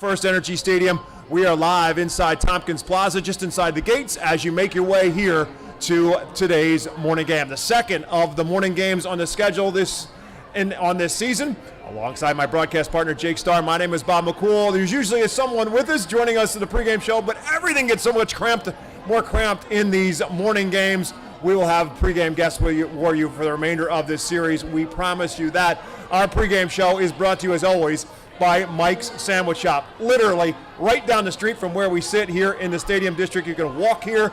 FirstEnergy Stadium. We are live inside Tompkins Plaza, just inside the gates, as you make your way here to today's morning game. The second of the morning games on the schedule on this season. Alongside my broadcast partner, Jake Starr, my name is Bob McCool. There's usually someone with us joining us in the pregame show, but everything gets so much more cramped in these morning games. We will have pregame guests for you for the remainder of this series. We promise you that. Our pregame show is brought to you, as always, by Mike's Sandwich Shop. Literally right down the street from where we sit here in the Stadium District. You can walk here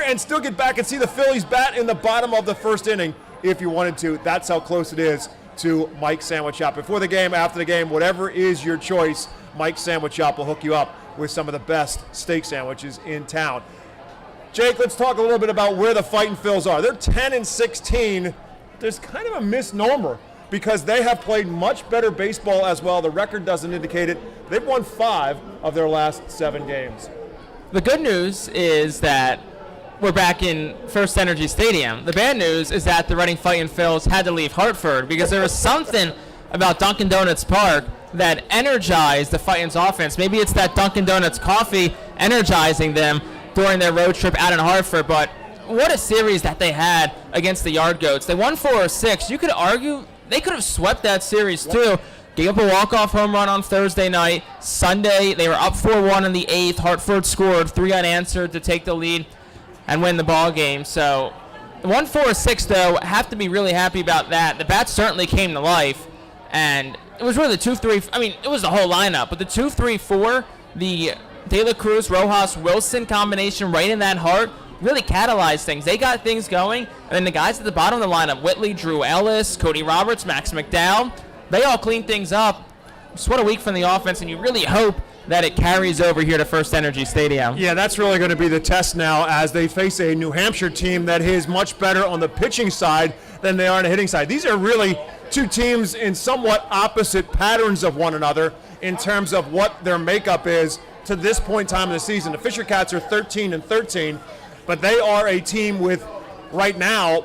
and still get back and see the Phillies bat in the bottom of the first inning if you wanted to. That's how close it is to Mike's Sandwich Shop. Before the game, after the game, whatever is your choice, Mike's Sandwich Shop will hook you up with some of the best steak sandwiches in town. Jake, let's talk a little bit about where the Fightin' Phils are. They're 10-16. There's kind of a misnomer because they have played much better baseball as well. The record doesn't indicate it. They've won 5 of their last 7 games. The good news is that we're back in FirstEnergy Stadium. The bad news is that the Reading Fightin' Phils had to leave Hartford because there was something about Dunkin' Donuts Park that energized the Fightin's offense. Maybe it's that Dunkin' Donuts coffee energizing them during their road trip out in Hartford, but what a series that they had against the Yard Goats. They won 4 or 6. You could argue they could have swept that series too. Gave up a walk-off home run on Thursday night. Sunday, they were up 4-1 in the 8th. Hartford scored 3 unanswered to take the lead and win the ball game. So, 1-4-6 though, have to be really happy about that. The bats certainly came to life, and it was really the 2-3. I mean, it was the whole lineup, but the 2-3-4, the De La Cruz, Rojas, Wilson combination right in that heart really catalyzed things. They got things going, and then the guys at the bottom of the lineup, Whitley, Drew Ellis, Cody Roberts, Max McDowell, they all cleaned things up. Just what a week from the offense, and you really hope that it carries over here to FirstEnergy Stadium. Yeah, that's really going to be the test now as they face a New Hampshire team that is much better on the pitching side than they are on the hitting side. These are really 2 teams in somewhat opposite patterns of one another in terms of what their makeup is to this point in time in the season. The Fisher Cats are 13-13, but they are a team with, right now,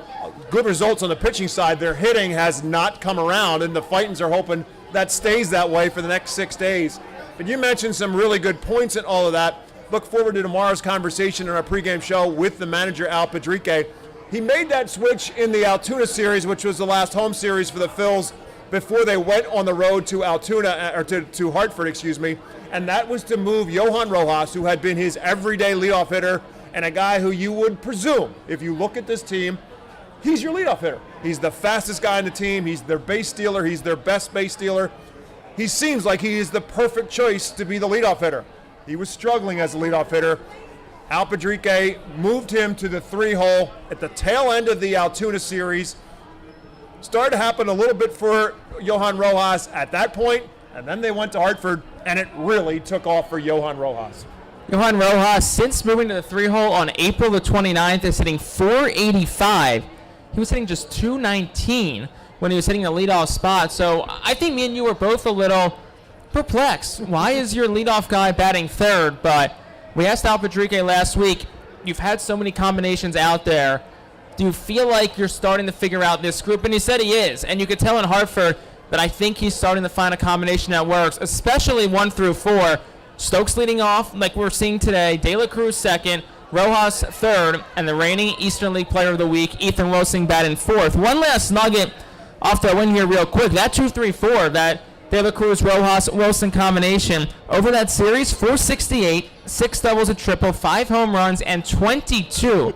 good results on the pitching side. Their hitting has not come around, and the Fightins are hoping that stays that way for the next 6 days. But you mentioned some really good points in all of that. Look forward to tomorrow's conversation in our pregame show with the manager, Al Padrique. He made that switch in the Altoona series, which was the last home series for the Phils, before they went on the road to Altoona, or to Hartford, and that was to move Johan Rojas, who had been his everyday leadoff hitter, and a guy who you would presume, if you look at this team, he's your leadoff hitter. He's the fastest guy on the team. He's their base stealer. He's their best base stealer. He seems like he is the perfect choice to be the leadoff hitter. He was struggling as a leadoff hitter. Al Padrique moved him to the 3-hole at the tail end of the Altoona series. Started to happen a little bit for Johan Rojas at that point, and then they went to Hartford, and it really took off for Johan Rojas. Johan Rojas, since moving to the 3-hole on April the 29th, is hitting .485. He was hitting just .219 when he was hitting the leadoff spot. So I think me and you were both a little perplexed. Why is your leadoff guy batting third? But we asked Al Padrique last week, you've had so many combinations out there. Do you feel like you're starting to figure out this group? And he said he is. And you could tell in Hartford that I think he's starting to find a combination that works, especially 1 through 4. Stokes leading off like we're seeing today. De La Cruz second. Rojas third. And the reigning Eastern League Player of the Week, Ethan Wilson, batting fourth. One last nugget off that win here real quick. That 2-3-4, that De La Cruz, Rojas, Wilson combination, over that series, .468, 6 doubles, a triple, 5 home runs, and 22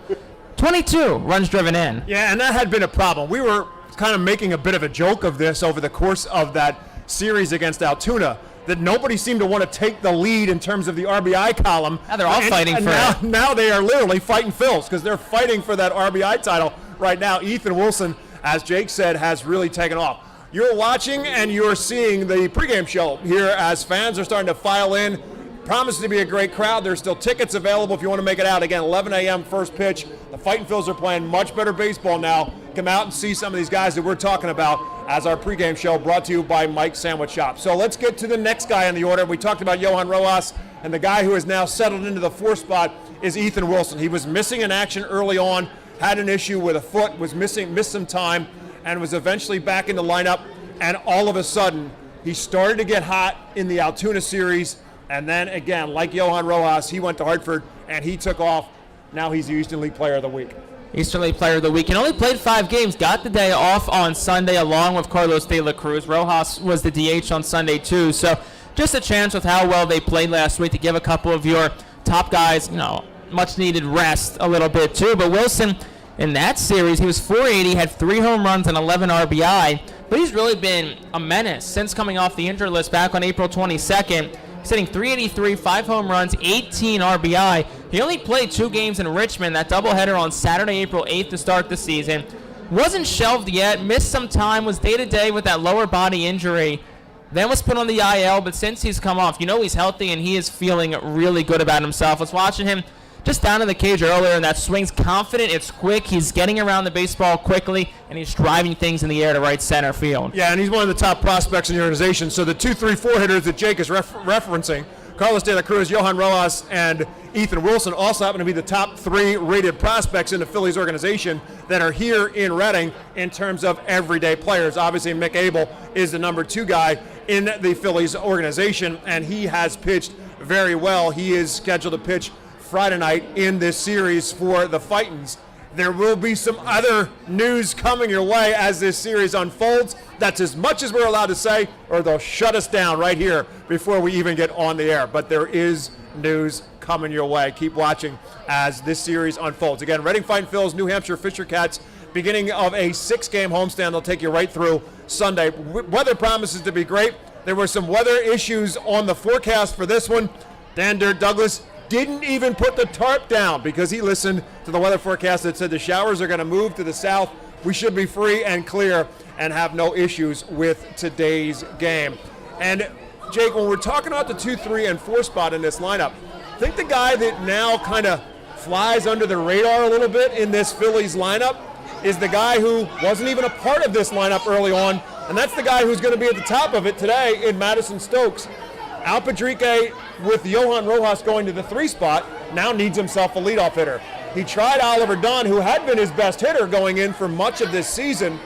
runs driven in. Yeah, and that had been a problem. We were kind of making a bit of a joke of this over the course of that series against Altoona, that nobody seemed to want to take the lead in terms of the RBI column. Now they're all fighting for it. Now they are literally fighting Phils because they're fighting for that RBI title right now. Ethan Wilson, as Jake said, has really taken off. You're watching and you're seeing the pregame show here as fans are starting to file in. Promises to be a great crowd. There's still tickets available if you want to make it out. Again, 11 a.m. first pitch. The Fightin' Phils are playing much better baseball now. Come out and see some of these guys that we're talking about as our pregame show brought to you by Mike's Sandwich Shop. So let's get to the next guy on the order. We talked about Johan Rojas, and the guy who has now settled into the 4th spot is Ethan Wilson. He was missing in action early on, had an issue with a foot, missed some time, and was eventually back in the lineup. And all of a sudden, He started to get hot in the Altoona series, and then again, like Johan Rojas, he went to Hartford and he took off. Now he's the Eastern League Player of the Week. Eastern League Player of the Week, and only played 5 games, got the day off on Sunday along with Carlos De La Cruz. Rojas was the DH on Sunday too, so just a chance with how well they played last week to give a couple of your top guys, much needed rest a little bit too. But Wilson, in that series, he was .480, had 3 home runs and 11 RBI, but he's really been a menace since coming off the injured list back on April 22nd. He's hitting .383, 5 home runs, 18 RBI. He only played 2 games in Richmond, that doubleheader on Saturday, April 8th to start the season. Wasn't shelved yet, missed some time, was day-to-day with that lower body injury. Then was put on the IL, but since he's come off, he's healthy and he is feeling really good about himself. I was watching him just down in the cage earlier, and that swing's confident, it's quick, he's getting around the baseball quickly, and he's driving things in the air to right center field. Yeah, and he's one of the top prospects in the organization. So the 2, 3, 4 hitters that Jake is referencing, Carlos De La Cruz, Johan Rojas, and Ethan Wilson, also happen to be the top 3 rated prospects in the Phillies organization that are here in Reading in terms of everyday players. Obviously, Mick Abel is the number 2 guy in the Phillies organization, and he has pitched very well. He is scheduled to pitch Friday night in this series for the Fightins. There will be some other news coming your way as this series unfolds. That's as much as we're allowed to say, or they'll shut us down right here before we even get on the air. But there is news coming your way. Keep watching as this series unfolds. Again, Reading Fightin' Phils, New Hampshire Fisher Cats, beginning of a 6-game homestand. They'll take you right through Sunday. Weather promises to be great. There were some weather issues on the forecast for this one. Dan Dirt Douglas didn't even put the tarp down because he listened to the weather forecast that said the showers are going to move to the south. We should be free and clear and have no issues with today's game. And Jake, when we're talking about the 2, 3, and 4 spot in this lineup, I think the guy that now kind of flies under the radar a little bit in this Phillies lineup is the guy who wasn't even a part of this lineup early on, and that's the guy who's going to be at the top of it today in Madison Stokes. Al Padrique, with Johan Rojas going to the 3 spot, now needs himself a leadoff hitter. He tried Oliver Dunn, who had been his best hitter going in for much of this season,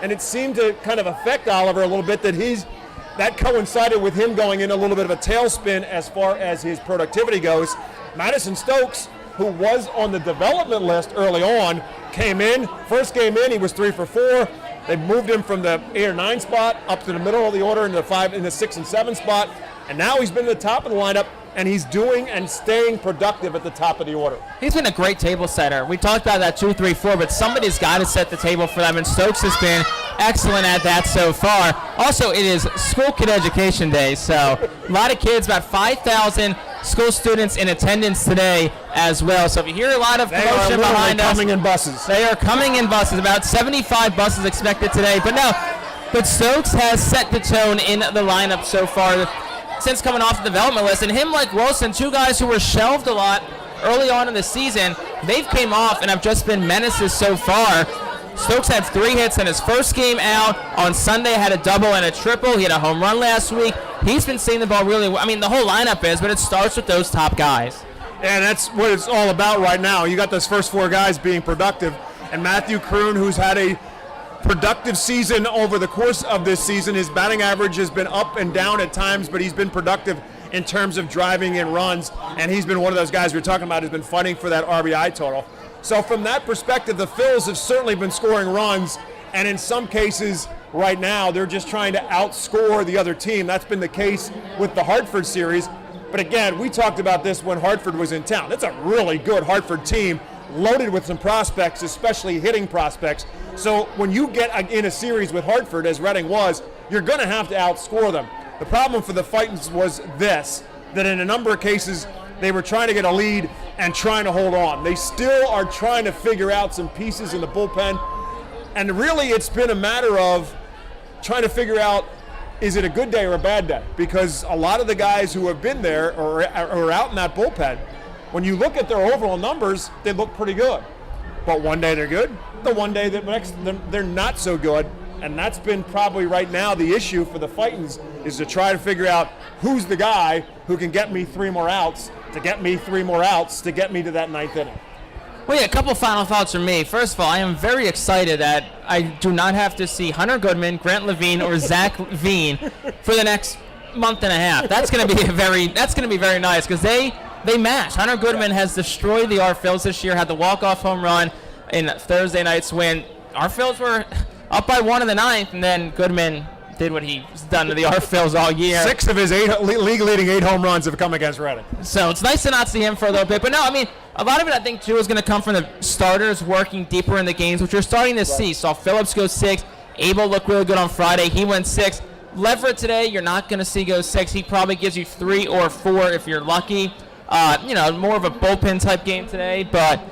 and it seemed to kind of affect Oliver a little bit that coincided with him going in a little bit of a tailspin as far as his productivity goes. Madison Stokes, who was on the development list early on, came in. First game in, he was 3 for 4. They moved him from the 8 or 9 spot up to the middle of the order in the 6 and 7 spot. And now he's been at the top of the lineup, and he's doing and staying productive at the top of the order. He's been a great table setter. We talked about that 2, 3, 4, but somebody's got to set the table for them, and Stokes has been excellent at that so far. Also, it is School Kid Education Day, so a lot of kids, about 5,000 school students in attendance today as well. So if you hear a lot of commotion behind us, coming in buses. They are coming in buses, about 75 buses expected today. But Stokes has set the tone in the lineup so far since coming off the development list. And him, like Wilson, 2 guys who were shelved a lot early on in the season, they've came off and have just been menaces so far. Stokes had 3 hits in his first game out. On Sunday, had a double and a triple. He had a home run last week. He's been seeing the ball really well. I mean, the whole lineup is, but it starts with those top guys. And that's what it's all about right now. You got those first 4 guys being productive. And Matthew Kroon, who's had a productive season over the course of this season. His batting average has been up and down at times, but he's been productive in terms of driving in runs. And he's been one of those guys we're talking about who's been fighting for that RBI total. So from that perspective, the Phils have certainly been scoring runs, and in some cases right now they're just trying to outscore the other team. That's been the case with the Hartford series. But again, we talked about this when Hartford was in town. That's a really good Hartford team, loaded with some prospects, especially hitting prospects. So when you get in a series with Hartford, as Reading was, you're going to have to outscore them. The problem for the Fightins was this, that in a number of cases they were trying to get a lead and trying to hold on. They still are trying to figure out some pieces in the bullpen. And really it's been a matter of trying to figure out, is it a good day or a bad day? Because a lot of the guys who have been there or are out in that bullpen, when you look at their overall numbers, they look pretty good. But one day they're good, the one day that next they're not so good. And that's been probably right now the issue for the Fightins, is to try to figure out who's the guy who can get me 3 more outs, to get me 3 more outs, to get me to that 9th inning. Well, yeah, a couple final thoughts from me. First of all, I am very excited that I do not have to see Hunter Goodman, Grant Levine, or Zach Veen for the next month and a half. That's going to be very nice because they match. Hunter Goodman has destroyed the Phils this year. Had the walk-off home run in Thursday night's win. Our Phils were up by 1 in the ninth, and then Goodman did what he's done to the Phils all year. 6 of his league-leading 8 home runs have come against Reading. So it's nice to not see him for a little bit. But no, I mean, a lot of it I think too is going to come from the starters working deeper in the games, which you're starting to see. Saw Phillips go 6. Abel looked really good on Friday. He went 6. Leverett today, you're not going to see go 6. He probably gives you 3 or 4 if you're lucky. More of a bullpen type game today. But,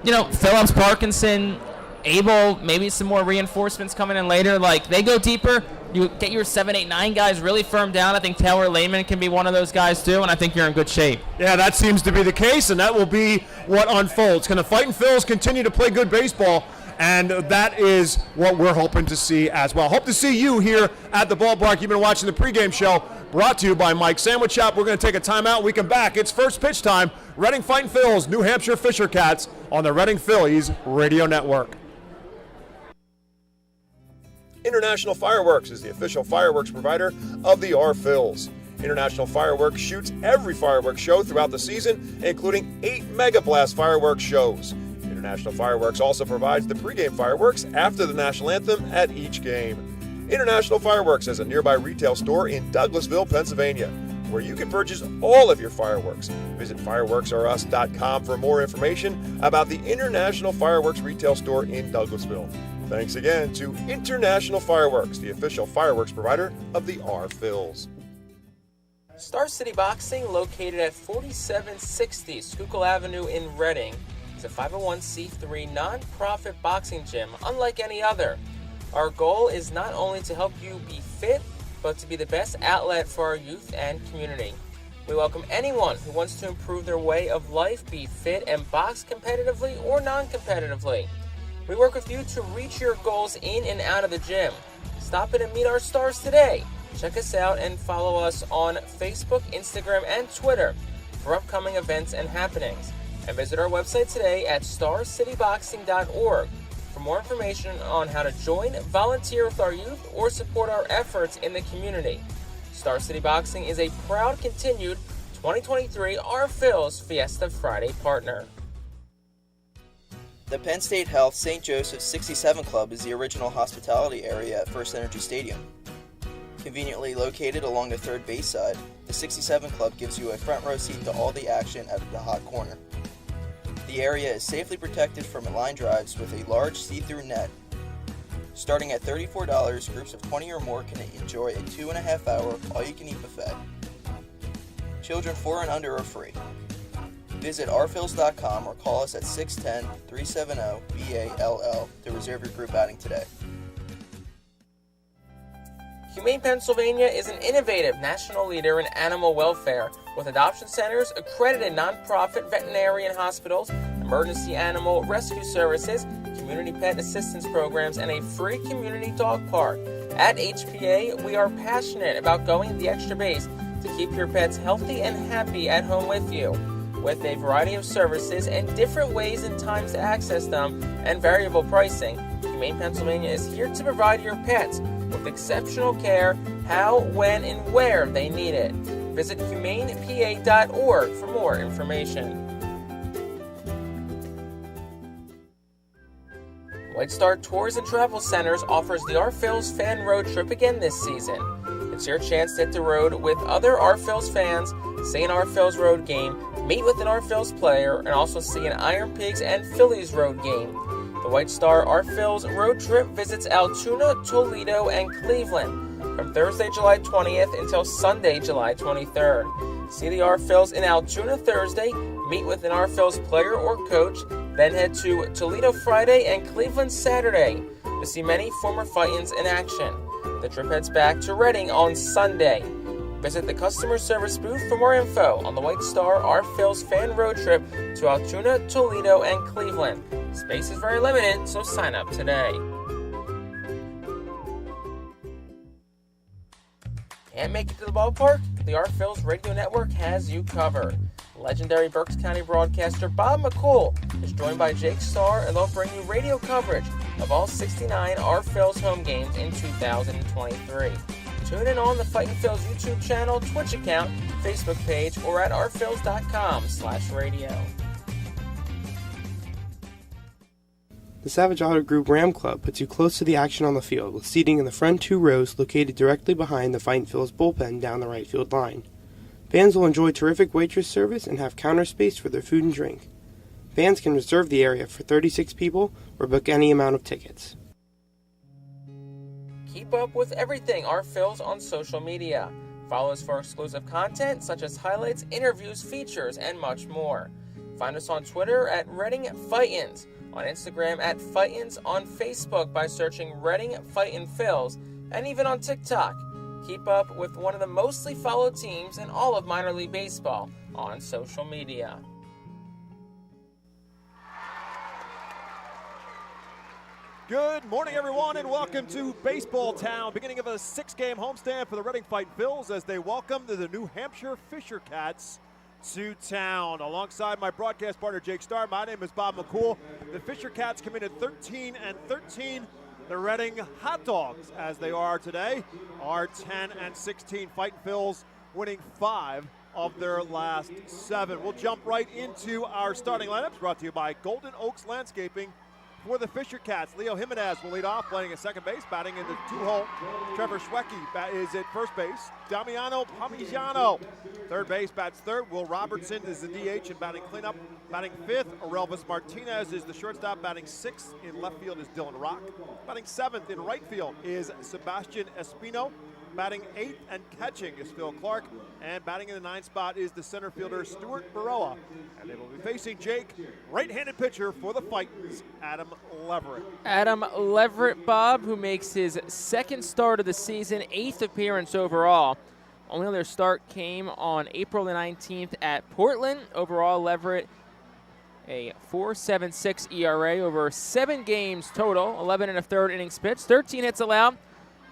Phillips, Parkinson, Abel, maybe some more reinforcements coming in later. Like, they go deeper. You get your 7, 8, 9 guys really firm down. I think Taylor Lehman can be one of those guys too, and I think you're in good shape. Yeah, that seems to be the case, and that will be what unfolds. Can the Fightin' Phils continue to play good baseball? And that is what we're hoping to see as well. Hope to see you here at the ballpark. You've been watching the pregame show brought to you by Mike Sandwich Shop. We're going to take a timeout. We come back. It's first pitch time. Reading Fightin' Phils, New Hampshire Fisher Cats on the Reading Phillies radio network. International Fireworks is the official fireworks provider of the Phils. International Fireworks shoots every fireworks show throughout the season, including 8 Mega Blast fireworks shows. International Fireworks also provides the pregame fireworks after the national anthem at each game. International Fireworks has a nearby retail store in Douglasville, Pennsylvania, where you can purchase all of your fireworks. Visit fireworksareus.com for more information about the International Fireworks retail store in Douglasville. Thanks again to International Fireworks, the official fireworks provider of the Phils. Star City Boxing, located at 4760 Schuylkill Avenue in Reading, is a 501c3 non-profit boxing gym unlike any other. Our goal is not only to help you be fit, but to be the best outlet for our youth and community. We welcome anyone who wants to improve their way of life, be fit, and box competitively or non-competitively. We work with you to reach your goals in and out of the gym. Stop in and meet our stars today. Check us out and follow us on Facebook, Instagram, and Twitter for upcoming events and happenings. And visit our website today at starcityboxing.org for more information on how to join, volunteer with our youth, or support our efforts in the community. Star City Boxing is a proud continued 2023 Phils Fiesta Friday partner. The Penn State Health St. Joseph's 67 Club is the original hospitality area at FirstEnergy Stadium. Conveniently located along the third base side, the 67 Club gives you a front row seat to all the action at the hot corner. The area is safely protected from line drives with a large see-through net. Starting at $34, groups of 20 or more can enjoy a 2.5-hour all-you-can-eat buffet. Children 4 and under are free. Visit rphils.com or call us at 610-370-BALL to reserve your group outing today. Humane Pennsylvania is an innovative national leader in animal welfare with adoption centers, accredited nonprofit veterinarian hospitals, emergency animal rescue services, community pet assistance programs, and a free community dog park. At HPA, we are passionate about going the extra base to keep your pets healthy and happy at home with you. With a variety of services and different ways and times to access them and variable pricing, Humane Pennsylvania is here to provide your pets with exceptional care, how, when, and where they need it. Visit humanepa.org for more information. White Star Tours and Travel Centers offers the Phils Fan Road Trip again this season. It's your chance to hit the road with other Phils fans, see an Phils road game, meet with an Phils player, and also see an Iron Pigs and Phillies road game. The White Star Phils road trip visits Altoona, Toledo, and Cleveland from Thursday, July 20th until Sunday, July 23rd. See the Phils in Altoona Thursday, meet with an Phils player or coach, then head to Toledo Friday and Cleveland Saturday to see many former Fightins in action. The trip heads back to Reading on Sunday. Visit the customer service booth for more info on the White Star Phils fan road trip to Altoona, Toledo, and Cleveland. Space is very limited, so sign up today. Can't make it to the ballpark? The Phils radio network has you covered. Legendary Berks County broadcaster Bob McCool is joined by Jake Starr, and they'll bring you radio coverage of all 69 our Phils home games in 2023. Tune in on the Fightin' Phils YouTube channel, Twitch account, Facebook page, or at ourphils.com/radio. The Savage Auto Group Ram Club puts you close to the action on the field with seating in the front 2 rows located directly behind the Fightin' Phils bullpen down the right field line. Fans will enjoy terrific waitress service and have counter space for their food and drink. Fans can reserve the area for 36 people or book any amount of tickets. Keep up with everything our Phils on social media. Follow us for exclusive content such as highlights, interviews, features, and much more. Find us on Twitter at Reading Fightins, on Instagram at Fightins, on Facebook by searching Reading Fightin' Phils, and even on TikTok. Keep up with one of the mostly followed teams in all of minor league baseball on social media. Good morning, everyone, and welcome to Baseball Town. Beginning of a 6-game homestand for the Reading Fightin' Phils as they welcome the New Hampshire Fisher Cats to town. Alongside my broadcast partner, Jake Starr, my name is Bob McCool. The Fisher Cats come in at 13-13. The Reading Hot Dogs, as they are today, are 10-16. Fightin' Phils winning 5 of their last 7. We'll jump right into our starting lineups, brought to you by Golden Oaks Landscaping. For the Fisher Cats, Leo Jimenez will lead off, playing at second base, batting in the 2-hole. Trevor Schwecke is at first base. Damiano Parmigiano, third base, bats third. Will Robertson is the DH and batting cleanup. Batting fifth, Aurelvis Martinez is the shortstop. Batting sixth in left field is Dylan Rock. Batting seventh in right field is Sebastian Espino. Batting eighth and catching is Phil Clark. And batting in the ninth spot is the center fielder Stuart Baroa. And they will be facing Jake, right-handed pitcher for the Fightins, Adam Leverett. Adam Leverett, Bob, who makes his second start of the season, 8th appearance overall. Only other start came on April the 19th at Portland. Overall, Leverett, a 4.76 ERA over 7 games total, 11 1/3 innings pitched, 13 hits allowed.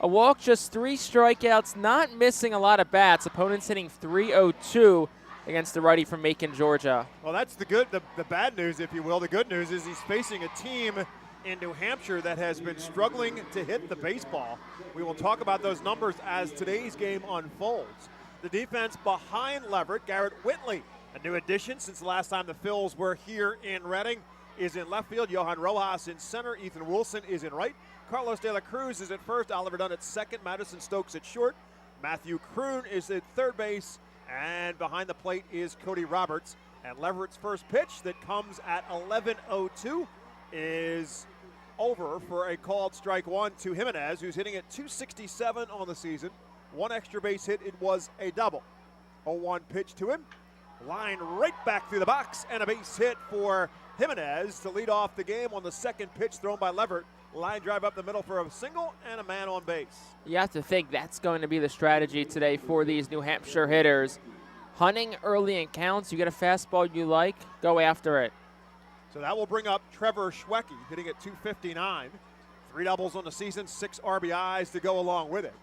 A walk, just 3 strikeouts, not missing a lot of bats. Opponents hitting .302 against the righty from Macon, Georgia. Well, that's the bad news, if you will. The good news is he's facing a team in New Hampshire that has been struggling to hit the baseball. We will talk about those numbers as today's game unfolds. The defense behind Leverett, Garrett Whitley, a new addition since the last time the Phils were here in Reading, is in left field. Johan Rojas in center. Ethan Wilson is in right. Carlos De La Cruz is at first. Oliver Dunn at second. Madison Stokes at short. Matthew Kroon is at third base. And behind the plate is Cody Roberts. And Leverett's first pitch that comes at 11:02 is over for a called strike one to Jimenez, who's hitting at .267 on the season. 1 extra base hit. It was a double. 0-1 pitch to him. Line right back through the box, and a base hit for Jimenez to lead off the game on the second pitch thrown by Leverett. Line drive up the middle for a single and a man on base. You have to think that's going to be the strategy today for these New Hampshire hitters. Hunting early in counts. You get a fastball you like, go after it. So that will bring up Trevor Schwecke, hitting at .259. 3 doubles on the season, 6 RBIs to go along with it.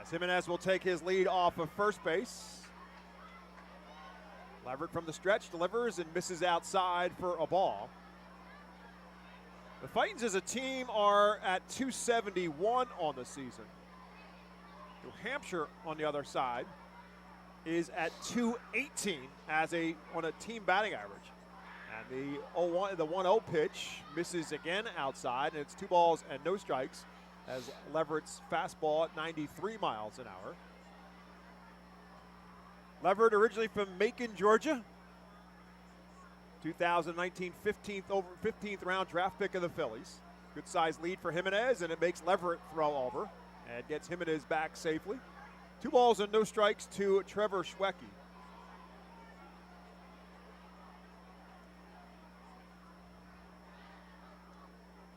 As Jimenez will take his lead off of first base. Leverett from the stretch delivers and misses outside for a ball. The Fightins as a team are at .271 on the season. New Hampshire, on the other side, is at .218 on a team batting average. And the 1-0 pitch misses again outside, and it's 2 balls and no strikes as Leverett's fastball at 93 miles an hour. Leverett originally from Macon, Georgia. 2019 15th round draft pick of the Phillies. Good size lead for Jimenez, and it makes Leverett throw over and gets Jimenez back safely. 2 balls and no strikes to Trevor Schwecke.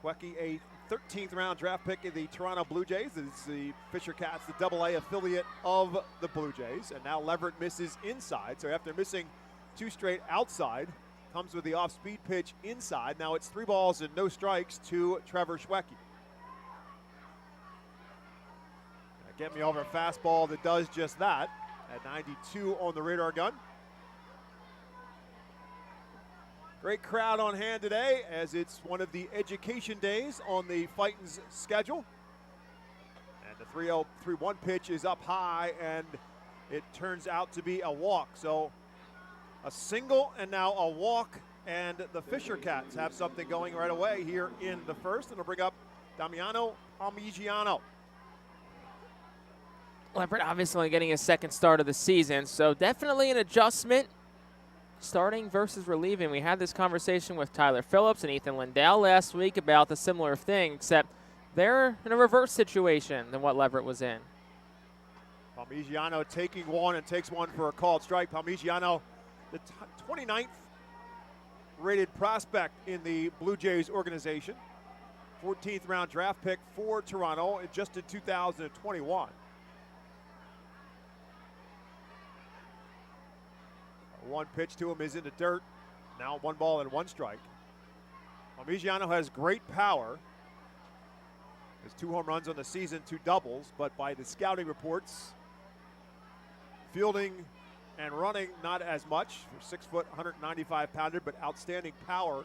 Schwecke, a 13th round draft pick of the Toronto Blue Jays. It's the Fisher Cats, the AA affiliate of the Blue Jays. And now Leverett misses inside. So after missing 2 straight outside, comes with the off-speed pitch inside. Now it's 3 balls and no strikes to Trevor Schwecke. Get me over a fastball that does just that at 92 on the radar gun. Great crowd on hand today as it's one of the education days on the Fightin's schedule. And the 3-1 pitch is up high, and it turns out to be a walk. So a single and now a walk, and the Fisher Cats have something going right away here in the first. It'll bring up Damiano Parmigiano. Leverett obviously getting his second start of the season, so definitely an adjustment. Starting versus relieving. We had this conversation with Tyler Phillips and Ethan Lindell last week about the similar thing, except they're in a reverse situation than what Leverett was in. Parmigiano taking one and takes one for a called strike. Parmigiano, the 29th rated prospect in the Blue Jays organization. 14th round draft pick for Toronto just in 2021. One pitch to him is in the dirt. Now 1 ball and 1 strike. Parmigiano has great power. Has 2 home runs on the season, 2 doubles, but by the scouting reports, fielding and running not as much. For 6 foot, 195 pounder, but outstanding power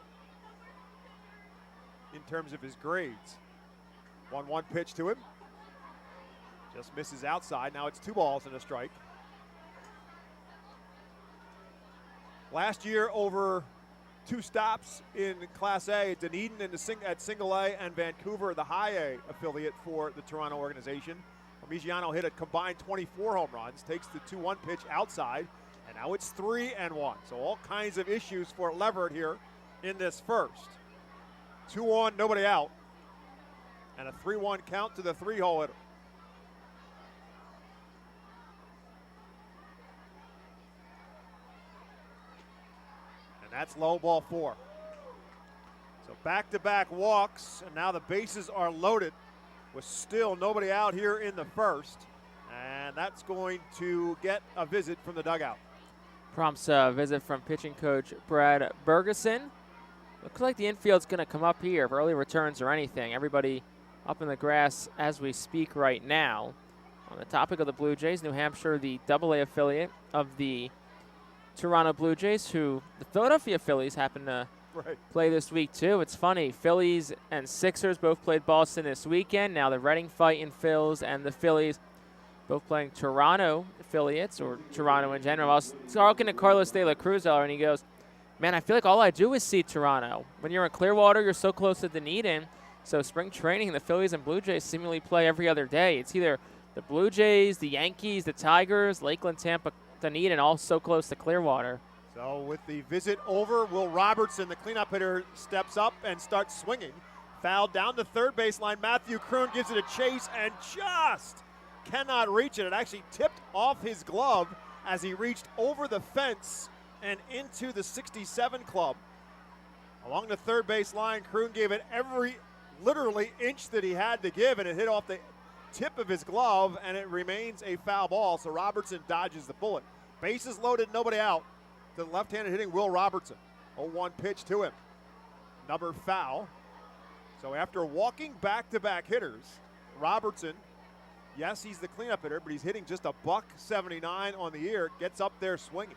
in terms of his grades. 1-1 pitch to him. Just misses outside. Now it's 2 balls and a strike. Last year, over 2 stops in Class A, Dunedin at Single A and Vancouver, the High A affiliate for the Toronto organization. Parmigiano hit a combined 24 home runs, takes the 2-1 pitch outside, and now it's 3-1. So all kinds of issues for Leverett here in this first. 2-on, nobody out, and a 3-1 count to the 3-hole hitter. That's low, ball 4. So back-to-back walks, and now the bases are loaded with still nobody out here in the first. And that's going to get a visit from the dugout. Prompts a visit from pitching coach Brad Bergeson. Looks like the infield's going to come up here for early returns or anything. Everybody up in the grass as we speak right now. On the topic of the Blue Jays, New Hampshire, the AA affiliate of the Toronto Blue Jays, who the Philadelphia Phillies happen to play this week too. It's funny, Phillies and Sixers both played Boston this weekend. Now the Reading Fightin Phils and the Phillies both playing Toronto affiliates, or Toronto in general. I was talking to Carlos De La Cruz, and he goes, man, I feel like all I do is see Toronto. When you're in Clearwater, you're so close to Dunedin. So spring training, the Phillies and Blue Jays seemingly play every other day. It's either the Blue Jays, the Yankees, the Tigers, Lakeland, Tampa, Dunedin, all so close to Clearwater. So with the visit over, Will Robertson, the cleanup hitter, steps up and starts swinging. Foul down the third baseline. Matthew Kroon gives it a chase and just cannot reach it. It actually tipped off his glove as he reached over the fence and into the 67 club. Along the third base line, Kroon gave it every literally inch that he had to give, and it hit off the tip of his glove, and it remains a foul ball. So Robertson dodges the bullet. Bases loaded, nobody out. To the left-handed hitting Will Robertson. 0-1 pitch to him. Number foul. So after walking back-to-back hitters, Robertson, yes, he's the cleanup hitter, but he's hitting just a $179 on the year. Gets up there swinging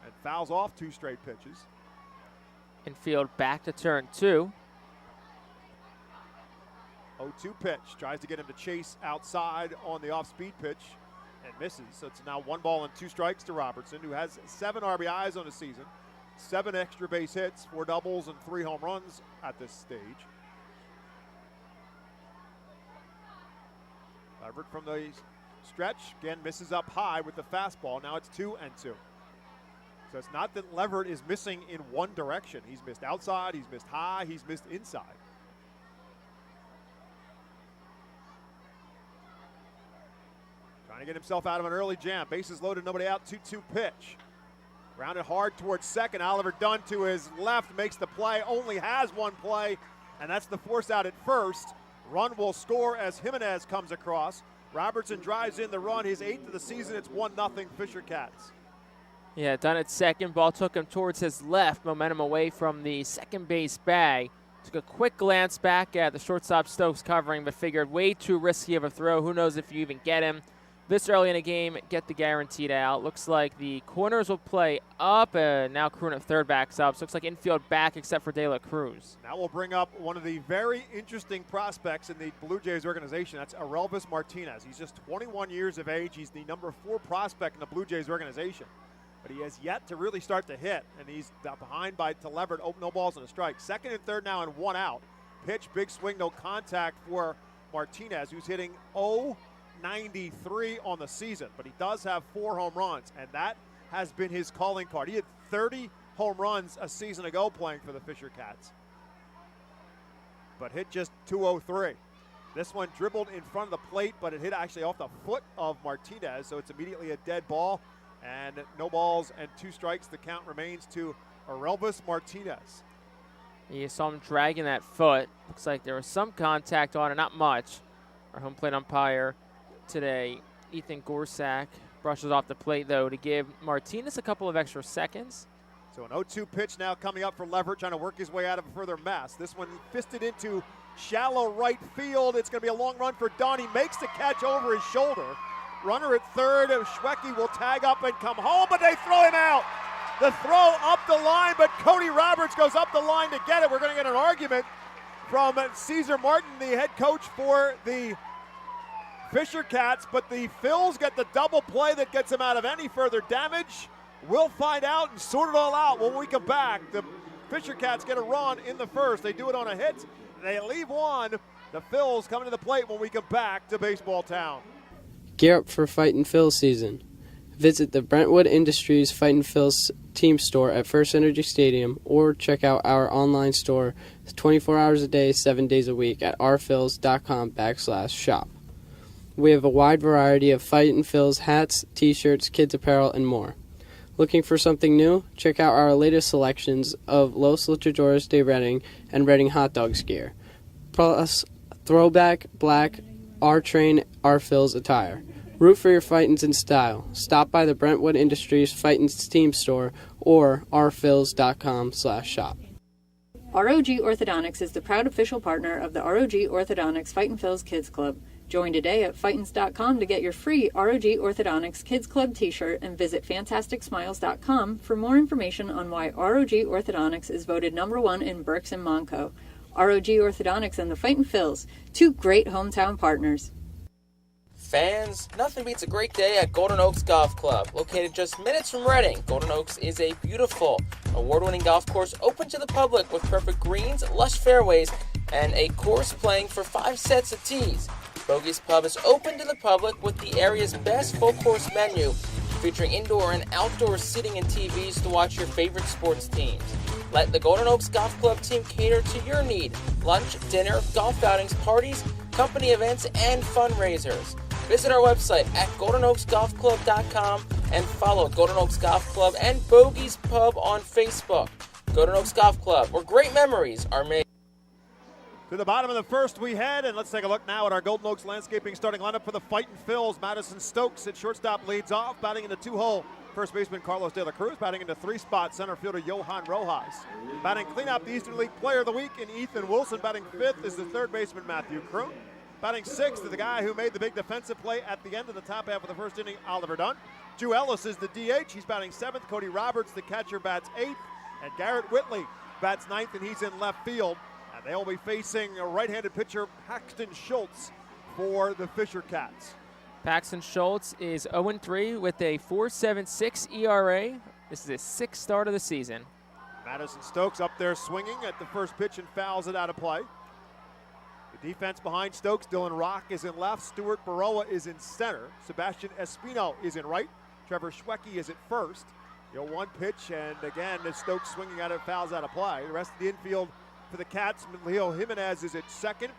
and fouls off 2 straight pitches. Infield back to turn 2. 0-2 pitch. Tries to get him to chase outside on the off-speed pitch and misses. So it's now 1 ball and 2 strikes to Robertson, who has 7 RBIs on the season, 7 extra base hits, 4 doubles, and 3 home runs at this stage. Leverett from the stretch, again misses up high with the fastball. Now it's 2-2. So it's not that Leverett is missing in one direction. He's missed outside, he's missed high, he's missed inside. Trying to get himself out of an early jam. Bases loaded, nobody out, 2-2 pitch. Grounded hard towards second. Oliver Dunn to his left makes the play, only has 1 play, and that's the force out at first. Run will score as Jimenez comes across. Robertson drives in the run, his 8th of the season. It's 1-0 Fisher Cats. Yeah, Dunn at second. Ball took him towards his left. Momentum away from the second base bag. Took a quick glance back at the shortstop Stokes covering, but figured way too risky of a throw. Who knows if you even get him. this early in the game get the guaranteed out. Looks like the corners will play up. Now Kroon at third backs up. So looks like infield back except for De La Cruz. Now we'll bring up one of the very interesting prospects in the Blue Jays organization. That's Aurelvis Martinez. He's just 21 years of age. He's the number 4 prospect in the Blue Jays organization. But he has yet to really start to hit, and he's behind to Leverett. No balls and a strike. Second and third now and 1 out. Pitch, big swing, no contact for Martinez, who's hitting 0.93 on the season. But he does have 4 home runs, and that has been his calling card. He had 30 home runs a season ago playing for the Fisher Cats, but hit just 203. This one dribbled in front of the plate, but it hit actually off the foot of Martinez, so it's immediately a dead ball. And no balls and 2 strikes. The count remains to Aurelvis Martinez. You saw him dragging that foot. Looks like there was some contact on it, not much. Our home plate umpire today, Ethan Gorsak, brushes off the plate, though, to give Martinez a couple of extra seconds. So an 0-2 pitch now coming up for Leverett, trying to work his way out of a further mess. This one fisted into shallow right field. It's going to be a long run for Don. He makes the catch over his shoulder. Runner at third, Schwecke will tag up and come home, but they throw him out. The throw up the line, but Cody Roberts goes up the line to get it. We're going to get an argument from Caesar Martin, the head coach for the Fisher Cats, but the Phils get the double play that gets them out of any further damage. We'll find out and sort it all out when we come back. The Fisher Cats get a run in the first. They do it on a hit. They leave one. The Phils coming to the plate when we come back to Baseball Town. Gear up for Fightin' Phil's season. Visit the Brentwood Industries Fightin' Phil's team store at FirstEnergy Stadium or check out our online store 24 hours a day, 7 days a week at rphils.com/shop. We have a wide variety of Fightin' Phil's hats, t-shirts, kids apparel, and more. Looking for something new? Check out our latest selections of Los Luchadores de Reading and Reading Hot Dogs gear, plus throwback, black, R-Train, R-Phil's attire. Root for your Fightins in style. Stop by the Brentwood Industries Fightins team store or rphils.com/shop. ROG Orthodontics is the proud official partner of the ROG Orthodontics Fightin' Phil's Kids Club. Join today at Fightins.com to get your free ROG Orthodontics Kids Club t-shirt and visit FantasticSmiles.com for more information on why ROG Orthodontics is voted #1 in Berks and Monco. ROG Orthodontics and the Fightin' Phils, 2 great hometown partners. Fans, nothing beats a great day at Golden Oaks Golf Club. Located just minutes from Reading, Golden Oaks is a beautiful, award-winning golf course open to the public with perfect greens, lush fairways, and a course playing for 5 sets of tees. Bogey's Pub is open to the public with the area's best full-course menu, featuring indoor and outdoor seating and TVs to watch your favorite sports teams. Let the Golden Oaks Golf Club team cater to your need. Lunch, dinner, golf outings, parties, company events, and fundraisers. Visit our website at GoldenOaksGolfClub.com and follow Golden Oaks Golf Club and Bogey's Pub on Facebook. Golden Oaks Golf Club, where great memories are made. To the bottom of the first we head, and let's take a look now at our Golden Oaks Landscaping starting lineup for the Fightin' Phils. Madison Stokes at shortstop leads off, batting in the 2-hole. First baseman Carlos De La Cruz, batting in the 3-spot center fielder Johan Rojas. Batting cleanup, the Eastern League Player of the Week in Ethan Wilson. Batting 5th is the third baseman Matthew Kroon. Batting 6th is the guy who made the big defensive play at the end of the top half of the first inning, Oliver Dunn. Drew Ellis is the DH. He's batting 7th. Cody Roberts, the catcher, bats 8th. And Garrett Whitley bats 9th, and he's in left field. And they will be facing a right-handed pitcher, Paxton Schultz, for the Fisher Cats. Paxton Schultz is 0-3 with a 4.76 ERA. This is his 6th start of the season. Madison Stokes up there swinging at the first pitch and fouls it out of play. The defense behind Stokes, Dylan Rock is in left, Stuart Baroa is in center, Sebastian Espino is in right, Trevor Schwecke is at first. 1 pitch, and again, Stokes swinging at it, fouls out of play. The rest of the infield for the Cats, Leo Jimenez is at second,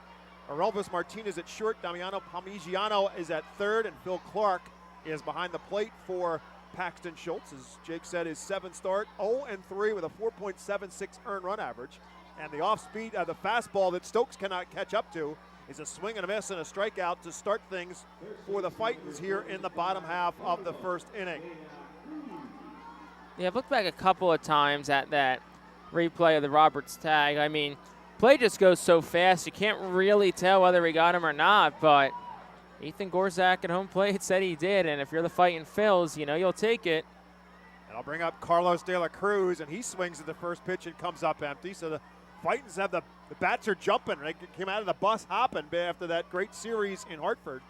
Aurelvis Martinez at short, Damiano Parmigiano is at third, and Phil Clark is behind the plate for Paxton Schultz. As Jake said, his 7th start, 0-3 with a 4.76 earned run average. And the off-speed, the fastball that Stokes cannot catch up to is a swing and a miss and a strikeout to start things for the Fightins here in the bottom half of the first inning. Yeah, I've looked back a couple of times at that replay of the Roberts tag. I mean, play just goes so fast, you can't really tell whether he got him or not, but Ethan Gorzak at home plate said he did, and if you're the Fightin' Phils, you'll take it. And I'll bring up Carlos De La Cruz, and he swings at the first pitch and comes up empty. So the Fightins have the bats are jumping. They came out of the bus hopping after that great series in Hartford,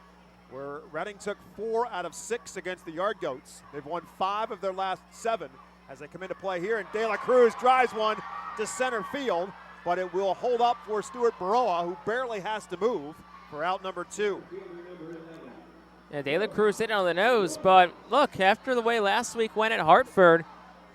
where Reading took 4 out of 6 against the Yard Goats. They've won 5 of their last 7 as they come into play here. And De La Cruz drives one to center field, but it will hold up for Stuart Baroa, who barely has to move for out number 2. Yeah, De La Cruz hit it on the nose, but look, after the way last week went at Hartford,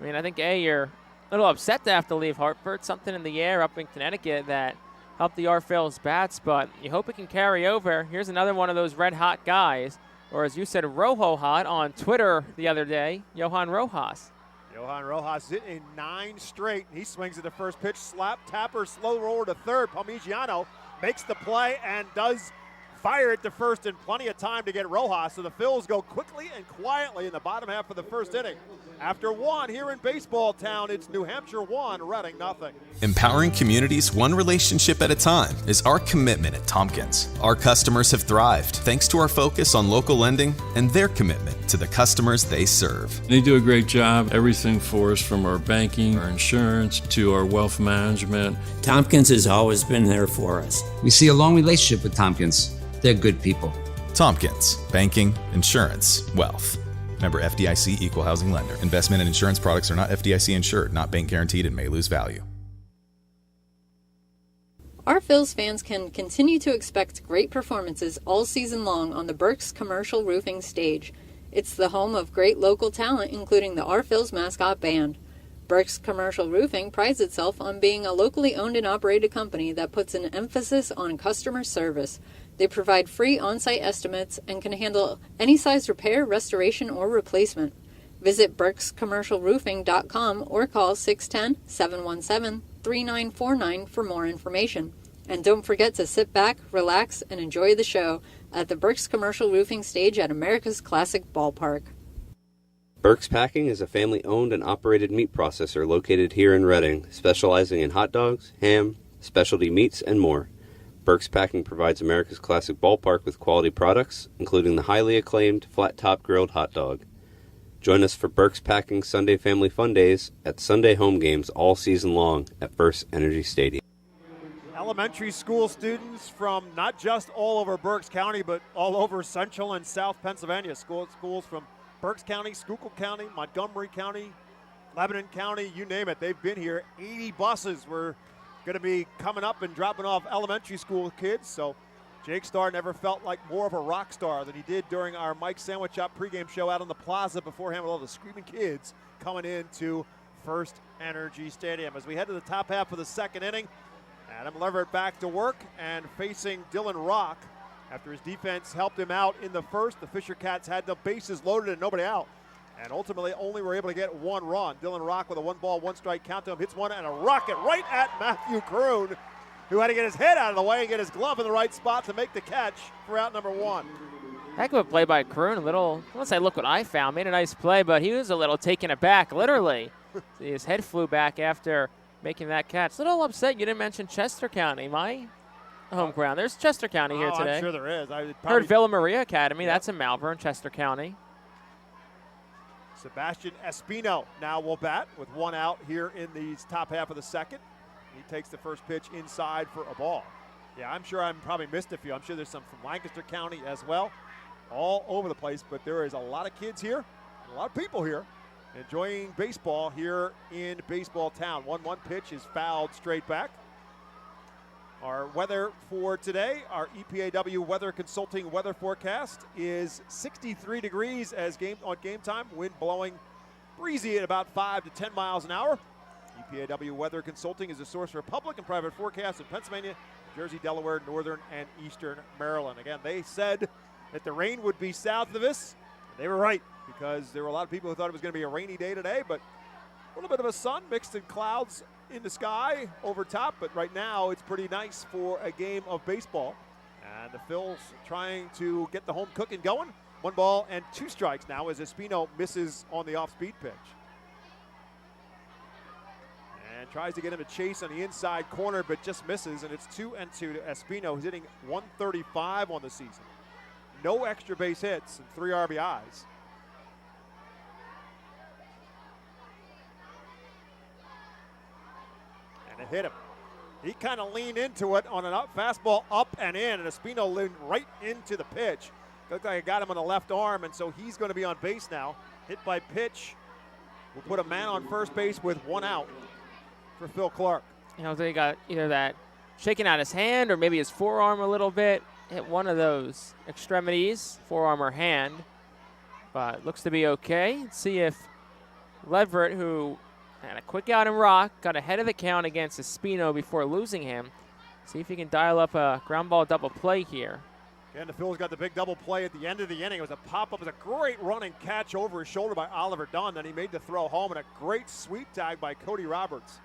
I think, you're a little upset to have to leave Hartford. Something in the air up in Connecticut that helped the Phils bats, but you hope it can carry over. Here's another one of those red-hot guys, or as you said, Rojo hot on Twitter the other day, Johan Rojas. Johan Rojas hit in 9 straight. He swings at the first pitch, slap, tapper, slow roller to third. Palmigiano makes the play and does fire it to first in plenty of time to get Rojas. So the Phils go quickly and quietly in the bottom half of the first inning. After 1 here in Baseball Town, it's New Hampshire 1, Reading nothing. Empowering communities one relationship at a time is our commitment at Tompkins. Our customers have thrived thanks to our focus on local lending and their commitment to the customers they serve. They do a great job, everything for us from our banking, our insurance, to our wealth management. Tompkins has always been there for us. We see a long relationship with Tompkins. They're good people. Tompkins, banking, insurance, wealth. Member FDIC Equal Housing Lender. Investment and insurance products are not FDIC insured, not bank guaranteed, and may lose value. Our Phils fans can continue to expect great performances all season long on the Burke's Commercial Roofing stage. It's the home of great local talent, including the Our Phils mascot band. Burke's Commercial Roofing prides itself on being a locally owned and operated company that puts an emphasis on customer service. They provide free on-site estimates and can handle any size repair, restoration, or replacement. Visit burkscommercialroofing.com or call 610-717-3949 for more information. And don't forget to sit back, relax, and enjoy the show at the Burke's Commercial Roofing stage at America's Classic Ballpark. Burke's Packing is a family-owned and operated meat processor located here in Reading, specializing in hot dogs, ham, specialty meats, and more. Burke's Packing provides America's Classic Ballpark with quality products, including the highly acclaimed flat-top grilled hot dog. Join us for Burke's Packing Sunday Family Fun Days at Sunday home games all season long at FirstEnergy Stadium. Elementary school students from not just all over Berks County, but all over Central and South Pennsylvania. Schools from Berks County, Schuylkill County, Montgomery County, Lebanon County, you name it. They've been here. 80 buses were going to be coming up and dropping off elementary school kids. So Jake Starr never felt like more of a rock star than he did during our Mike Sandwich Shop pregame show out on the plaza beforehand with all the screaming kids coming into FirstEnergy Stadium. As we head to the top half of the second inning, Adam Leverett back to work and facing Dylan Rock. After his defense helped him out in the first, the Fisher Cats had the bases loaded and nobody out. And ultimately only were able to get 1 run. Dylan Rock with a 1-ball, 1-strike count to him. Hits one and a rocket right at Matthew Kroon, who had to get his head out of the way and get his glove in the right spot to make the catch for out number 1. Heck of a play by Kroon. I won't say look what I found. Made a nice play, but he was a little taken aback, literally. His head flew back after making that catch. A little upset you didn't mention Chester County, my home ground. There's Chester County here today. I'm sure there is. Heard Villa Maria Academy. Yep. That's in Malvern, Chester County. Sebastian Espino now will bat with 1 out here in the top half of the second. He takes the first pitch inside for a ball. Yeah, I'm sure I probably missed a few. I'm sure there's some from Lancaster County as well. All over the place, but there is a lot of kids here, a lot of people here enjoying baseball here in Baseball Town. 1-1 pitch is fouled straight back. Our weather for today, our EPAW Weather Consulting weather forecast is 63 degrees on game time. Wind blowing breezy at about 5 to 10 miles an hour. EPAW Weather Consulting is a source for public and private forecasts in Pennsylvania, Jersey, Delaware, Northern, and Eastern Maryland. Again, they said that the rain would be south of us. They were right, because there were a lot of people who thought it was going to be a rainy day today, but a little bit of a sun mixed in clouds in the sky over top, but right now it's pretty nice for a game of baseball. And the Phils trying to get the home cooking going. 1 ball and 2 strikes now as Espino misses on the off-speed pitch. And tries to get him to chase on the inside corner, but just misses, and it's 2-2 to Espino, who's hitting 135 on the season. no extra base hits and 3 RBIs. And it hit him. He kind of leaned into it on an fastball up and in, and Espino leaned right into the pitch. Looked like it got him on the left arm, and so he's going to be on base now. Hit by pitch. We'll put a man on first base with 1 out for Phil Clark. You know, they got either that shaking out his hand or maybe his forearm a little bit. Hit one of those extremities, forearm or hand. But looks to be okay. Let's see if Leverett, who had a quick out and rock, got ahead of the count against Espino before losing him. See if he can dial up a ground ball double play here. And the Phillies got the big double play at the end of the inning. It was a pop-up. It was a great running catch over his shoulder by Oliver Dunn. Then he made the throw home, and a great sweep tag by Cody Roberts.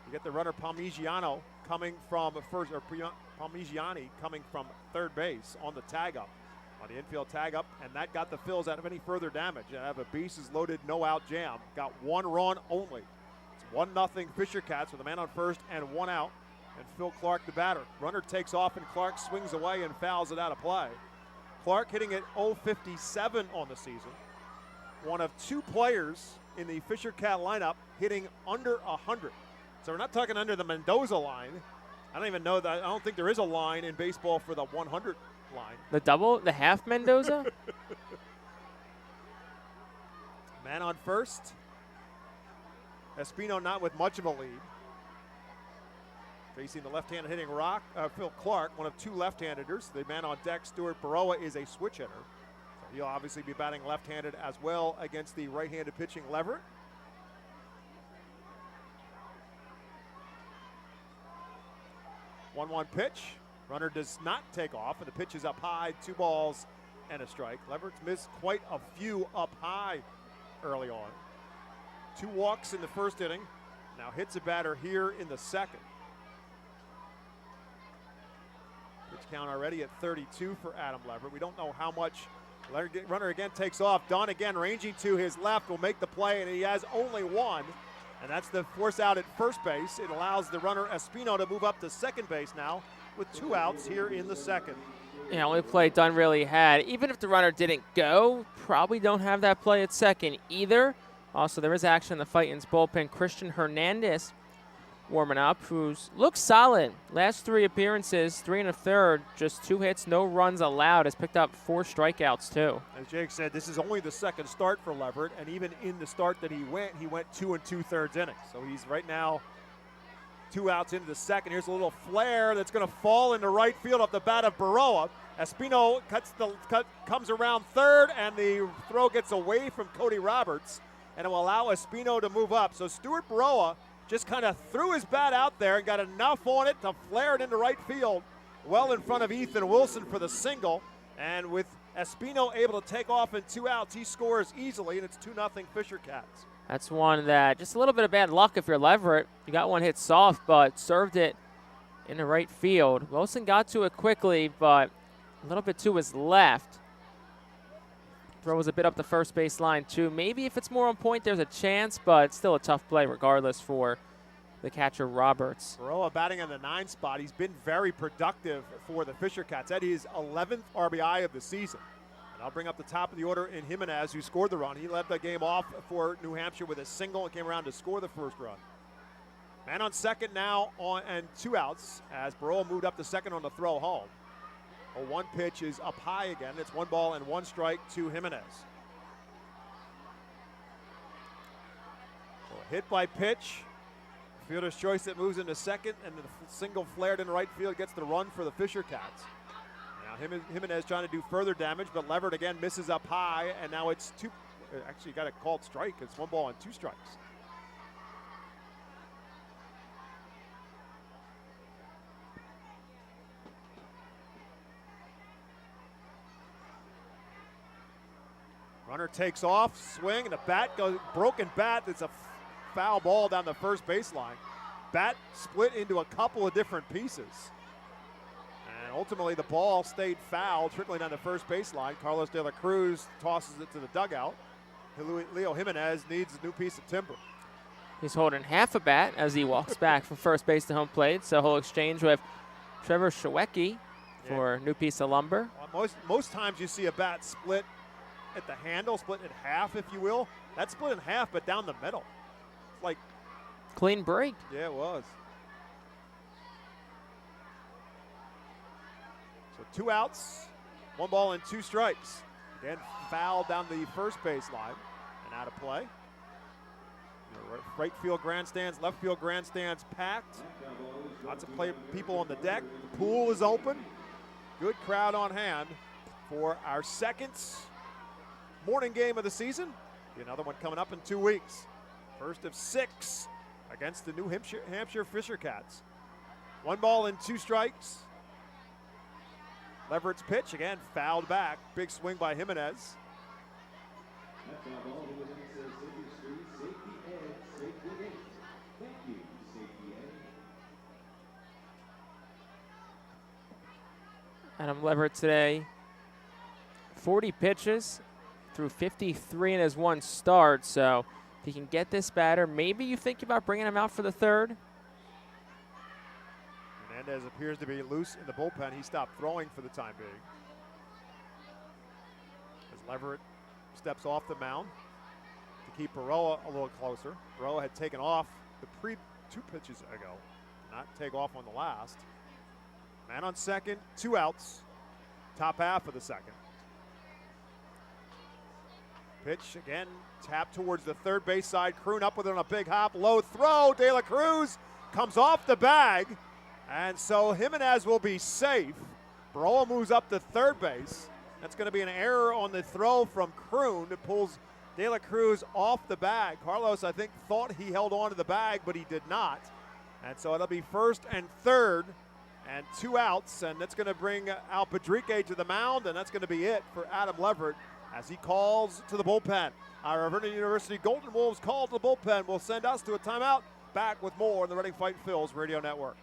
You get the runner Palmigiano coming from first, or Palmigiani coming from third base on the tag up, on the infield tag up, and that got the Phils out of any further damage. And have a bases loaded, no out jam. Got 1 run only. It's 1-0 Fisher Cats with a man on first and 1 out. And Phil Clark, the batter. Runner takes off, and Clark swings away and fouls it out of play. Clark hitting at .057 on the season. One of 2 players in the Fisher Cat lineup hitting under 100. So we're not talking under the Mendoza line. I don't even know that. I don't think there is a line in baseball for the 100 line. The half Mendoza? Man on first. Espino not with much of a lead. Facing the left-handed hitting Phil Clark, one of 2 left-handeders. The man on deck, Stuart Baroa, is a switch hitter. So he'll obviously be batting left-handed as well against the right-handed pitching Leverett. 1-1 pitch. Runner does not take off, and the pitch is up high. 2 balls and a strike. Leverett's missed quite a few up high early on. 2 walks in the first inning. Now hits a batter here in the second. Pitch count already at 32 for Adam Leverett. We don't know how much. Runner again takes off. Dunn again ranging to his left will make the play, and he has only 1. And that's the force out at first base. It allows the runner Espino to move up to second base now with 2 outs here in the second. Yeah, only play Dunn really had. Even if the runner didn't go, probably don't have that play at second either. Also, there is action in the Fightin's bullpen. Christian Hernandez warming up, who's looked solid. Last 3 appearances, 3 1/3, just 2 hits, no runs allowed. Has picked up 4 strikeouts too. As Jake said, this is only the second start for Leverett, and even in the start that he went 2 2/3 innings. So he's right now 2 outs into the second. Here's a little flare that's going to fall into right field off the bat of Baroa. Espino comes around third, and the throw gets away from Cody Roberts, and it will allow Espino to move up. So Stuart Baroa just kind of threw his bat out there and got enough on it to flare it into right field, well in front of Ethan Wilson for the single. And with Espino able to take off in 2 outs, he scores easily, and it's 2-0 Fisher Cats. That's one that just a little bit of bad luck if you're Leverett. You got one hit soft, but served it in the right field. Wilson got to it quickly, but a little bit to his left. Throw was a bit up the first base line too. Maybe if it's more on point, there's a chance, but still a tough play regardless for the catcher Roberts. Baroa batting on the 9 spot. He's been very productive for the Fisher Cats. That is 11th RBI of the season. And I'll bring up the top of the order in Jimenez, who scored the run. He led the game off for New Hampshire with a single and came around to score the first run. Man on second now and 2 outs as Baroa moved up to second on the throw home. A 1 pitch is up high again. It's 1 ball and 1 strike to Jimenez. So hit by pitch. Fielder's choice that moves into second, and the single flared in right field gets the run for the Fisher Cats. Now Jimenez trying to do further damage, but Leverett again misses up high, and now it's 2. Actually got a called strike. It's 1 ball and 2 strikes. Runner takes off, swing, and the bat goes, broken bat. It's a foul ball down the first baseline. Bat split into a couple of different pieces. And ultimately the ball stayed foul, trickling down the first baseline. Carlos De La Cruz tosses it to the dugout. Leo Jimenez needs a new piece of timber. He's holding half a bat as he walks back from first base to home plate. So he'll exchange with Trevor Shawecki for a new piece of lumber. Well, most times you see a bat split at the handle, split in half, if you will. That's split in half, but down the middle. It's like clean break. Yeah, it was. So 2 outs, 1 ball and 2 strikes. Again, foul down the first base line and out of play. Right field grandstands, left field grandstands packed. Lots of people on the deck. The pool is open. Good crowd on hand for our second morning game of the season. Another one coming up in 2 weeks. First of 6 against the New Hampshire Fisher Cats. 1 ball and 2 strikes. Leverett's pitch, again, fouled back. Big swing by Jimenez. Adam Leverett today, 40 pitches through 53 in his 1 start. So if he can get this batter, maybe you think about bringing him out for the 3rd. Hernandez appears to be loose in the bullpen. He stopped throwing for the time being. As Leverett steps off the mound to keep Baroa a little closer. Baroa had taken off the 2 pitches ago, not take off on the last. Man on second, 2 outs, top half of the second. Pitch again, tap towards the third base side. Kroon up with it on a big hop, low throw. De La Cruz comes off the bag, and so Jimenez will be safe. Baroa moves up to third base. That's going to be an error on the throw from Kroon. It pulls De La Cruz off the bag. Carlos, I think, thought he held on to the bag, but he did not. And so it'll be first and third. And 2 outs, and that's going to bring Al Padrique to the mound, and that's going to be it for Adam Leverett as he calls to the bullpen. Our Vernon University Golden Wolves call to the bullpen will send us to a timeout. Back with more on the Reading Fightin' Phils Radio Network.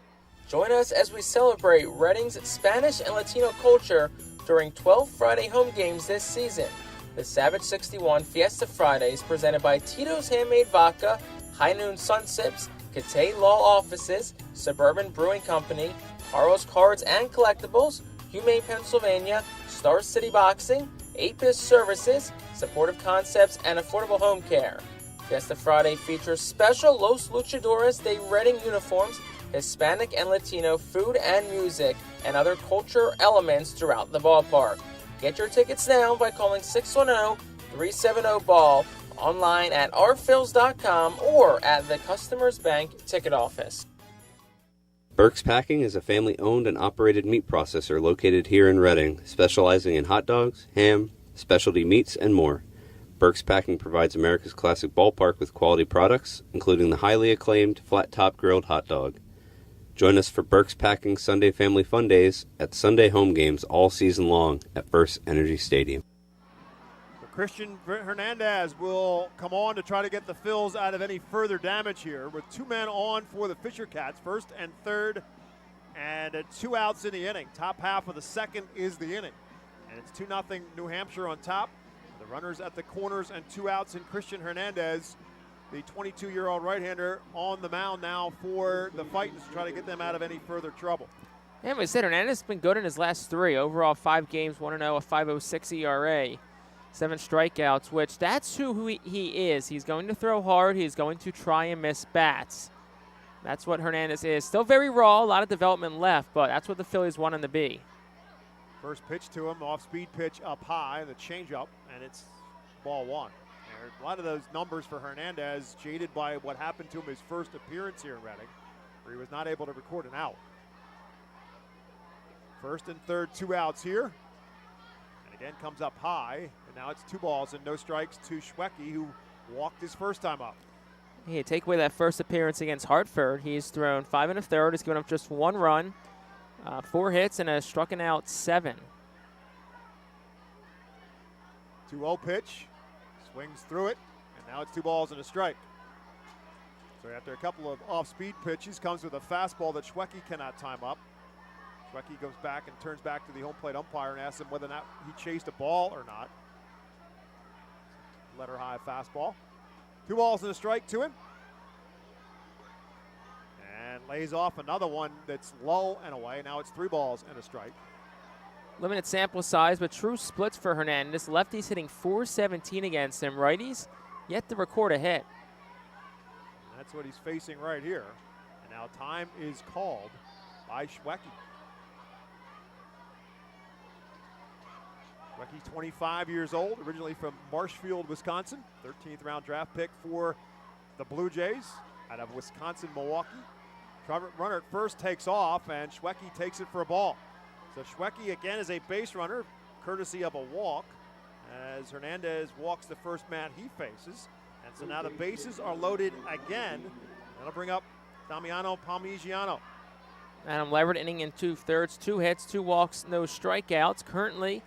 Join us as we celebrate Reading's Spanish and Latino culture during 12 Friday home games this season. The Savage 61 Fiesta Fridays presented by Tito's Handmade Vodka, High Noon Sun Sips, Catay Law Offices, Suburban Brewing Company, Carl's Cards and Collectibles, Humane Pennsylvania, Star City Boxing, Apis Services, Supportive Concepts, and Affordable Home Care. Fiesta Friday features special Los Luchadores de Reading uniforms, Hispanic and Latino food and music, and other culture elements throughout the ballpark. Get your tickets now by calling 610-370-BALL, online at rphils.com or at the Customers Bank ticket office. Burke's Packing is a family-owned and operated meat processor located here in Reading, specializing in hot dogs, ham, specialty meats, and more. Burke's Packing provides America's classic ballpark with quality products, including the highly acclaimed flat-top grilled hot dog. Join us for Burke's Packing Sunday Family Fun Days at Sunday home games all season long at FirstEnergy Stadium. Christian Hernandez will come on to try to get the Phils out of any further damage here with 2 men on for the Fisher Cats, first and third, and 2 outs in the inning. Top half of the second is the inning, and it's 2-0 New Hampshire on top. The runners at the corners and 2 outs, and Christian Hernandez, the 22-year-old right-hander, on the mound now for the Fightins to try to get them out of any further trouble. And we said Hernandez has been good in his last 3. Overall 5 games, 1-0, a 5.06 ERA. 7 strikeouts, which that's who he is. He's going to throw hard. He's going to try and miss bats. That's what Hernandez is. Still very raw, a lot of development left, but that's what the Phillies want him to be. First pitch to him, off-speed pitch up high, the changeup, and it's ball 1. A lot of those numbers for Hernandez jaded by what happened to him his first appearance here in Reading, where he was not able to record an out. First and third, 2 outs here. Again, comes up high, and now it's 2 balls and no strikes to Schwecke, who walked his first time up. Hey, take away that first appearance against Hartford. He's thrown 5 1/3. He's given up just 1 run, 4 hits, and has struck out 7. 2-0 pitch, swings through it, and now it's 2 balls and a strike. So after a couple of off-speed pitches, comes with a fastball that Schwecke cannot time up. Schwecke goes back and turns back to the home plate umpire and asks him whether or not he chased a ball or not. Letter high fastball. 2 balls and a strike to him. And lays off another one that's low and away. Now it's 3 balls and a strike. limited sample size, but true splits for Hernandez. Lefties hitting .417 against him. Righties yet to record a hit. That's what he's facing right here. And now time is called by Schwecke. Schwecke, 25 years old, originally from Marshfield, Wisconsin. 13th round draft pick for the Blue Jays out of Wisconsin, Milwaukee. Runner at first takes off, and Schwecke takes it for a ball. So Schwecke again is a base runner, courtesy of a walk, as Hernandez walks the first man he faces. And so now the bases are loaded again. That'll bring up Damiano Palmigiano. Adam Leverett inning in 2/3, 2 hits, 2 walks, no strikeouts. Currently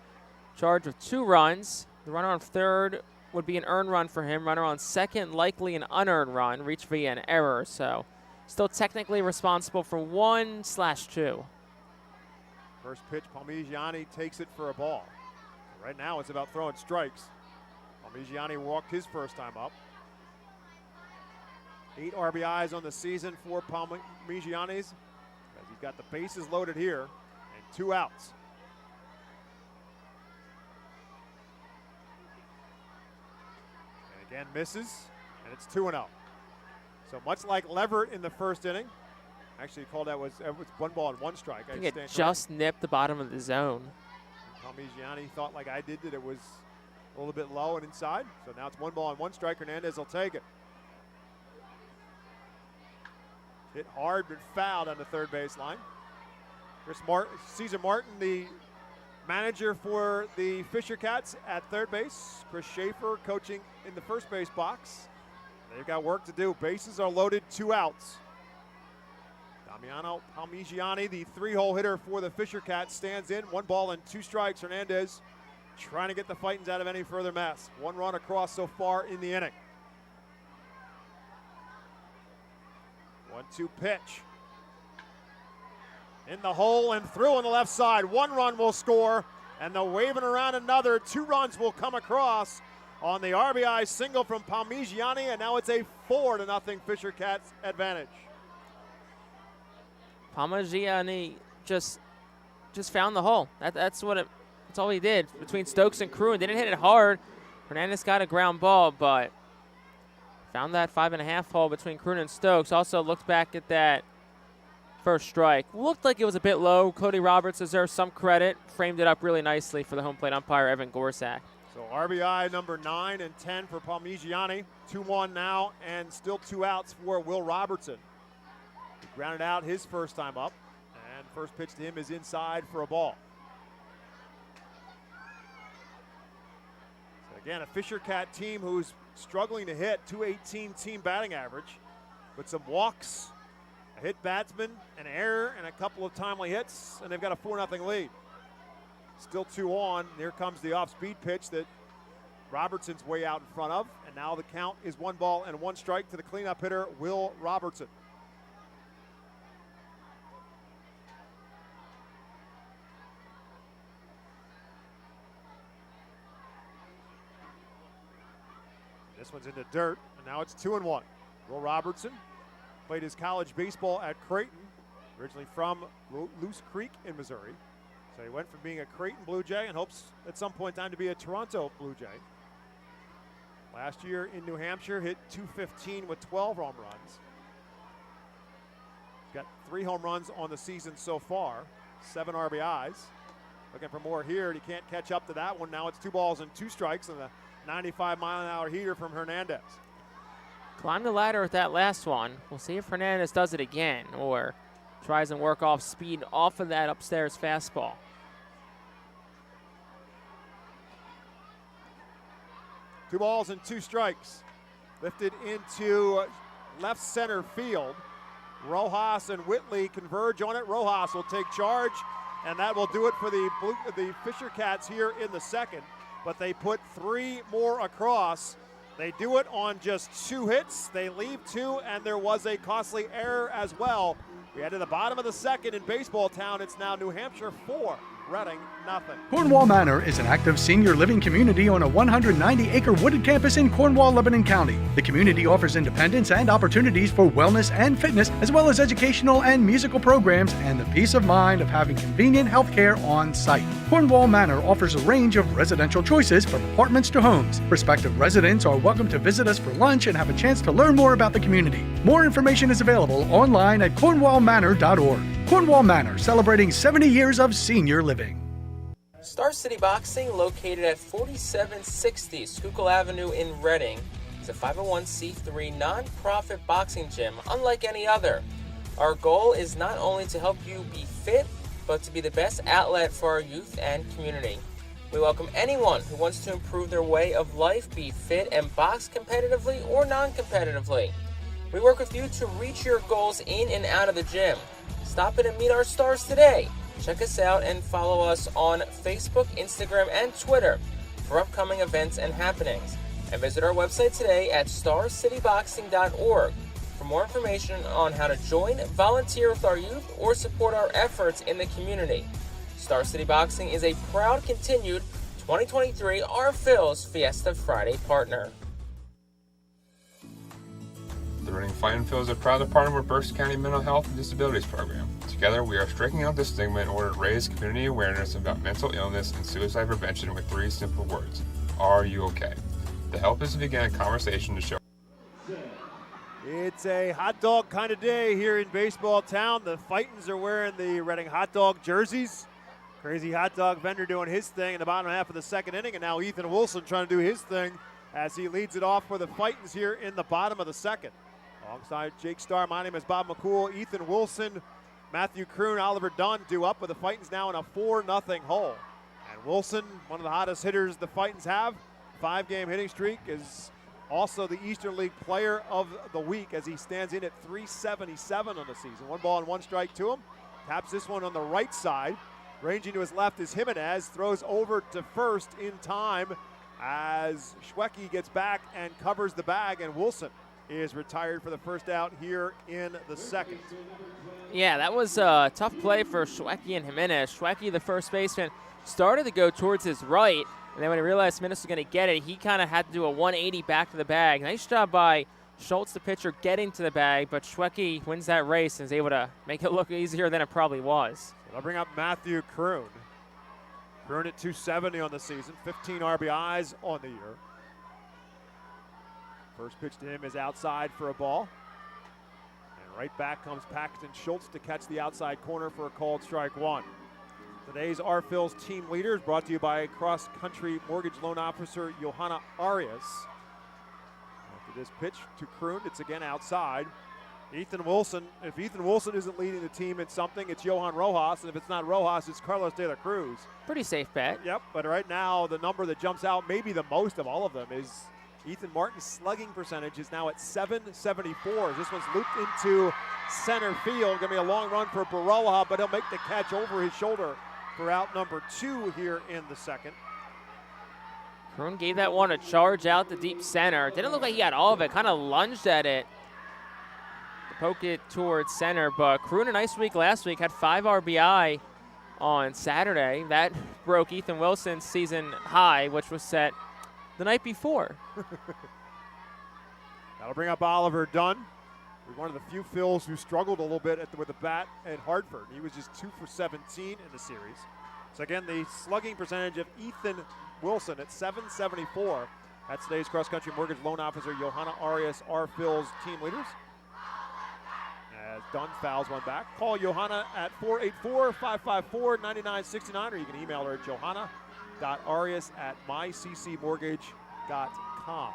charged with 2 runs. The runner on third would be an earned run for him. Runner on second, likely an unearned run, reached via an error. So still technically responsible for 1/2. First pitch, Palmigiani takes it for a ball. Right now it's about throwing strikes. Palmigiani walked his first time up. 8 RBIs on the season for Palmigiani, as he's got the bases loaded here and 2 outs. And again misses, and it's 2-0. So much like Leverett in the first inning, actually called that was 1 ball and 1 strike. I think it just nipped the bottom of the zone. Palmigiani thought, like I did, that it was a little bit low and inside. So now it's 1 ball and 1 strike. Hernandez will take it. Hit hard but fouled on the third baseline. Cesar Martin, the manager for the Fisher Cats at third base. Chris Schaefer coaching in the first base box. They've got work to do. Bases are loaded, 2 outs. Damiano Palmigiani, the 3-hole hitter for the Fisher Cats, stands in. 1 ball and 2 strikes. Hernandez trying to get the Fightins out of any further mess. 1 run across so far in the inning. 1-2 pitch. In the hole and through on the left side. 1 run will score, and the waving around another. 2 runs will come across on the RBI single from Palmigiani, and now it's a 4-0 Fisher Cats advantage. Palmigiani just found the hole. That's all he did between Stokes and Crew. They didn't hit it hard. Hernandez got a ground ball, but found that 5.5 hole between Crew and Stokes. Also looked back at that first strike. Looked like it was a bit low. Cody Roberts deserves some credit. Framed it up really nicely for the home plate umpire, Evan Gorsak. So RBI number 9 and 10 for Palmigiani. 2-1 now, and still 2 outs for Will Robertson. He grounded out his first time up, and first pitch to him is inside for a ball. So again, a Fisher Cat team who's struggling to hit. .218 team batting average, with some walks, a hit batsman, an error, and a couple of timely hits, and they've got a 4-0 lead. Still 2 on. Here comes the off-speed pitch that Robertson's way out in front of, and now the count is 1 ball and 1 strike to the cleanup hitter, Will Robertson. This one's in the dirt, and now it's 2-1. Will Robertson played his college baseball at Creighton, originally from Loose Creek in Missouri. So he went from being a Creighton Blue Jay and hopes at some point in time to be a Toronto Blue Jay. Last year in New Hampshire, hit .215 with 12 home runs. He's got 3 home runs on the season so far, 7 RBIs. Looking for more here, and he can't catch up to that one. Now it's 2 balls and 2 strikes, and the 95-mile-an-hour heater from Hernandez. Climbed the ladder with that last one. We'll see if Hernandez does it again or tries and work off speed off of that upstairs fastball. Two balls and 2 strikes. Lifted into left center field. Rojas and Whitley converge on it. Rojas will take charge, and that will do it for the Fisher Cats here in the second. But they put 3 more across. They do it on just 2 hits. They leave 2, and there was a costly error as well. We head to the bottom of the second in baseball town. It's now New Hampshire 4 Reading, nothing. Cornwall Manor is an active senior living community on a 190-acre wooded campus in Cornwall, Lebanon County. The community offers independence and opportunities for wellness and fitness, as well as educational and musical programs, and the peace of mind of having convenient health care on site. Cornwall Manor offers a range of residential choices from apartments to homes. Prospective residents are welcome to visit us for lunch and have a chance to learn more about the community. More information is available online at cornwallmanor.org. Cornwall Manor, celebrating 70 years of senior living. Star City Boxing, located at 4760 Schuylkill Avenue in Reading, is a 501c3 non-profit boxing gym unlike any other. Our goal is not only to help you be fit, but to be the best outlet for our youth and community. We welcome anyone who wants to improve their way of life, be fit, and box competitively or non-competitively. We work with you to reach your goals in and out of the gym. Stop in and meet our stars today. Check us out and follow us on Facebook, Instagram, and Twitter for upcoming events and happenings. And visit our website today at starcityboxing.org for more information on how to join, volunteer with our youth, or support our efforts in the community. Star City Boxing is a proud continued 2023 Our Phil's Fiesta Friday partner. The Reading Fightin' Phillies are proud to partner with Berks County Mental Health and Disabilities Program. Together, we are striking out the stigma in order to raise community awareness about mental illness and suicide prevention with 3 simple words. Are you okay? The help is to begin a conversation to show. It's a hot dog kind of day here in baseball town. The Fightins are wearing the Reading hot dog jerseys. Crazy hot dog vendor doing his thing in the bottom half of the second inning, and now Ethan Wilson trying to do his thing as he leads it off for the Fightins here in the bottom of the second. Alongside Jake Starr, my name is Bob McCool. Ethan Wilson, Matthew Kroon, Oliver Dunn due up with the Fightins now in a 4-0 hole. And Wilson, one of the hottest hitters the Fightins have, 5-game hitting streak, is also the Eastern League Player of the Week as he stands in at 377 on the season. 1 ball and 1 strike to him. Taps this one on the right side. Ranging to his left is Jimenez. Throws over to first in time as Schwecke gets back and covers the bag, and Wilson is retired for the first out here in the second. Yeah, that was a tough play for Schwecke and Jimenez. Schwecke, the first baseman, started to go towards his right, and then when he realized Jimenez was going to get it, he kind of had to do a 180 back to the bag. Nice job by Schultz, the pitcher, getting to the bag, but Schwecke wins that race and is able to make it look easier than it probably was. I'll bring up Matthew Kroon. Kroon at 270 on the season, 15 RBIs on the year. First pitch to him is outside for a ball. And right back comes Paxton Schultz to catch the outside corner for a called strike 1. Today's Our Phil's team leaders brought to you by cross-country mortgage loan officer Johanna Arias. After this pitch to Kroon, it's again outside. Ethan Wilson, if Ethan Wilson isn't leading the team in something, it's Johan Rojas, and if it's not Rojas, it's Carlos De La Cruz. Pretty safe bet. Yep, but right now the number that jumps out, maybe the most of all of them, is Ethan Martin's slugging percentage is now at 774. This one's looped into center field. Going to be a long run for Baroja, but he'll make the catch over his shoulder for out number 2 here in the second. Kroon gave that one a charge out to deep center. Didn't look like he had all of it. Kind of lunged at it to poke it towards center. But Kroon, a nice week last week, had 5 RBI on Saturday. That broke Ethan Wilson's season high, which was set the night before. That'll bring up Oliver Dunn. He's one of the few Phils who struggled a little bit with the bat at Hartford. He was just 2 for 17 in the series. So again, the slugging percentage of Ethan Wilson at 774. That's today's cross-country mortgage loan officer Johanna Arias, our Phil's team leaders. As Dunn fouls one back. Call Johanna at 484-554-9969, or you can email her at johanna.arias@myccmortgage.com.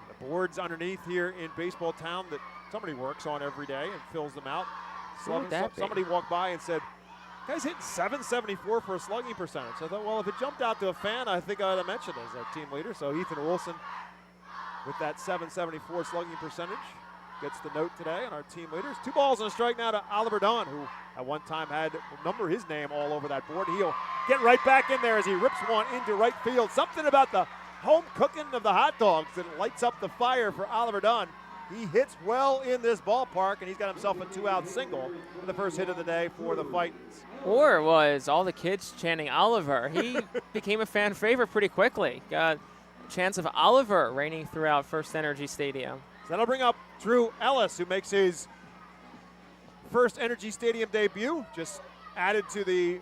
The boards underneath here in baseball town that somebody works on every day and fills them out. Somebody walked by and said, guy's hitting 774 for a slugging percentage. So I thought, well, if it jumped out to a fan, I think I would have mentioned it as our team leader. So Ethan Wilson with that 774 slugging percentage gets the note today on our team leaders. 2 balls and a strike now to Oliver Dunn, who at one time had his name all over that board. He'll get right back in there as he rips one into right field. Something about the home cooking of the hot dogs that lights up the fire for Oliver Dunn. He hits well in this ballpark, and he's got himself a 2-out single in the first hit of the day for the Fightins. Or was all the kids chanting Oliver? He became a fan favorite pretty quickly. Got a chance of Oliver reigning throughout FirstEnergy Stadium. So that'll bring up Drew Ellis, who makes his FirstEnergy Stadium debut, just added to the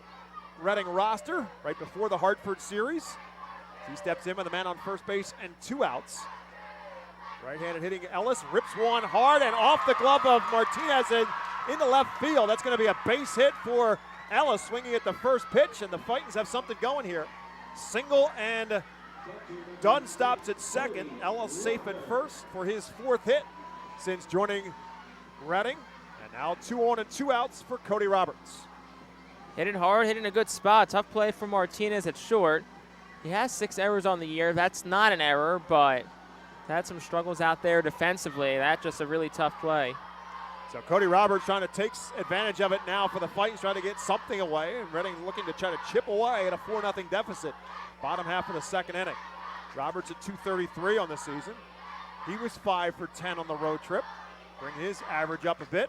Reading roster right before the Hartford series. He steps in with a man on first base and 2 outs. Right-handed hitting Ellis, rips one hard and off the glove of Martinez in the left field. That's going to be a base hit for Ellis, swinging at the first pitch, and the Fightins have something going here. Single, and Dunn stops at second. Ellis safe at first for his 4th hit since joining Reading. And now 2 on and 2 outs for Cody Roberts. Hit it hard, hit in a good spot. Tough play for Martinez at short. He has 6 errors on the year. That's not an error, but had some struggles out there defensively. That's just a really tough play. So Cody Roberts trying to take advantage of it now for the Fightins, trying to get something away, and Reading looking to try to chip away at a 4-0 deficit. Bottom half of the second inning. Roberts at .233 on the season. He was 5 for 10 on the road trip, bring his average up a bit.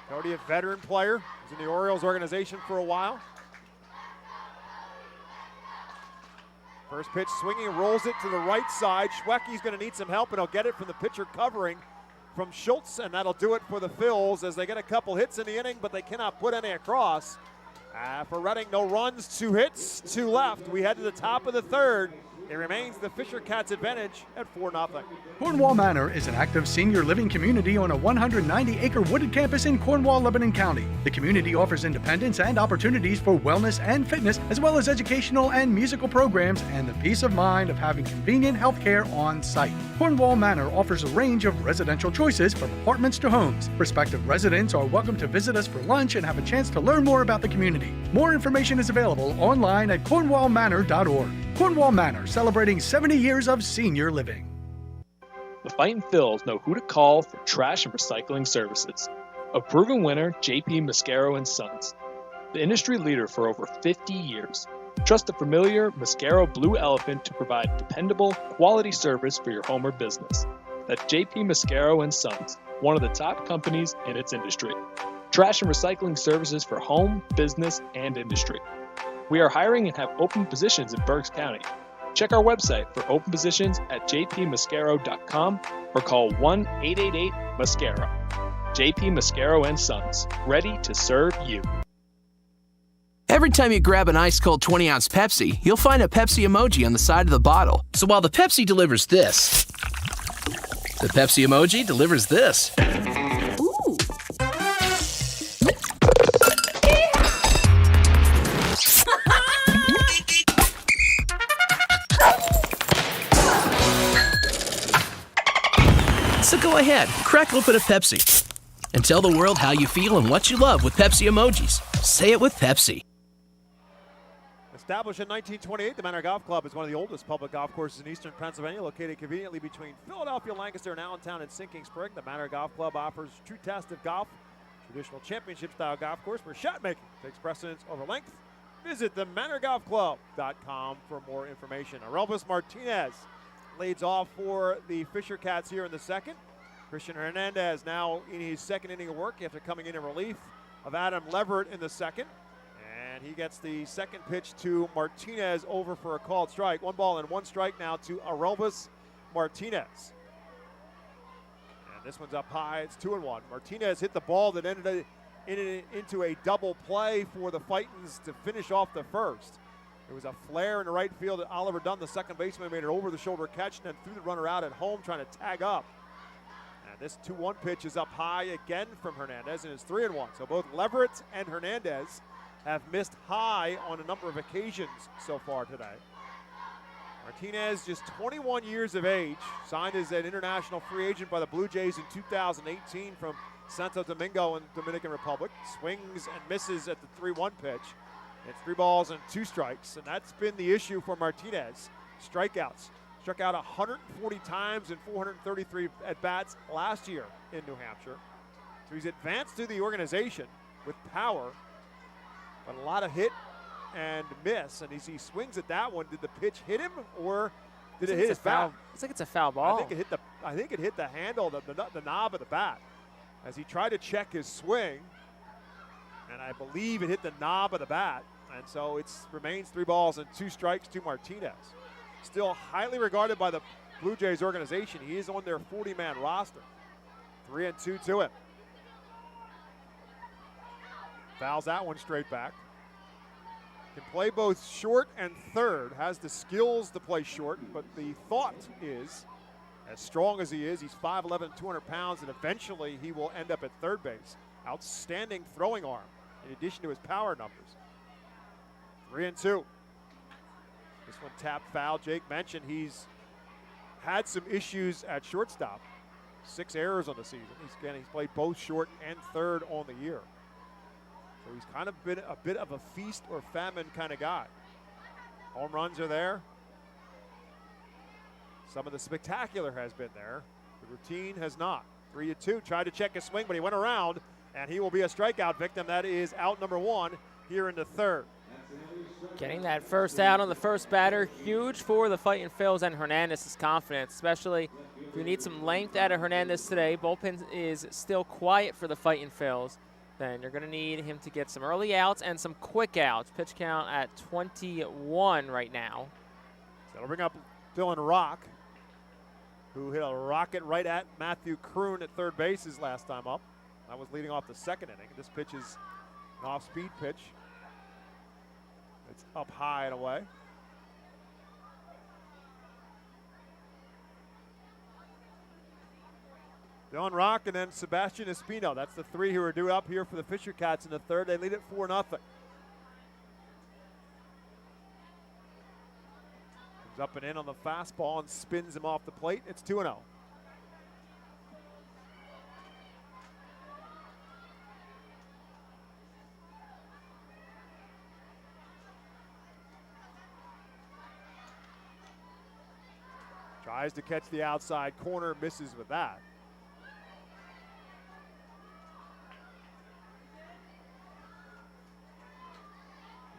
Cody, a veteran player, was in the Orioles organization for a while. First pitch swinging, rolls it to the right side. Schwecky's going to need some help, and he'll get it from the pitcher covering from Schultz, and that'll do it for the Phils as they get a couple hits in the inning, but they cannot put any across. For Reading, no runs, 2 hits, 2 left. We head to the top of the third. It remains the Fisher Cats' advantage at 4-0. Cornwall Manor is an active senior living community on a 190-acre wooded campus in Cornwall, Lebanon County. The community offers independence and opportunities for wellness and fitness, as well as educational and musical programs, and the peace of mind of having convenient health care on site. Cornwall Manor offers a range of residential choices from apartments to homes. Prospective residents are welcome to visit us for lunch and have a chance to learn more about the community. More information is available online at cornwallmanor.org. Cornwall Manor, celebrating 70 years of senior living. The Fightin' Phils know who to call for trash and recycling services. A proven winner, JP Mascaro & Sons. The industry leader for over 50 years. Trust the familiar Mascaro Blue Elephant to provide dependable, quality service for your home or business. That's JP Mascaro & Sons, one of the top companies in its industry. Trash and recycling services for home, business, and industry. We are hiring and have open positions in Berks County. Check our website for open positions at jpmascaro.com or call 1-888-MASCARO. JP Mascaro & Sons, ready to serve you. Every time you grab an ice-cold 20-ounce Pepsi, you'll find a Pepsi emoji on the side of the bottle. So while the Pepsi delivers this, the Pepsi emoji delivers this. Ooh. So go ahead, crack open a Pepsi, and tell the world how you feel and what you love with Pepsi emojis. Say it with Pepsi. Established in 1928, the Manor Golf Club is one of the oldest public golf courses in eastern Pennsylvania, located conveniently between Philadelphia, Lancaster, and Allentown and Sinking Spring. The Manor Golf Club offers true test of golf, traditional championship-style golf course where shot making takes precedence over length. Visit themanorgolfclub.com for more information. Aurelvis Martinez leads off for the Fisher Cats here in the second. Christian Hernandez now in his second inning of work after coming in relief of Adam Leverett in the second. And he gets the second pitch to Martinez over for a called strike. 1 ball and 1 strike now to Aurelvis Martinez. And this one's up high. It's 2-1. Martinez hit the ball that ended into a double play for the Fightins to finish off the first. There was a flare in the right field that Oliver Dunn, the second baseman, made an over-the-shoulder catch and then threw the runner out at home trying to tag up. And this 2-1 pitch is up high again from Hernandez, and it's 3-1. So both Leverett and Hernandez have missed high on a number of occasions so far today. Martinez, just 21 years of age, signed as an international free agent by the Blue Jays in 2018 from Santo Domingo in Dominican Republic. Swings and misses at the 3-1 pitch. It's 3 balls and 2 strikes, and that's been the issue for Martinez. Strikeouts. Struck out 140 times in 433 at-bats last year in New Hampshire. So he's advanced through the organization with power, but a lot of hit and miss, and as he swings at that one, did the pitch hit him, or Did it hit his bat? Looks like it's a foul ball. I think it hit the handle, the knob of the bat, as he tried to check his swing, and I believe it hit the knob of the bat, and so it remains 3 balls and 2 strikes to Martinez. Still highly regarded by the Blue Jays organization. He is on their 40-man roster. 3-2 to him. Fouls that one straight back. Can play both short and third, has the skills to play short, but the thought is, as strong as he is, he's 5'11", 200 pounds, and eventually he will end up at third base. Outstanding throwing arm, in addition to his power numbers. 3-2. This one tapped foul. Jake mentioned he's had some issues at shortstop. 6 errors on the season. He's played both short and third on the year. So he's kind of been a bit of a feast or famine kind of guy. Home runs are there. Some of the spectacular has been there. The routine has not. 3-2, tried to check his swing, but he went around, and he will be a strikeout victim. That is out number 1 here in the third. Getting that first out on the first batter, huge for the Fightin' Phils and Hernandez's confidence, especially if you need some length out of Hernandez today. Bullpen is still quiet for the Fightin' Phils. Then you're going to need him to get some early outs and some quick outs. Pitch count at 21 right now. So that'll bring up Dylan Rock, who hit a rocket right at Matthew Kroon at third base his last time up. That was leading off the second inning. This pitch is an off-speed pitch. It's up high and away. Dylan Rock and then Sebastian Espino. That's the 3 who are due up here for the Fisher Cats in the third. They lead it 4-0. Comes up and in on the fastball and spins him off the plate. It's 2-0. Tries to catch the outside corner, misses with that.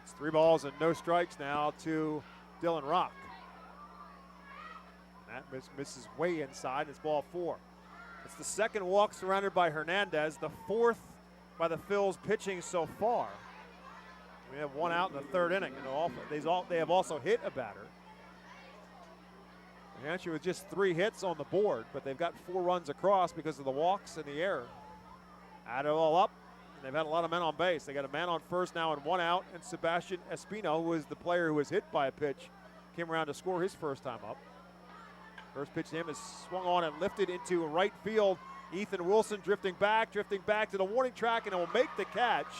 It's 3 balls and no strikes now to Dylan Rock. And that misses way inside. It's ball 4. It's the second walk surrounded by Hernandez, the 4th by the Phils pitching so far. We have 1 out in the third inning, and they have also hit a batter. Hampshire with just 3 hits on the board, but they've got 4 runs across because of the walks and the error. Add it all up, and they've had a lot of men on base. They got a man on first now and 1 out, and Sebastian Espino, who was the player who was hit by a pitch, came around to score his first time up. First pitch to him is swung on and lifted into right field. Ethan Wilson drifting back to the warning track, and it will make the catch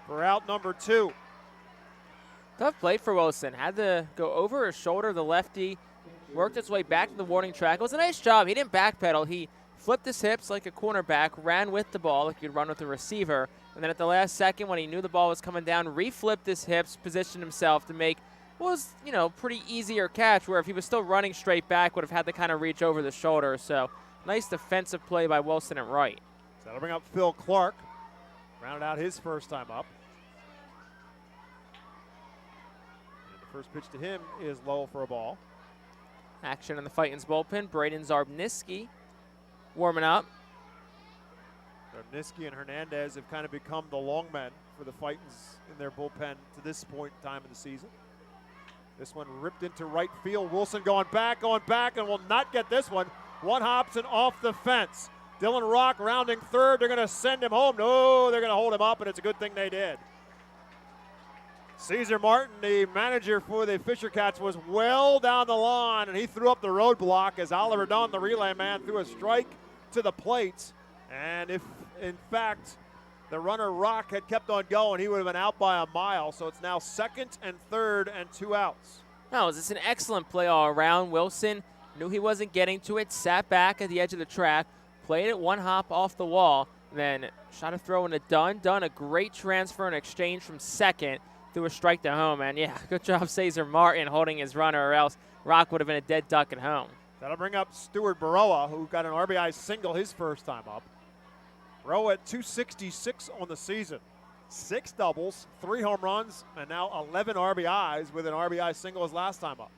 for out number 2. Tough play for Wilson. Had to go over his shoulder, the lefty. Worked its way back to the warning track. It was a nice job. He didn't backpedal. He flipped his hips like a cornerback, ran with the ball like you'd run with a receiver, and then at the last second when he knew the ball was coming down, reflipped his hips, positioned himself to make what was, pretty easier catch, where if he was still running straight back, would have had to kind of reach over the shoulder. So nice defensive play by Wilson at right. So that'll bring up Phil Clark. Rounded out his first time up. And the first pitch to him is low for a ball. Action in the Fightin's bullpen. Braden Zarbniski warming up. Zarbniski and Hernandez have kind of become the long men for the Fightins in their bullpen to this point in time in the season. This one ripped into right field. Wilson going back, and will not get this one. One Hobson off the fence. Dylan Rock rounding third. They're going to send him home. No, they're going to hold him up, and it's a good thing they did. Caesar Martin, the manager for the Fisher Cats, was well down the line, and he threw up the roadblock as Oliver Dunn, the relay man, threw a strike to the plate. And if, in fact, the runner Rock had kept on going, he would have been out by a mile. So it's now second and third and 2 outs. No, it's an excellent play all around. Wilson knew he wasn't getting to it, sat back at the edge of the track, played it 1 hop off the wall, then shot a throw into Dunn. Dunn, a great transfer and exchange from second. Threw a strike to home, and yeah, good job Caesar Martin holding his runner, or else Rock would have been a dead duck at home. That'll bring up Stuart Baroa, who got an RBI single his first time up. Baroa at 266 on the season. 6 doubles, 3 home runs, and now 11 RBIs with an RBI single his last time up.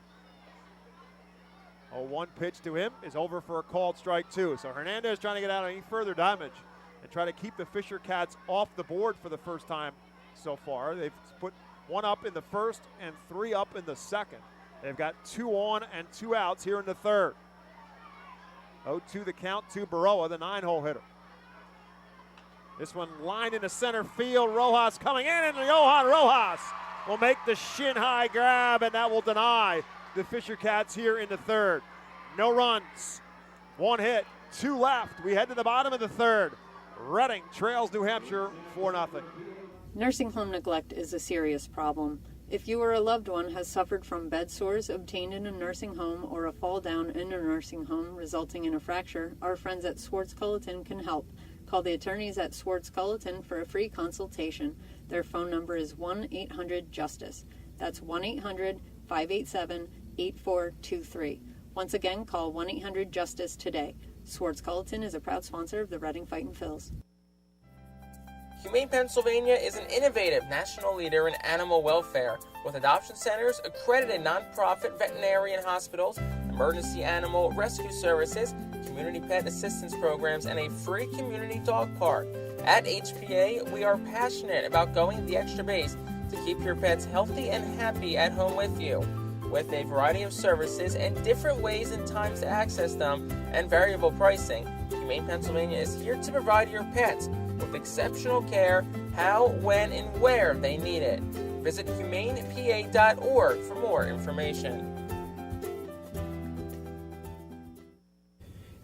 0-1 pitch to him is over for a called strike 2. So Hernandez trying to get out of any further damage and try to keep the Fisher Cats off the board for the first time so far. They've put 1 up in the first and 3 up in the second. They've got 2 on and 2 outs here in the third. 0-2 the count to Baroa, the 9-hole hitter. This one lined into center field. Rojas coming in, and Johan Rojas will make the shin-high grab, and that will deny the Fisher Cats here in the third. No runs, 1 hit, 2 left. We head to the bottom of the third. Reading trails New Hampshire 4-0. Nursing home neglect is a serious problem. If you or a loved one has suffered from bed sores obtained in a nursing home or a fall down in a nursing home resulting in a fracture, our friends at Swartz Culleton can help. Call the attorneys at Swartz Culleton for a free consultation. Their phone number is 1-800-JUSTICE. That's 1-800-587-8423. Once again, call 1-800-JUSTICE today. Swartz Culleton is a proud sponsor of the Reading Fightin' Phils. Humane Pennsylvania is an innovative national leader in animal welfare with adoption centers, accredited nonprofit veterinarian hospitals, emergency animal rescue services, community pet assistance programs, and a free community dog park. At HPA, we are passionate about going the extra base to keep your pets healthy and happy at home with you. With a variety of services and different ways and times to access them and variable pricing, Humane Pennsylvania is here to provide your pets with exceptional care, how, when, and where they need it. Visit humanepa.org for more information.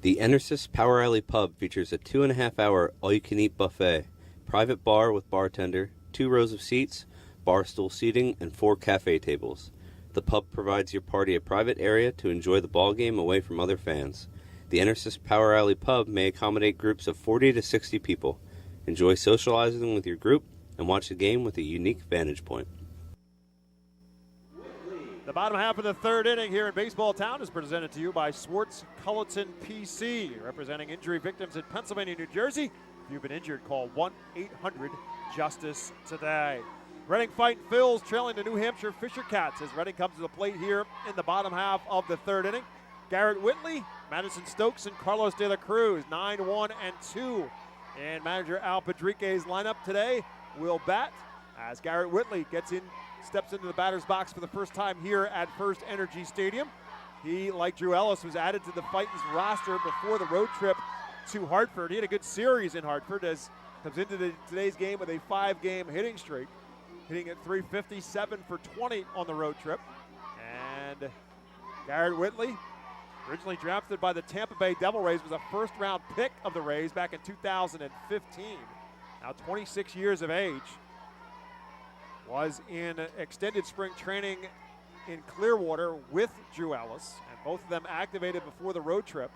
The Enersys Power Alley Pub features a 2.5-hour all-you-can-eat buffet, private bar with bartender, 2 rows of seats, bar stool seating, and 4 cafe tables. The pub provides your party a private area to enjoy the ball game away from other fans. The Enersys Power Alley Pub may accommodate groups of 40 to 60 people. Enjoy socializing with your group and watch the game with a unique vantage point. The bottom half of the third inning here in Baseball Town is presented to you by Swartz Culleton PC, representing injury victims in Pennsylvania, New Jersey. If you've been injured, call 1-800-JUSTICE today. Reading Fightin' Phils trailing the New Hampshire Fisher Cats as Reading comes to the plate here in the bottom half of the third inning. Garrett Whitley, Madison Stokes, and Carlos De La Cruz, 9-1 and 2. And manager Al Padrique's lineup today will bat as Garrett Whitley steps into the batter's box for the first time here at FirstEnergy Stadium. He, like Drew Ellis, was added to the Fightin's roster before the road trip to Hartford. He had a good series in Hartford as comes into today's game with a 5-game hitting streak, hitting at .350, 7 for 20 on the road trip. And Garrett Whitley, originally drafted by the Tampa Bay Devil Rays, was a first-round pick of the Rays back in 2015. Now 26 years of age. Was in extended spring training in Clearwater with Drew Ellis, and both of them activated before the road trip.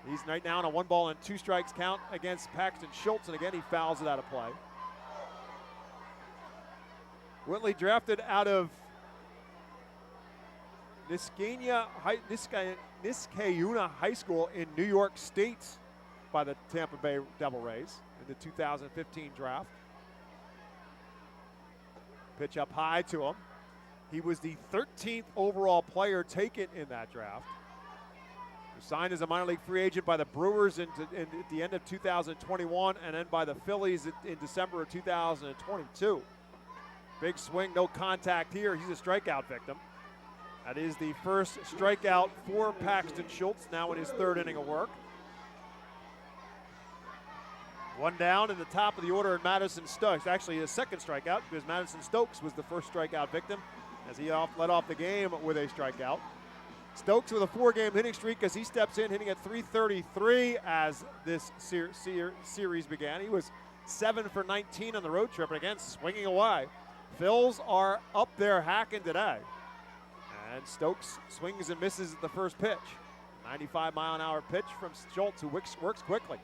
He's right now on a 1-2 count against Paxton Schultz, and again he fouls it out of play. Whitley drafted out of Niskayuna High School in New York State by the Tampa Bay Devil Rays in the 2015 draft. Pitch up high to him. He was the 13th overall player taken in that draft. He was signed as a minor league free agent by the Brewers at the end of 2021 and then by the Phillies in December of 2022. Big swing, no contact here. He's a strikeout victim. That is the first strikeout for Paxton Schultz, now in his third inning of work. One down in the top of the order in Madison Stokes. Actually, his second strikeout because Madison Stokes was the first strikeout victim as he led off the game with a strikeout. Stokes with a 4-game hitting streak as he steps in, hitting at .333 as this series began. He was 7 for 19 on the road trip, and again, swinging away. Phils are up there hacking today. And Stokes swings and misses at the first pitch. 95-mile-an-hour pitch from Schultz, who works quickly.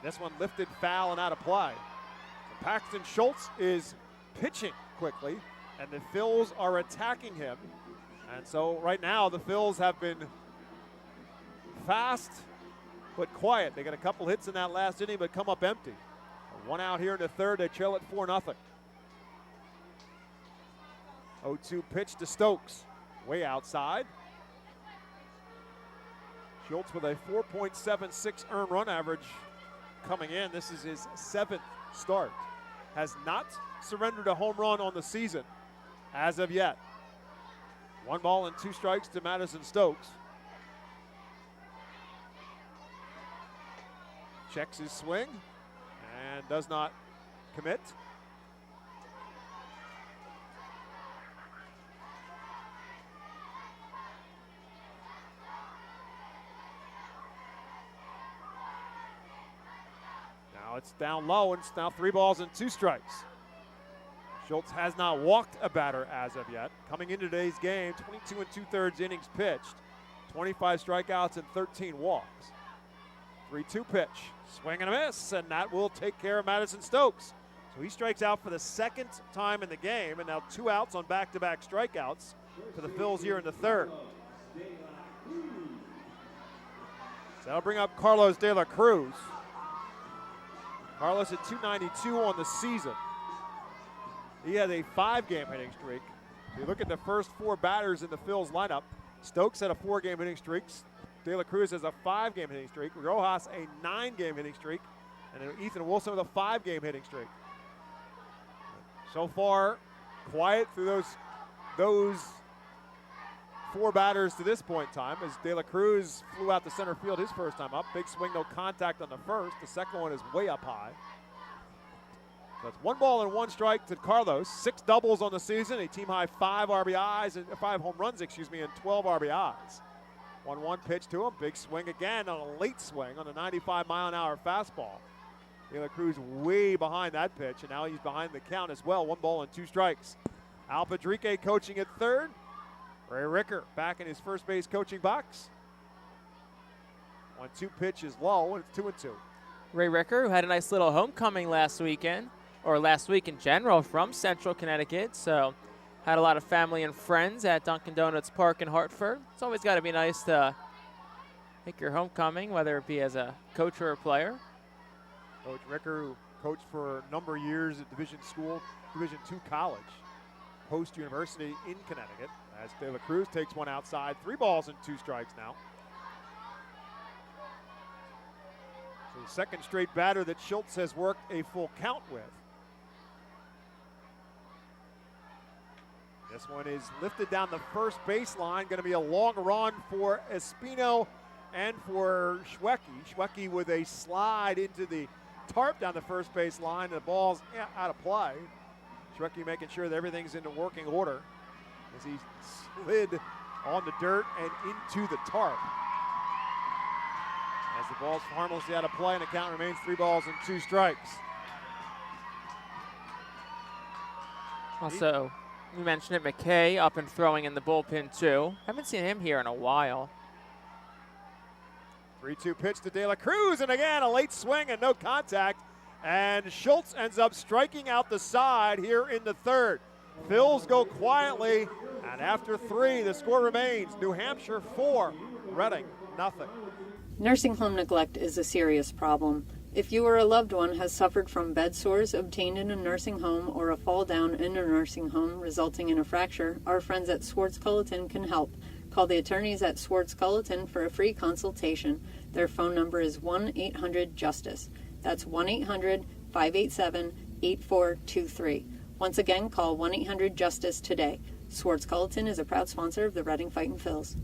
This one lifted foul and out of play. So Paxton Schultz is pitching quickly, and the Phils are attacking him. And so right now the Phils have been fast but quiet. They got a couple hits in that last inning but come up empty. 1 out here in the third. They trail at 4-0. 0-2 pitch to Stokes. Way outside. Schultz with a 4.76 earned run average coming in. This is his 7th start. Has not surrendered a home run on the season as of yet. 1 ball and 2 strikes to Madison Stokes. Checks his swing and does not commit. Now it's down low, and it's now 3 balls and 2 strikes. Schultz has not walked a batter as of yet. Coming into today's game, 22 2/3 innings pitched, 25 strikeouts and 13 walks. 3-2 pitch, swing and a miss, and that will take care of Madison Stokes. So he strikes out for the 2nd time in the game, and now 2 outs on back-to-back strikeouts for the Phils here in the 3rd. So that'll bring up Carlos De La Cruz. Carlos at 292 on the season. He has a 5-game hitting streak. If you look at the first 4 batters in the Phils lineup, Stokes had a 4-game hitting streak. De La Cruz has a 5-game hitting streak. Rojas a 9-game hitting streak. And then Ethan Wilson with a 5-game hitting streak. So far, quiet through those 4 batters to this point in time as De La Cruz flew out to center field his first time up. Big swing, no contact on the first. The second one is way up high. So it's 1 ball and 1 strike to Carlos. 6 doubles on the season, a team high 5 RBIs and 5 home runs, and 12 RBIs. 1-1 pitch to him. Big swing again on a late swing on a 95-mile-an-hour fastball. De La Cruz way behind that pitch, and now he's behind the count as well. 1 ball and 2 strikes. Al Padrique coaching at third. Ray Ricker back in his first base coaching box. 1-2 pitch is low, and it's 2-2. Ray Ricker, who had a nice little homecoming last weekend, or last week in general, from Central Connecticut. So had a lot of family and friends at Dunkin' Donuts Park in Hartford. It's always got to be nice to make your homecoming, whether it be as a coach or a player. Coach Ricker, who coached for a number of years at Division II college, Post University in Connecticut, as De La Cruz takes one outside. 3 balls and 2 strikes now. So the 2nd straight batter that Schultz has worked a full count with. This one is lifted down the first baseline. Going to be a long run for Espino and for Schwecke. Schwecke with a slide into the tarp down the first baseline, and the ball's out of play. Schwecke making sure that everything's in working order as he slid on the dirt and into the tarp. As the ball's harmlessly out of play, and the count remains 3 balls and 2 strikes. Also, we mentioned it, McKay up and throwing in the bullpen too. Haven't seen him here in a while. 3-2 pitch to De La Cruz, and again a late swing and no contact. And Schultz ends up striking out the side here in the 3rd. Phils go quietly, and after 3, the score remains New Hampshire 4, Reading nothing. Nursing home neglect is a serious problem. If you or a loved one has suffered from bed sores obtained in a nursing home or a fall down in a nursing home resulting in a fracture, our friends at Swartz-Culleton can help. Call the attorneys at Swartz-Culleton for a free consultation. Their phone number is 1-800-JUSTICE. That's 1-800-587-8423. Once again, call 1-800-JUSTICE today. Swartz-Culleton is a proud sponsor of the Reading Fightin' Phils.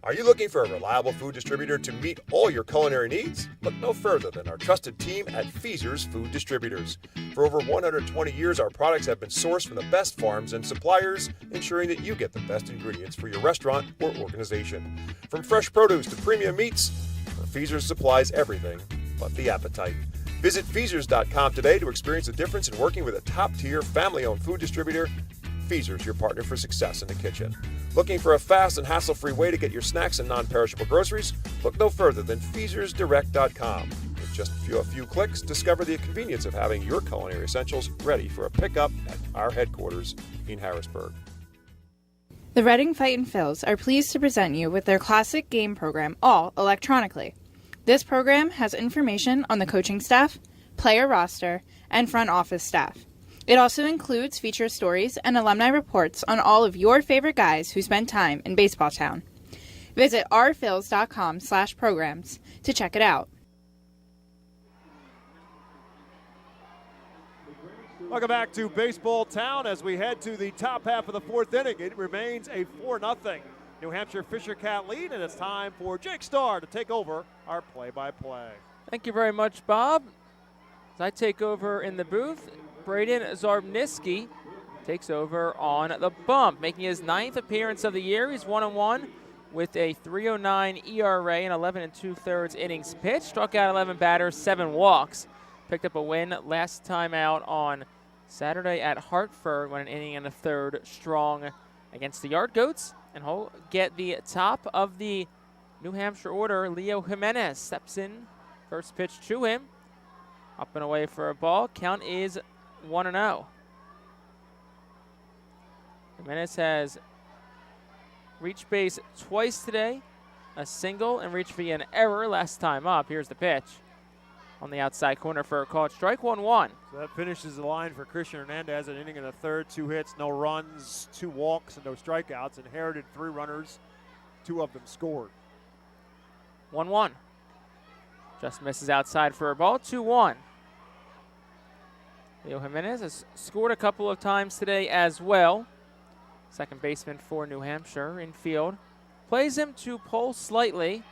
Are you looking for a reliable food distributor to meet all your culinary needs? Look no further than our trusted team at Feaser's Food Distributors. For over 120 years, our products have been sourced from the best farms and suppliers, ensuring that you get the best ingredients for your restaurant or organization. From fresh produce to premium meats, Feaser's supplies everything but the appetite. Visit Feasers.com today to experience the difference in working with a top-tier, family-owned food distributor. Feaser's, your partner for success in the kitchen. Looking for a fast and hassle-free way to get your snacks and non-perishable groceries? Look no further than FeasersDirect.com. With just a few clicks, discover the convenience of having your culinary essentials ready for a pickup at our headquarters in Harrisburg. The Reading Fightin' Phils are pleased to present you with their classic game program, all electronically. This program has information on the coaching staff, player roster, and front office staff. It also includes feature stories and alumni reports on all of your favorite guys who spent time in Baseball Town. Visit rphils.com/programs to check it out. Welcome back to Baseball Town as we head to the top half of the fourth inning. It remains a 4-0 New Hampshire Fisher Cat lead, and it's time for Jake Starr to take over our play-by-play. Thank you very much, Bob. As I take over in the booth, Braden Zarbniski takes over on the bump, making his 9th appearance of the year. He's 1-1 with a 3.09 ERA and 11 2/3 innings pitched. Struck out 11 batters, 7 walks. Picked up a win last time out on Saturday at Hartford, went an inning and a third strong against the Yard Goats. And he'll get the top of the New Hampshire order. Leo Jimenez steps in. First pitch to him. Up and away for a ball. Count is 1-0. Jimenez has reached base twice today. A single and reached via an error last time up. Here's the pitch. On the outside corner for a called strike, 1-1. So that finishes the line for Christian Hernandez. An inning and a third, 2 hits, no runs, 2 walks, and no strikeouts. Inherited 3 runners, 2 of them scored. 1-1. Just misses outside for a ball, 2-1. Leo Jimenez has scored a couple of times today as well. Second baseman for New Hampshire in field. Plays him to pull slightly.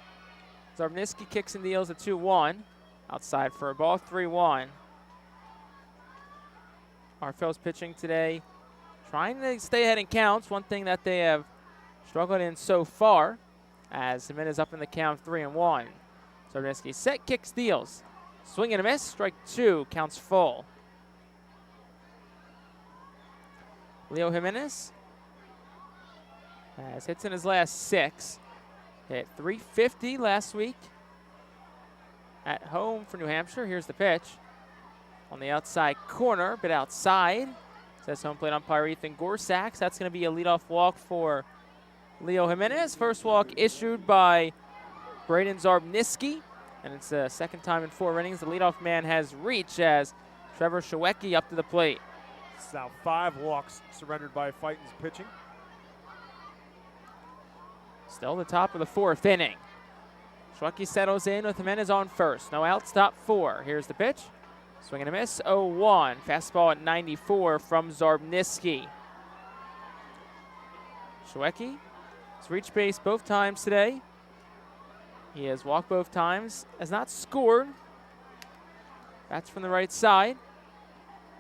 Zarbniski kicks and deals a 2-1. Outside for a ball, 3-1. Our Phillies pitching today, trying to stay ahead in counts. One thing that they have struggled in so far, as Jimenez up in the count, 3-1. Zarbniski set, kicks, deals. Swing and a miss, strike 2, counts full. Leo Jimenez has hits in his last 6. Hit .350 last week at home for New Hampshire. Here's the pitch. On the outside corner, a bit outside. Says home plate umpire Ethan Gorsax. That's going to be a leadoff walk for Leo Jimenez. First walk issued by Braden Zarbniski. And it's the second time in 4 innings the leadoff man has reached as Trevor Shawecki up to the plate. It's now 5 walks surrendered by Fightin's pitching. Still the top of the 4th inning. Shawecki settles in with Jimenez on first. No out, stop 4. Here's the pitch. Swing and a miss, 0-1. Fastball at 94 from Zarbniski. Shawecki has reached base both times today. He has walked both times, has not scored. That's from the right side.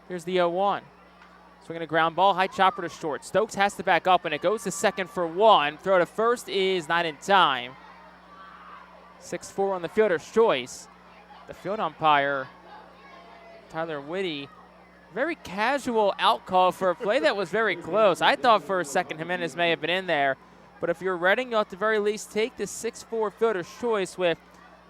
Here's the 0-1. Swinging a ground ball, high chopper to short. Stokes has to back up, and it goes to second for 1. Throw to first is not in time. 6-4 on the fielder's choice. The field umpire, Tyler Whitty, very casual out call for a play that was very close. I thought for a second Jimenez may have been in there, but if you're Reading, you'll at the very least take the 6-4 fielder's choice with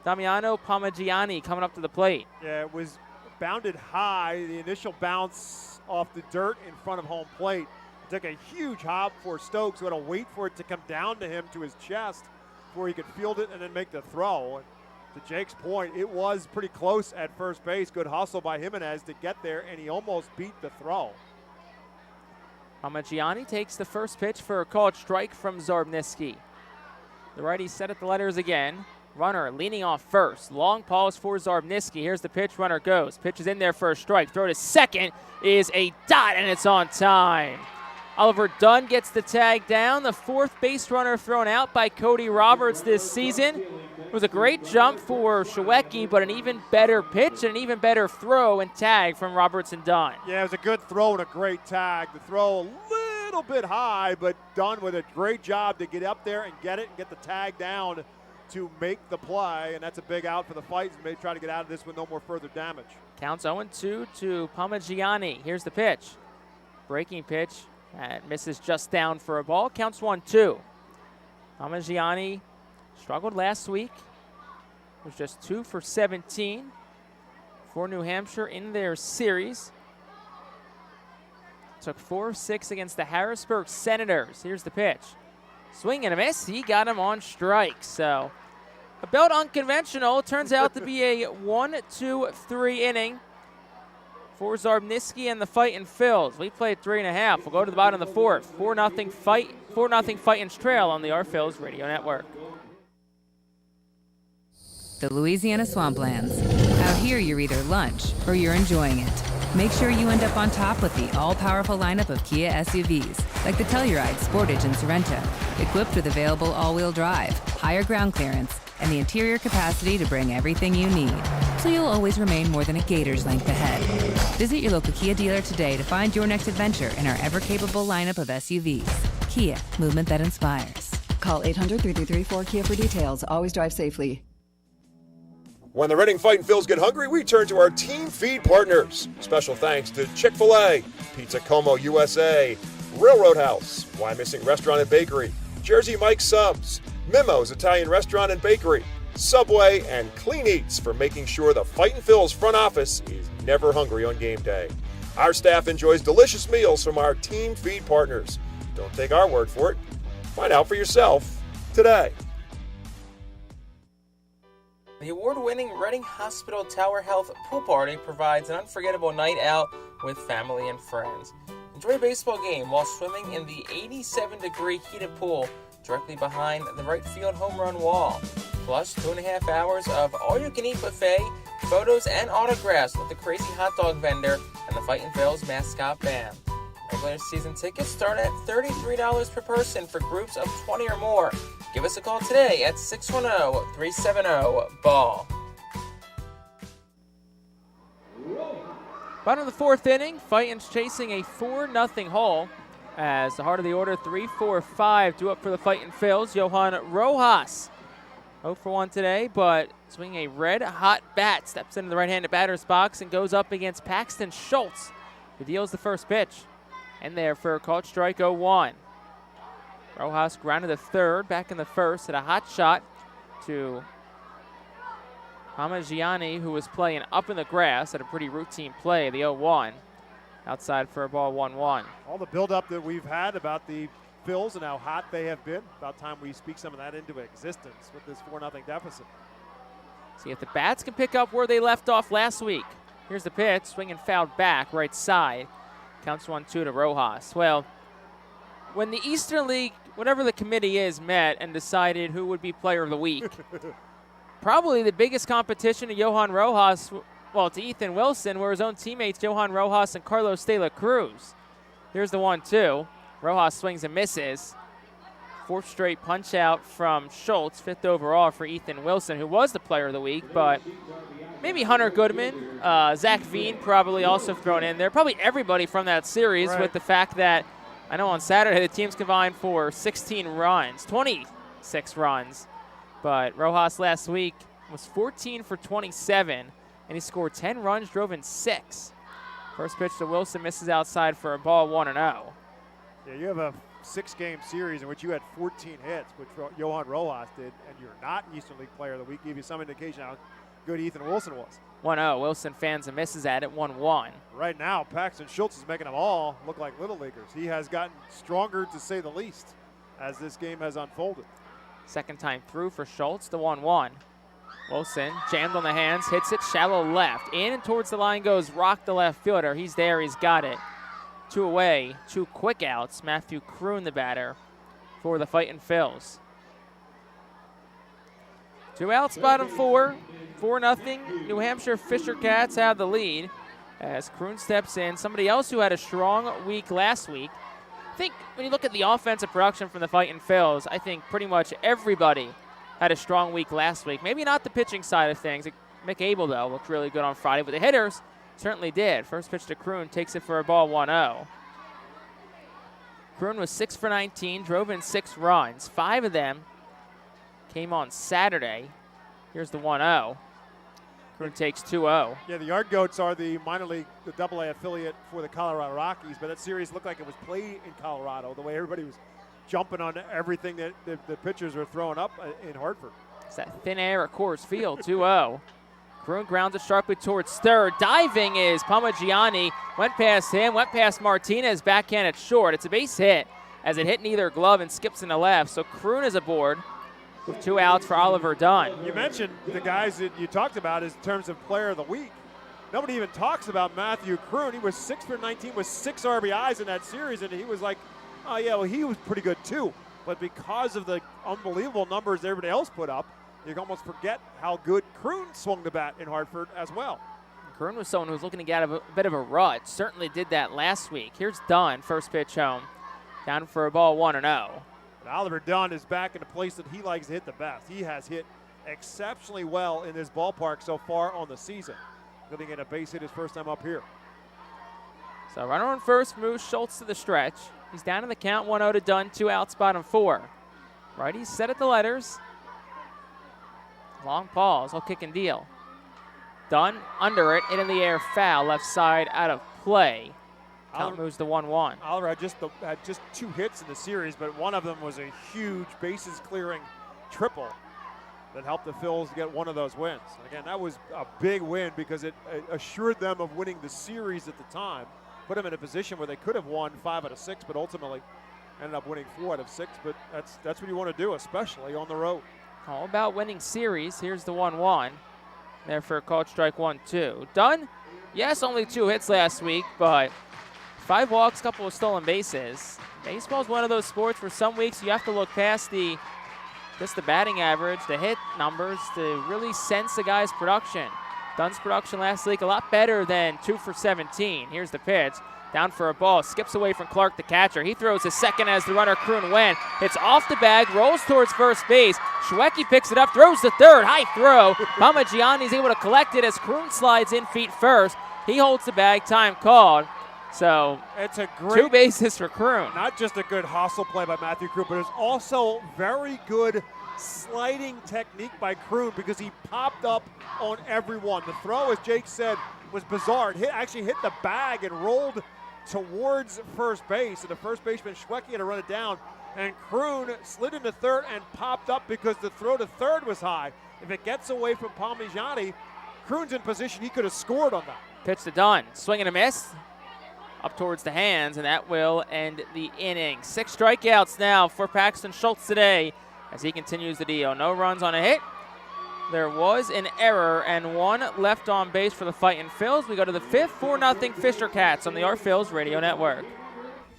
Damiano Parmigiani coming up to the plate. Yeah, it was bounded high. The initial bounce off the dirt in front of home plate. It took a huge hop for Stokes, who had to wait for it to come down to him to his chest before he could field it and then make the throw. And to Jake's point, it was pretty close at first base. Good hustle by Jimenez to get there, and he almost beat the throw. Parmigiani takes the first pitch for a called strike from Zarbniski. The righty set at the letters again. Runner leaning off first. Long pause for Zarbniski. Here's the pitch. Runner goes. Pitch is in there for a strike. Throw to second is a dot, and it's on time. Oliver Dunn gets the tag down. The 4th base runner thrown out by Cody Roberts this season. It was a great jump for Shawecki, but an even better pitch and an even better throw and tag from Roberts and Dunn. Yeah, it was a good throw and a great tag. The throw a little bit high, but Dunn with a great job to get up there and get it and get the tag down to make the play, and that's a big out for the Fights. May try to get out of this with no more further damage. Counts 0-2 to Parmigiani. Here's the pitch. Breaking pitch. That misses just down for a ball. Counts 1-2. Parmigiani struggled last week. Was just 2 for 17 for New Hampshire in their series. Took 4 of 6 against the Harrisburg Senators. Here's the pitch. Swing and a miss. He got him on strike. So a belt unconventional. Turns out to be a 1-2-3 inning for Zarbniski and the Fightin Phils. We played 3.5. We'll go to the bottom of the 4th. 4-0 Fightin's trail on the Our Phils Radio Network. the Louisiana Swamplands. Out here, you're either lunch or you're enjoying it. Make sure you end up on top with the all-powerful lineup of Kia SUVs, like the Telluride, Sportage, and Sorento, equipped with available all-wheel drive, higher ground clearance, and the interior capacity to bring everything you need, so you'll always remain more than a gator's length ahead. Visit your local Kia dealer today to find your next adventure in our ever-capable lineup of SUVs. Kia, movement that inspires. Call 800-3334-KIA for details. Always drive safely. When the Reading Fightin' Phils get hungry, we turn to our team feed partners. Special thanks to Chick-fil-A, Pizza Como USA, Railroad House, Why Missing Restaurant and Bakery, Jersey Mike's Subs, Mimo's Italian Restaurant and Bakery, Subway, and Clean Eats for making sure the Fightin' Phils front office is never hungry on game day. Our staff enjoys delicious meals from our team feed partners. Don't take our word for it. Find out for yourself today. The award-winning Reading Hospital Tower Health Pool Party provides an unforgettable night out with family and friends. Enjoy a baseball game while swimming in the 87-degree heated pool directly behind the right field home run wall. Plus 2.5 hours of all-you-can-eat buffet, photos, and autographs with the crazy hot dog vendor and the Fightin' Phils mascot band. Regular season tickets start at $33 per person for groups of 20 or more. Give us a call today at 610-370-BALL. Bottom of the fourth inning, Fightin's chasing a 4-0 haul as the heart of the order, 3-4-5, due up for the Fightin' Phils. Johan Rojas, 0 for 1 today, but swinging a red-hot bat, steps into the right-handed batter's box and goes up against Paxton Schultz, who deals the first pitch. And there for a called strike 0-1. Rojas grounded to third, back in the first, hit a hot shot to Parmigiani, who was playing up in the grass at a pretty routine play, the 0-1. Outside for a ball 1-1. All the buildup that we've had about the Phils and how hot they have been, about time we speak some of that into existence with this 4-0 deficit. See if the bats can pick up where they left off last week. Here's the pitch, swinging fouled back, right side. Counts 1-2 to Rojas. Well, when the Eastern League, whatever the committee is, met and decided who would be player of the week, probably the biggest competition to Johan Rojas, well, to Ethan Wilson, were his own teammates Johan Rojas and Carlos De La Cruz. Here's the 1-2. Rojas swings and misses. Fourth straight punch out from Schultz, 5th overall for Ethan Wilson, who was the player of the week, but maybe Hunter Goodman, Zach Veen probably also thrown in there. Probably everybody from that series, right, with the fact that I know on Saturday the teams combined for 16 runs, 26 runs. But Rojas last week was 14 for 27, and he scored 10 runs, drove in 6. First pitch to Wilson, misses outside for a ball 1-0. Yeah, you have a 6-game series in which you had 14 hits, which Johan Rojas did, and you're not Eastern League Player of the Week. Give you some indication how good Ethan Wilson was. 1-0. Wilson fans and misses at it. 1-1. Right now, Paxton Schultz is making them all look like little leaguers. He has gotten stronger, to say the least, as this game has unfolded. Second time through for Schultz, the 1-1. Wilson jammed on the hands, hits it shallow left. In and towards the line goes Rock, the left fielder. He's there. He's got it. 2 away, 2 quick outs. Matthew Kroon, the batter, for the Fightin' Phils. 2 outs, bottom 4. 4-0. New Hampshire Fisher Cats have the lead as Kroon steps in. Somebody else who had a strong week last week. I think when you look at the offensive production from the Fightin' Phils, I think pretty much everybody had a strong week last week. Maybe not the pitching side of things. Mick Abel, though, looked really good on Friday, but the hitters certainly did. First pitch to Kroon, takes it for a ball 1-0. Kroon was 6 for 19, drove in 6 runs. 5 of them came on Saturday. Here's the 1-0. Kroon takes 2-0. Yeah, the Yard Goats are the minor league, the AA affiliate for the Colorado Rockies, but that series looked like it was played in Colorado, the way everybody was jumping on everything that the pitchers were throwing up in Hartford. It's that thin air at Coors Field, 2-0. Kroon grounds it sharply towards third. Diving is Parmigiani. Went past him, went past Martinez, backhand it short. It's a base hit as it hit neither glove and skips in the left. So Kroon is aboard with 2 outs for Oliver Dunn. You mentioned the guys that you talked about in terms of player of the week. Nobody even talks about Matthew Kroon. He was 6 for 19 with 6 RBIs in that series, and he was like, oh, yeah, well, he was pretty good too. But because of the unbelievable numbers everybody else put up, you can almost forget how good Kroon swung the bat in Hartford as well. Kroon was someone who was looking to get out of a bit of a rut. Certainly did that last week. Here's Dunn, first pitch home. Down for a ball, 1-0. And Oliver Dunn is back in the place that he likes to hit the best. He has hit exceptionally well in this ballpark so far on the season. Going to get a base hit his first time up here. So runner on first moves Schultz to the stretch. He's down in the count, 1-0 to Dunn, 2 outs, bottom 4. Righty's set at the letters. Long pause, he'll kick and deal. Dunn under it, in the air, foul, left side out of play. Count moves to 1-1. Oliver had just 2 hits in the series, but one of them was a huge bases clearing triple that helped the Phils get one of those wins. Again, that was a big win because it assured them of winning the series at the time, put them in a position where they could have won 5 out of 6, but ultimately ended up winning 4 out of 6. But that's what you want to do, especially on the road. All about winning series. Here's the 1-1. There for a called strike 1-2. Dunn, yes, only 2 hits last week, but 5 walks, couple of stolen bases. Baseball is one of those sports where some weeks you have to look past just the batting average, the hit numbers, to really sense a guy's production. Dunn's production last week a lot better than 2 for 17. Here's the pitch. Down for a ball, skips away from Clark, the catcher. He throws his second as the runner Kroon went. It's off the bag, rolls towards first base. Schwecke picks it up, throws the third, high throw. Parmigiani's able to collect it as Kroon slides in feet first. He holds the bag, time called. So it's a great 2 bases for Kroon. Not just a good hustle play by Matthew Kroon, but it's also very good sliding technique by Kroon because he popped up on everyone. The throw, as Jake said, was bizarre. It actually hit the bag and rolled towards first base, and the first baseman Schwecke had to run it down, and Kroon slid into third and popped up because the throw to third was high. If it gets away from Parmigiani, Kroon's in position. He could have scored on that. Pitch to Dunn, swing and a miss. Up towards the hands, and that will end the inning. 6 strikeouts now for Paxton Schultz today as he continues the deal. No runs on a hit. There was an error and 1 left on base for the Fightin' Phils. We go to the 5th, 4-0 Fisher Cats on the Our Phils Radio Network.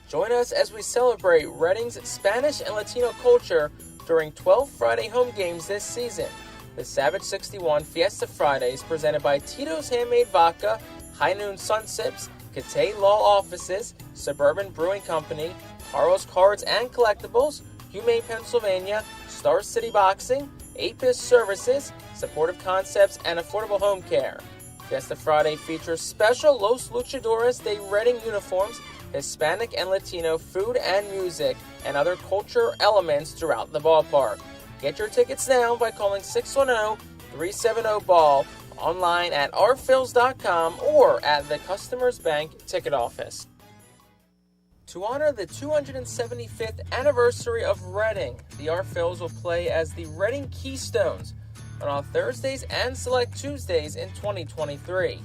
Join us as we celebrate Reading's Spanish and Latino culture during 12 Friday home games this season. The Savage 61 Fiesta Fridays presented by Tito's Handmade Vodka, High Noon Sun Sips, Catay Law Offices, Suburban Brewing Company, Carl's Cards and Collectibles, Humane Pennsylvania, Star City Boxing, Apis Services, Supportive Concepts, and Affordable Home Care. Fiesta Friday features special Los Luchadores de Reading uniforms, Hispanic and Latino food and music, and other culture elements throughout the ballpark. Get your tickets now by calling 610-370-BALL, online at ourphils.com or at the Customers Bank ticket office. To honor the 275th anniversary of Reading, the Our Phils will play as the Reading Keystones on Thursdays and select Tuesdays in 2023.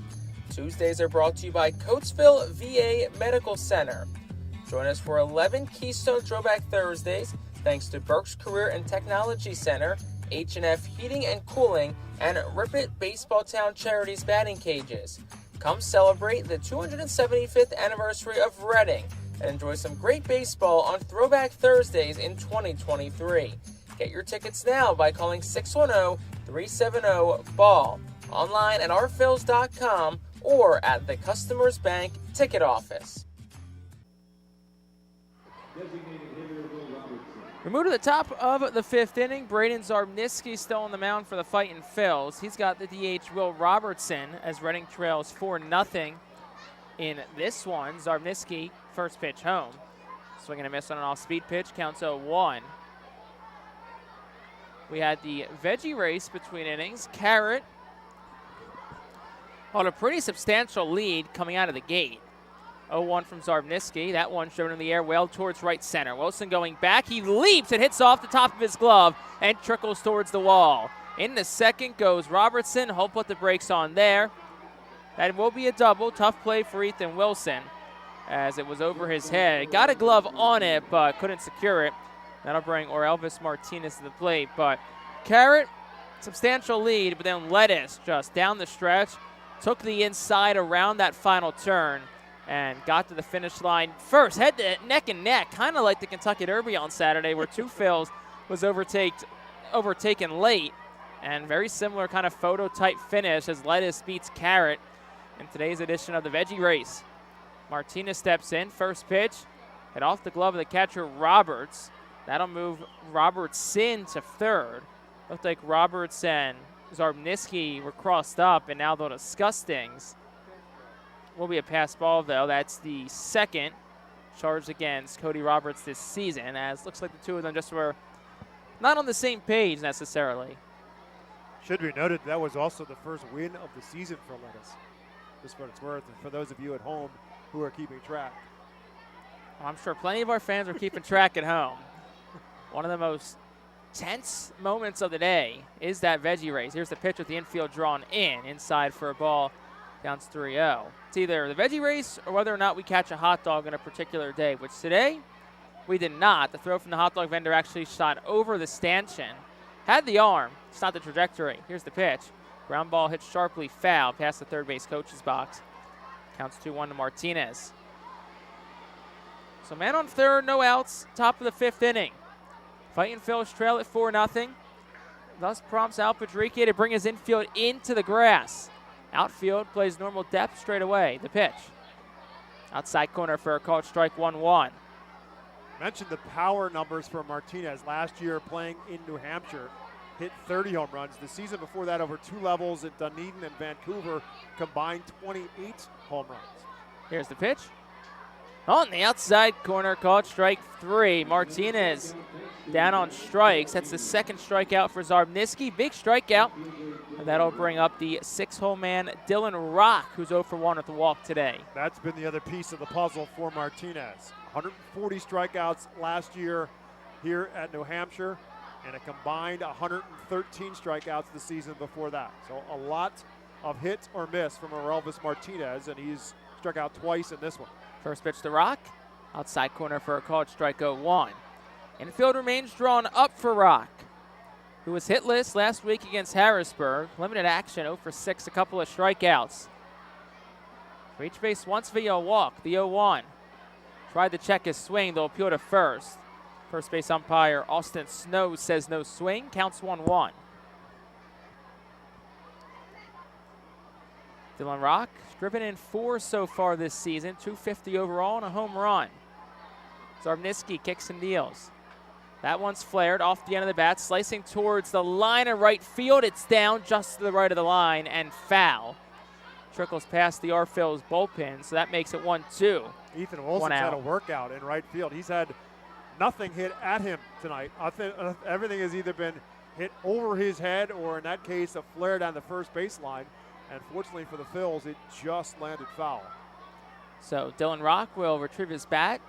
Tuesdays are brought to you by Coatesville VA Medical Center. Join us for 11 Keystone Throwback Thursdays thanks to Burke's Career and Technology Center, H&F Heating and Cooling, and Rip It Baseball Town Charities batting cages. Come celebrate the 275th anniversary of Reading and enjoy some great baseball on Throwback Thursdays in 2023. Get your tickets now by calling 610-370-BALL, online at ourphils.com or at the Customers Bank ticket office. We move to the top of the 5th inning. Braden Zarbniski still on the mound for the Fightin' Phils. He's got the DH Will Robertson as Reading trails 4-0 in this one. Zarbniski, first pitch home. Swing and a miss on an off-speed pitch, counts 0-1. We had the veggie race between innings. Carrot held a pretty substantial lead coming out of the gate. 0-1 from Zarbniski. That one shown in the air well towards right center. Wilson going back. He leaps and hits off the top of his glove and trickles towards the wall. In the second goes Robertson. He'll put the brakes on there. That will be a double. Tough play for Ethan Wilson as it was over his head. Got a glove on it, but couldn't secure it. That'll bring Elvis Martinez to the plate. But Carrot, substantial lead, but then Lettuce just down the stretch. Took the inside around that final turn and got to the finish line first. Head to neck and neck, kind of like the Kentucky Derby on Saturday where 2 Phils was overtaken late. And very similar kind of photo type finish as lettuce beats carrot in today's edition of the Veggie Race. Martinez steps in, first pitch, hit off the glove of the catcher Roberts. That'll move Robertson to third. Looked like Roberts and Zarbniski were crossed up, and now they'll discuss things. Will be a pass ball, though. That's the second charged against Cody Roberts this season, as looks like the two of them just were not on the same page necessarily. Should be noted that was also the first win of the season for Lettuce, just for what it's worth, and for those of you at home who are keeping track. Well, I'm sure plenty of our fans are keeping track at home. One of the most tense moments of the day is that Veggie Race. Here's the pitch with the infield drawn inside for a ball. Counts 3-0. It's either the Veggie Race or whether or not we catch a hot dog on a particular day, which today we did not. The throw from the hot dog vendor actually shot over the stanchion. Had the arm. It's not the trajectory. Here's the pitch. Ground ball hit sharply foul past the third base coach's box. Counts 2-1 to Martinez. So man on third, no outs. Top of the fifth inning. Fightin' Phillies trail at 4-0. Thus prompts Al Padrique to bring his infield into the grass. Outfield plays normal depth straight away. The pitch. Outside corner for a called strike 1-1. Mentioned the power numbers for Martinez last year playing in New Hampshire. Hit 30 home runs. The season before that, over two levels at Dunedin and Vancouver, combined 28 home runs. Here's the pitch. On the outside corner, called strike 3. Martinez down on strikes. That's the second strikeout for Zarbniski. Big strikeout. And that'll bring up the six-hole man, Dylan Rock, who's 0 for 1 at the walk today. That's been the other piece of the puzzle for Martinez. 140 strikeouts last year here at New Hampshire, and a combined 113 strikeouts the season before that. So a lot of hit or miss from Elvis Martinez, and he's struck out twice in this one. First pitch to Rock. Outside corner for a called strike 0-1. Infield remains drawn up for Rock, who was hitless last week against Harrisburg. Limited action, 0 for 6, a couple of strikeouts. Reach base once via a walk, the 0-1. Tried to check his swing, they'll appeal to first. First base umpire Austin Snow says no swing, counts 1-1. Dylan Rock, driven in 4 so far this season, 250 overall and a home run. Zarbniski kicks and deals. That one's flared off the end of the bat, slicing towards the line of right field. It's down just to the right of the line and foul. Trickles past the Phillies bullpen, so that makes it 1-2. Ethan Wilson's had a workout in right field. He's had nothing hit at him tonight. Everything has either been hit over his head or, in that case, a flare down the first baseline. And fortunately for the Phils, it just landed foul. So Dylan Rock will retrieve his bat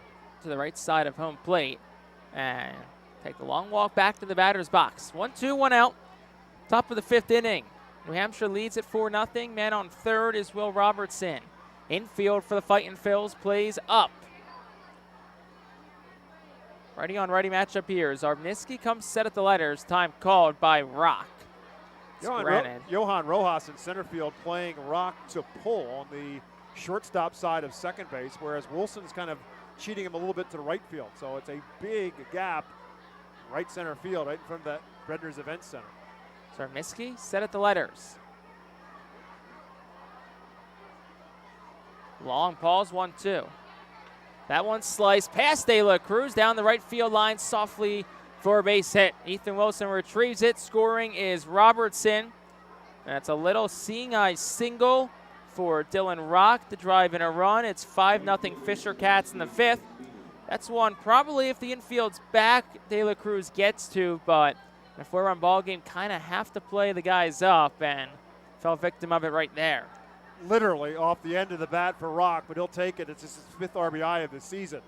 to the right side of home plate and take the long walk back to the batter's box. 1-2, 1 out. Top of the fifth inning. New Hampshire leads at 4-0. Man on third is Will Robertson. Infield for the Fightin' Phils plays up. Righty on righty matchup here. Zarbniski comes set at the letters. Time called by Rock. Johan Rojas in center field playing Rock to pull on the shortstop side of second base, whereas Wilson's kind of cheating him a little bit to the right field. So it's a big gap right center field, right in front of that Redner's Event Center. Zarbniski set at the letters. Long pause, 1-2. That one sliced past De La Cruz down the right field line softly for a base hit. Ethan Wilson retrieves it. Scoring is Robertson. That's a little seeing eye single for Dylan Rock to drive in a run. It's 5-0 Fisher Cats in the fifth. That's one probably if the infield's back, De La Cruz gets to, but in a 4-run ball game, kind of have to play the guys up, and fell victim of it right there. Literally off the end of the bat for Rock, but he'll take it. It's his 5th RBI of the season.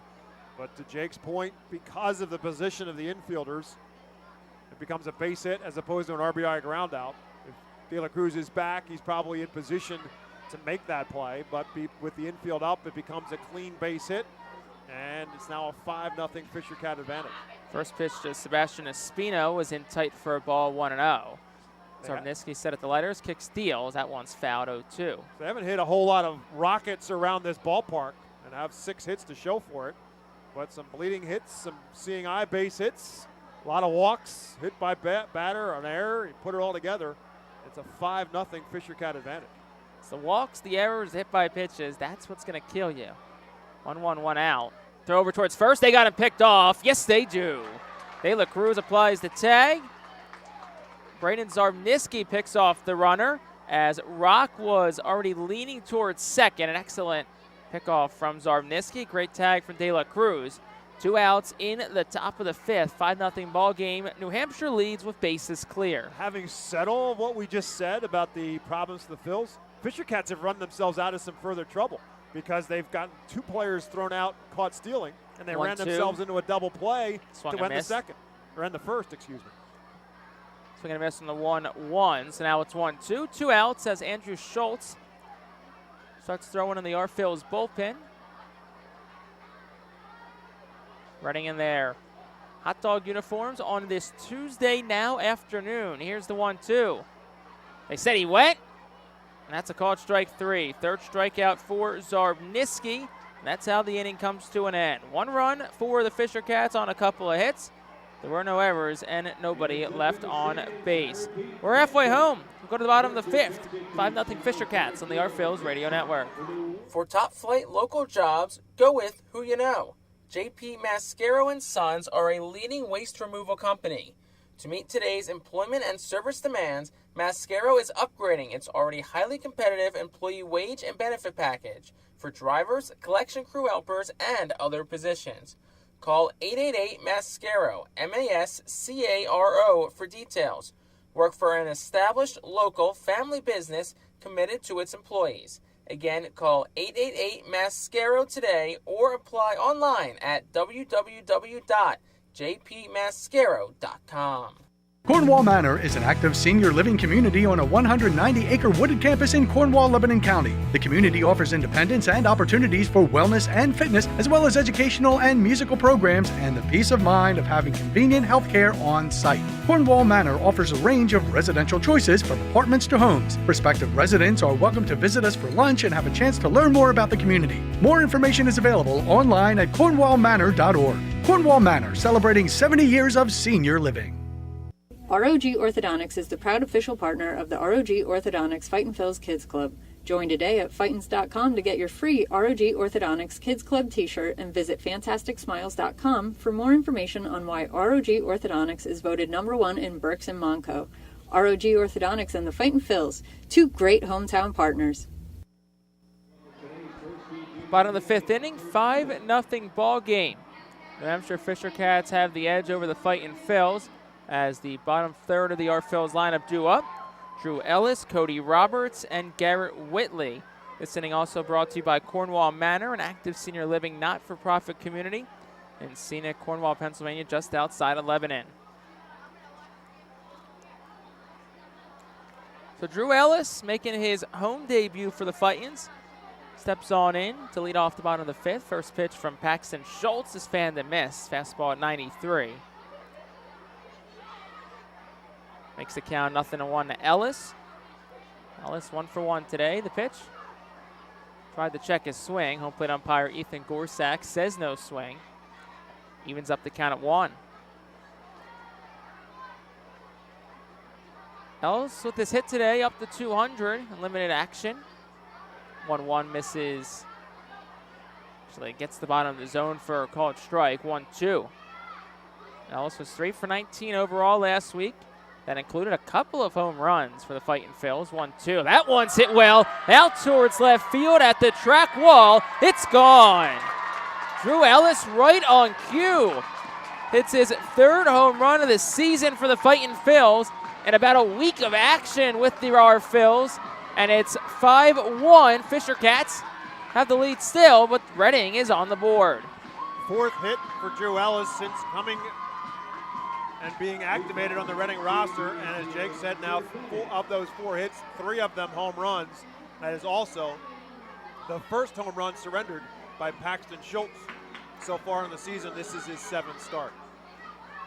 But to Jake's point, because of the position of the infielders, it becomes a base hit as opposed to an RBI ground out. If De La Cruz is back, he's probably in position to make that play, but with the infield up, it becomes a clean base hit, and it's now a 5-0 Fisher Cat advantage. First pitch to Sebastian Espino was in tight for a ball, 1-0. Zarbniski set at the letters, kicks deals. That one's fouled, 0-2. They haven't hit a whole lot of rockets around this ballpark and have 6 hits to show for it. But some bleeding hits, some seeing eye base hits, A lot of walks, hit by batter on error. He put it all together. It's a 5-0 Fisher Cat advantage. It's the walks, the errors, hit by pitches. That's what's going to kill you. 1-1, 1 out. Throw over towards first. They got him picked off. Yes, they do. De La Cruz applies the tag. Braden Zarniski picks off the runner as Rock was already leaning towards second. An excellent pickoff from Zarniski. Great tag from De La Cruz. 2 outs in the top of the 5th. 5-0 ball game. New Hampshire leads with bases clear. Having said all of what we just said about the problems of the Phils, Fisher Cats have run themselves out of some further trouble because they've gotten 2 players thrown out, caught stealing, and they ran themselves into a double play to win the second, or end the first, excuse me. Swing and a miss on the 1-1. So now it's 1-2. 2 outs as Andrew Schultz starts throwing in the Phil's bullpen. Running in there. Hot dog uniforms on this Tuesday now afternoon. Here's the 1-2. They said he went, and that's a called strike 3. Third strikeout for Zarniski. And that's how the inning comes to an end. 1 run for the Fisher Cats on a couple of hits. There were no errors and nobody left on base. We're halfway home. We'll go to the bottom of the 5th. 5-0 Fisher Cats on the Phil's Radio Network. For top flight local jobs, go with who you know. JP Mascaro & Sons are a leading waste removal company. To meet today's employment and service demands, Mascaro is upgrading its already highly competitive employee wage and benefit package for drivers, collection crew helpers, and other positions. Call 888-MASCARO, MASCARO, for details. Work for an established local family business committed to its employees. Again, call 888-MASCARO today or apply online at www.jpmascaro.com. Cornwall Manor is an active senior living community on a 190-acre wooded campus in Cornwall, Lebanon County. The community offers independence and opportunities for wellness and fitness, as well as educational and musical programs, and the peace of mind of having convenient health care on site. Cornwall Manor offers a range of residential choices from apartments to homes. Prospective residents are welcome to visit us for lunch and have a chance to learn more about the community. More information is available online at cornwallmanor.org. Cornwall Manor, celebrating 70 years of senior living. ROG Orthodontics is the proud official partner of the ROG Orthodontics Fightin Phil's Kids Club. Join today at Fightins.com to get your free ROG Orthodontics Kids Club t-shirt and visit FantasticSmiles.com for more information on why ROG Orthodontics is voted #1 in Berks and Monco. ROG Orthodontics and the Fightin Phils, 2 great hometown partners. Bottom of the 5th inning, 5-0 ball game. New Hampshire Fisher Cats have the edge over the Fightin Phils as the bottom third of the Phil's lineup due up. Drew Ellis, Cody Roberts, and Garrett Whitley. This inning also brought to you by Cornwall Manor, an active senior living not-for-profit community in scenic Cornwall, Pennsylvania, just outside of Lebanon. So Drew Ellis making his home debut for the Fightins. Steps on in to lead off the bottom of the 5th. First pitch from Paxton Schultz is fanned and missed. Fastball at 93. Makes the count 0-1 to Ellis. Ellis 1 for 1 today. The pitch. Tried to check his swing. Home plate umpire Ethan Gorsak says no swing. Evens up the count at 1. Ellis with his hit today up to 200 in limited action. 1-1 misses. Actually gets the bottom of the zone for a called strike. 1-2. Ellis was 3 for 19 overall last week. That included a couple of home runs for the Fightin Phils. 1-2. That one's hit well. Out towards left field at the track wall. It's gone. Drew Ellis right on cue. Hits his 3rd home run of the season for the Fightin Phils in about a week of action with the Phils. And it's 5-1. Fisher Cats have the lead still, but Reading is on the board. 4th hit for Drew Ellis since coming and being activated on the Reading roster. And as Jake said, now of those 4 hits, 3 of them home runs. That is also the first home run surrendered by Paxton Schultz so far in the season. This is his 7th start.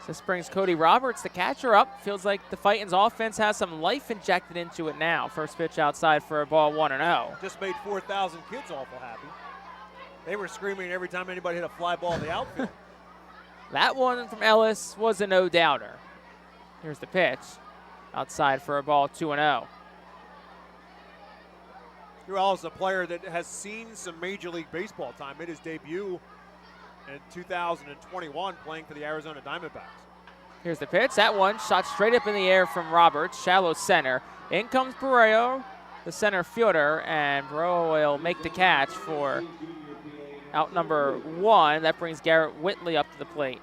This brings Cody Roberts, the catcher, up. Feels like the Fightins offense has some life injected into it now. First pitch outside for a ball 1-0. Just made 4,000 kids awful happy. They were screaming every time anybody hit a fly ball in the outfield. That one from Ellis was a no-doubter. Here's the pitch. Outside for a ball, 2-0. Drew Ellis is a player that has seen some Major League Baseball time. Made his debut in 2021 playing for the Arizona Diamondbacks. Here's the pitch. That one shot straight up in the air from Roberts, shallow center. In comes Barrero, the center fielder, and Barrero will make the catch for out number 1. That brings Garrett Whitley up to the plate.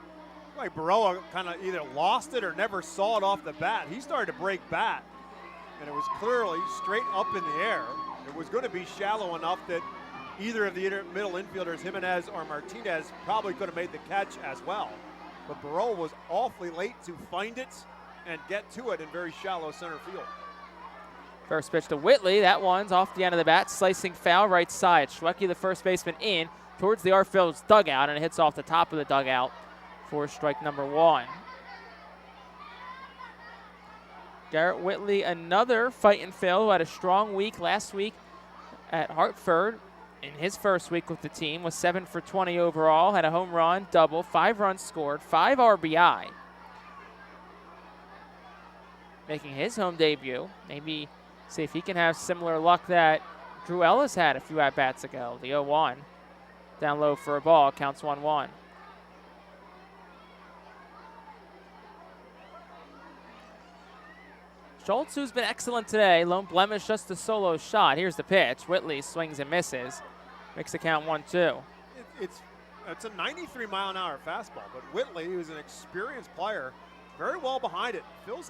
Like Barrero kind of either lost it or never saw it off the bat. He started to break bat, and it was clearly straight up in the air. It was going to be shallow enough that either of the middle infielders, Jimenez or Martinez, probably could have made the catch as well. But Barrero was awfully late to find it and get to it in very shallow center field. First pitch to Whitley. That one's off the end of the bat, slicing foul right side. Schwecke, the first baseman, in towards the Arfield's dugout, and it hits off the top of the dugout for strike number 1. Garrett Whitley, another Fightin' Phil, who had a strong week last week at Hartford. In his first week with the team, was 7 for 20 overall, had a home run, double, 5 runs scored, 5 RBI. Making his home debut. Maybe see if he can have similar luck that Drew Ellis had a few at-bats ago. The 0-1. Down low for a ball, counts 1-1. Schultz, who's been excellent today, lone blemish, just a solo shot. Here's the pitch. Whitley swings and misses. Makes the count 1-2. It's a 93-mile-an-hour fastball, but Whitley, who's an experienced player, very well behind it. Phils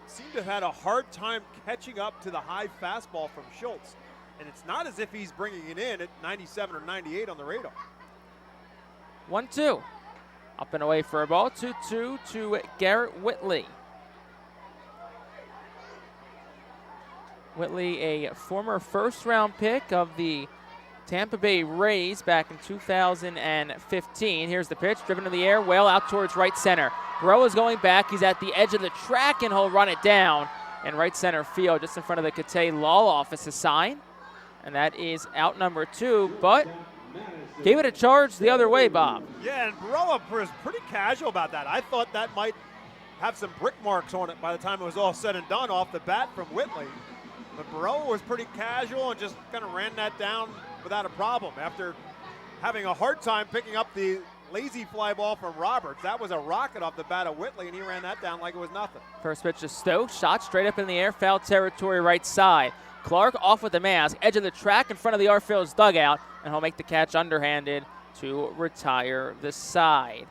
seem to have had a hard time catching up to the high fastball from Schultz, and it's not as if he's bringing it in at 97 or 98 on the radar. 1-2. Up and away for a ball. 2-2 to Garrett Whitley. Whitley, a former first-round pick of the Tampa Bay Rays back in 2015. Here's the pitch, driven to the air, well out towards right center. Barrero is going back. He's at the edge of the track, and he'll run it down in right center field, just in front of the Cathay Law Office's sign. And that is out number 2, but gave it a charge the other way, Bob. Yeah, and Barrero was pretty casual about that. I thought that might have some brick marks on it by the time it was all said and done off the bat from Whitley. But Barrero was pretty casual and just kind of ran that down without a problem after having a hard time picking up the lazy fly ball from Roberts. That was a rocket off the bat of Whitley, and he ran that down like it was nothing. First pitch to Stokes, shot straight up in the air, foul territory right side. Clark off with the mask, edge of the track in front of the Arfield's dugout, and he'll make the catch underhanded to retire the side.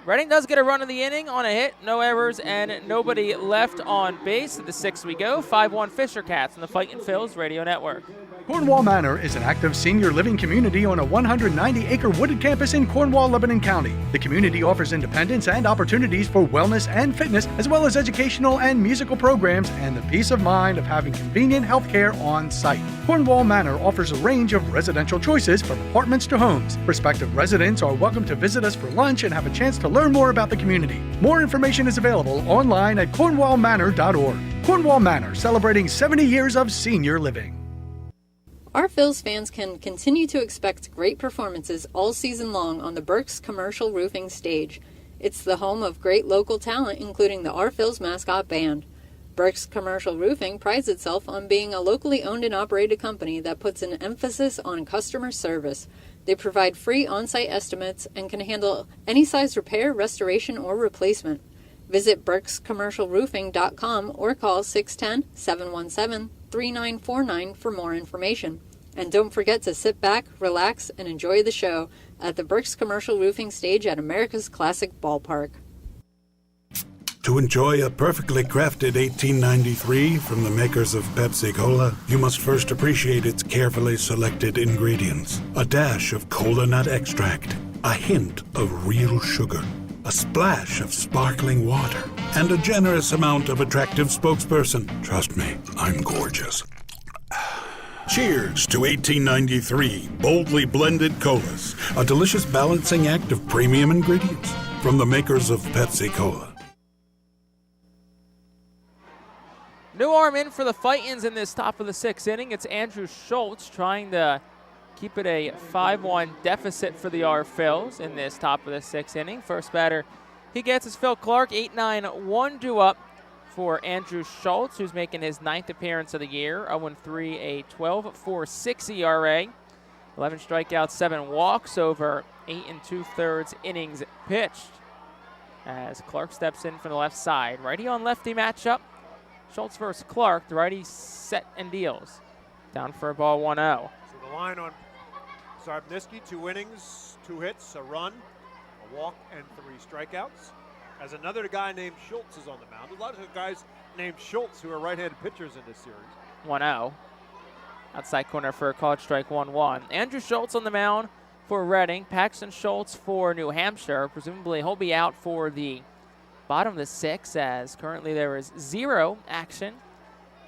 Reading does get a run of the inning on a hit, no errors, and nobody left on base. At the 6th we go, 5-1 Fisher Cats on the Fightin' Phils Radio Network. Cornwall Manor is an active senior living community on a 190-acre wooded campus in Cornwall, Lebanon County. The community offers independence and opportunities for wellness and fitness, as well as educational and musical programs, and the peace of mind of having convenient health care on site. Cornwall Manor offers a range of residential choices from apartments to homes. Prospective residents are welcome to visit us for lunch and have a chance to learn more about the community. More information is available online at cornwallmanor.org. Cornwall Manor, celebrating 70 years of senior living. Our Phils fans can continue to expect great performances all season long on the Burke's Commercial Roofing stage. It's the home of great local talent, including the Our Phils mascot band. Burke's Commercial Roofing prides itself on being a locally owned and operated company that puts an emphasis on customer service. They provide free on-site estimates and can handle any size repair, restoration, or replacement. Visit burkscommercialroofing.com or call 610-717-3949 for more information. And don't forget to sit back, relax, and enjoy the show at the Burke's Commercial Roofing stage at America's Classic Ballpark. To enjoy a perfectly crafted 1893 from the makers of Pepsi Cola, you must first appreciate its carefully selected ingredients. A dash of cola nut extract, a hint of real sugar, a splash of sparkling water, and a generous amount of attractive spokesperson. Trust me, I'm gorgeous. Cheers to 1893 boldly blended colas, a delicious balancing act of premium ingredients from the makers of Pepsi Cola. New arm in for the Fightins in this top of the 6th inning. It's Andrew Schultz trying to keep it a 5-1 deficit for the Phils in this top of the 6th inning. First batter he gets is Phil Clark. 8-9-1 due up for Andrew Schultz, who's making his 9th appearance of the year. 0-3, a 12.46 ERA. 11 strikeouts, 7 walks over 8 2/3 innings pitched. As Clark steps in from the left side. Righty on lefty matchup. Schultz versus Clark. The righty set and deals. Down for a ball 1-0. So the line on Sarbniski, 2 innings, 2 hits, a run, a walk, and 3 strikeouts. As another guy named Schultz is on the mound. A lot of guys named Schultz who are right-handed pitchers in this series. 1-0. Outside corner for a called strike 1-1. Andrew Schultz on the mound for Reading. Paxton Schultz for New Hampshire. Presumably he'll be out for the bottom of the 6th, as currently there is 0 action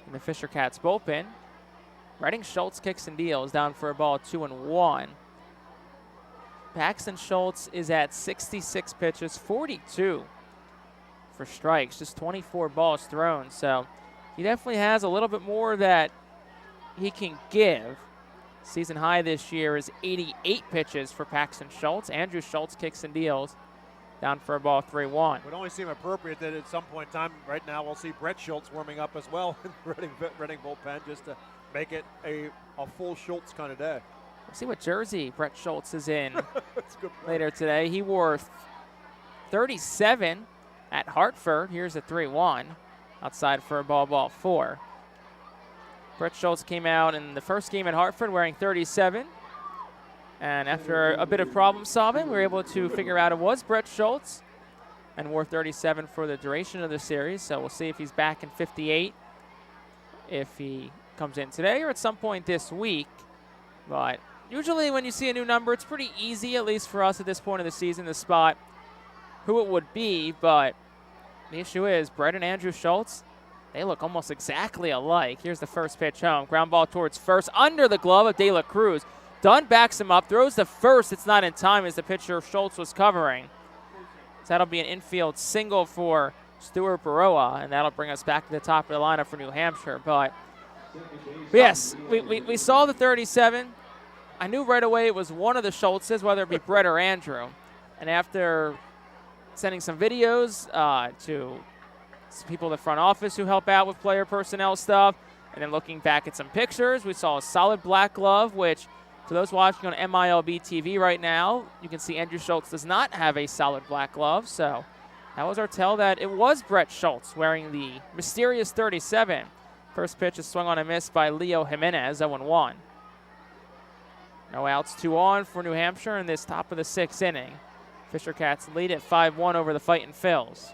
in the Fisher Cats bullpen. Reading Schultz kicks and deals, down for a ball 2-1. Paxton Schultz is at 66 pitches, 42 for strikes, just 24 balls thrown. So he definitely has a little bit more that he can give. Season high this year is 88 pitches for Paxton Schultz. Andrew Schultz kicks and deals, down for a ball 3-1. It would only seem appropriate that at some point in time, right now, we'll see Brett Schultz warming up as well in the Reading bullpen, just to make it a full Schultz kind of day. We'll see what jersey Brett Schultz is in later today. He wore 37 at Hartford. Here's a 3-1. Outside for a ball 4. Brett Schultz came out in the first game at Hartford wearing 37. And after a bit of problem solving, we were able to figure out it was Brett Schultz and wore 37 for the duration of the series. So we'll see if he's back in 58, if he comes in today or at some point this week. But usually when you see a new number, it's pretty easy, at least for us at this point of the season, to spot who it would be. But the issue is Brett and Andrew Schultz, they look almost exactly alike. Here's the first pitch home. Ground ball towards first, under the glove of De La Cruz. Dunn backs him up, throws the first. It's not in time as the pitcher Schultz was covering. So that'll be an infield single for Stuart Baroa, and that'll bring us back to the top of the lineup for New Hampshire. But yes, we saw the 37. I knew right away it was one of the Schultzes, whether it be Brett or Andrew. And after sending some videos to some people in the front office who help out with player personnel stuff, and then looking back at some pictures, we saw a solid black glove, which for those watching on MILB TV right now, you can see Andrew Schultz does not have a solid black glove. So that was our tell that it was Brett Schultz wearing the mysterious 37. First pitch is swung on a miss by Leo Jimenez, 0-1. No outs, 2 on for New Hampshire in this top of the 6th inning. Fisher Cats lead at 5-1 over the Fightin' Phils.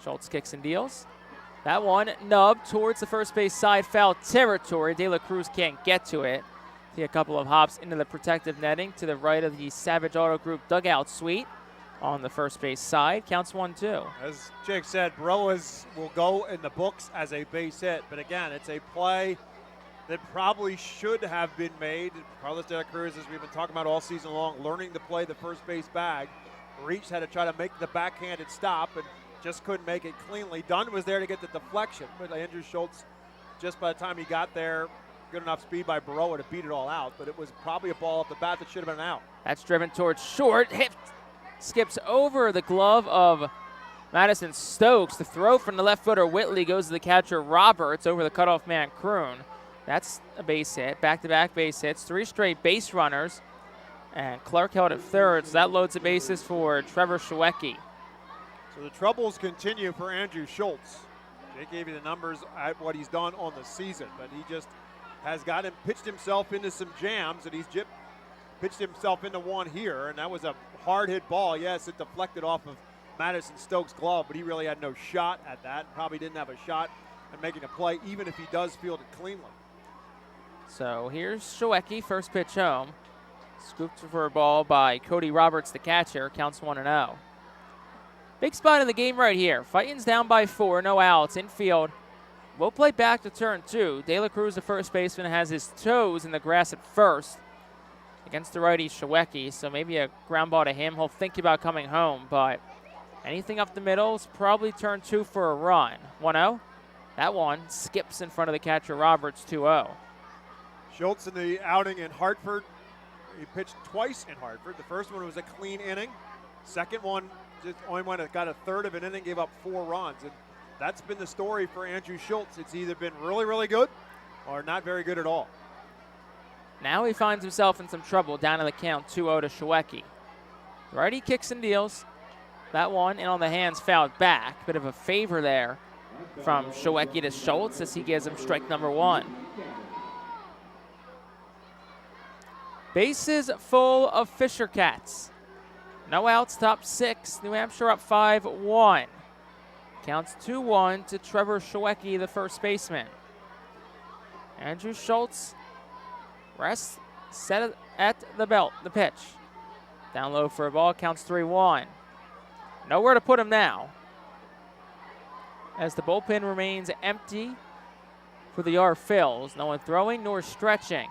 Schultz kicks and deals. That one nubbed towards the first base side, foul territory. De La Cruz can't get to it. See a couple of hops into the protective netting to the right of the Savage Auto Group dugout suite on the first base side. Counts 1-2. As Jake said, Baroas will go in the books as a base hit. But again, it's a play that probably should have been made. Carlos De La Cruz, as we've been talking about all season long, learning to play the first base bag. Reach had to try to make the backhanded stop and just couldn't make it cleanly. Dunn was there to get the deflection, but Andrew Schultz, just by the time he got there, good enough speed by Baroa to beat it all out. But it was probably a ball off the bat that should have been an out. That's driven towards short. Hit skips over the glove of Madison Stokes. The throw from the left footer Whitley goes to the catcher Roberts over the cutoff man Kroon. That's a base hit. Back-to-back base hits. 3 straight base runners. And Clark held at third, so that loads the bases for Trevor Shawecki. So the troubles continue for Andrew Schultz. Jake gave you the numbers at what he's done on the season, but he just has pitched himself into some jams, and he's pitched himself into one here, and that was a hard hit ball. Yes, it deflected off of Madison Stokes' glove, but he really had no shot at that, probably didn't have a shot at making a play, even if he does field it cleanly. So here's Shawecki, first pitch home. Scooped for a ball by Cody Roberts, the catcher. Counts 1-0. Big spot in the game right here. Fightin's down by 4, no outs. Infield will play back to turn 2. De La Cruz, the first baseman, has his toes in the grass at first against the righty Shawecki, so maybe a ground ball to him. He'll think about coming home, but anything up the middle is probably turn 2 for a run. 1-0. That one skips in front of the catcher, Roberts, 2-0. Schultz in the outing in Hartford. He pitched twice in Hartford. The first one was a clean inning. Second one just only got a third of an inning, gave up 4 runs. And that's been the story for Andrew Schultz. It's either been really, really good or not very good at all. Now he finds himself in some trouble down in the count, 2-0 to Shawecki. Righty kicks and deals. That one in on the hands, fouled back. Bit of a favor there from Shawecki to Schultz as he gives him strike number 1. Bases full of Fisher Cats. No outs, top 6. New Hampshire up 5-1. Counts 2-1 to Trevor Shawecki, the first baseman. Andrew Schultz rests, set at the belt, the pitch. Down low for a ball, counts 3-1. Nowhere to put him now, as the bullpen remains empty for the Phils. No one throwing nor stretching.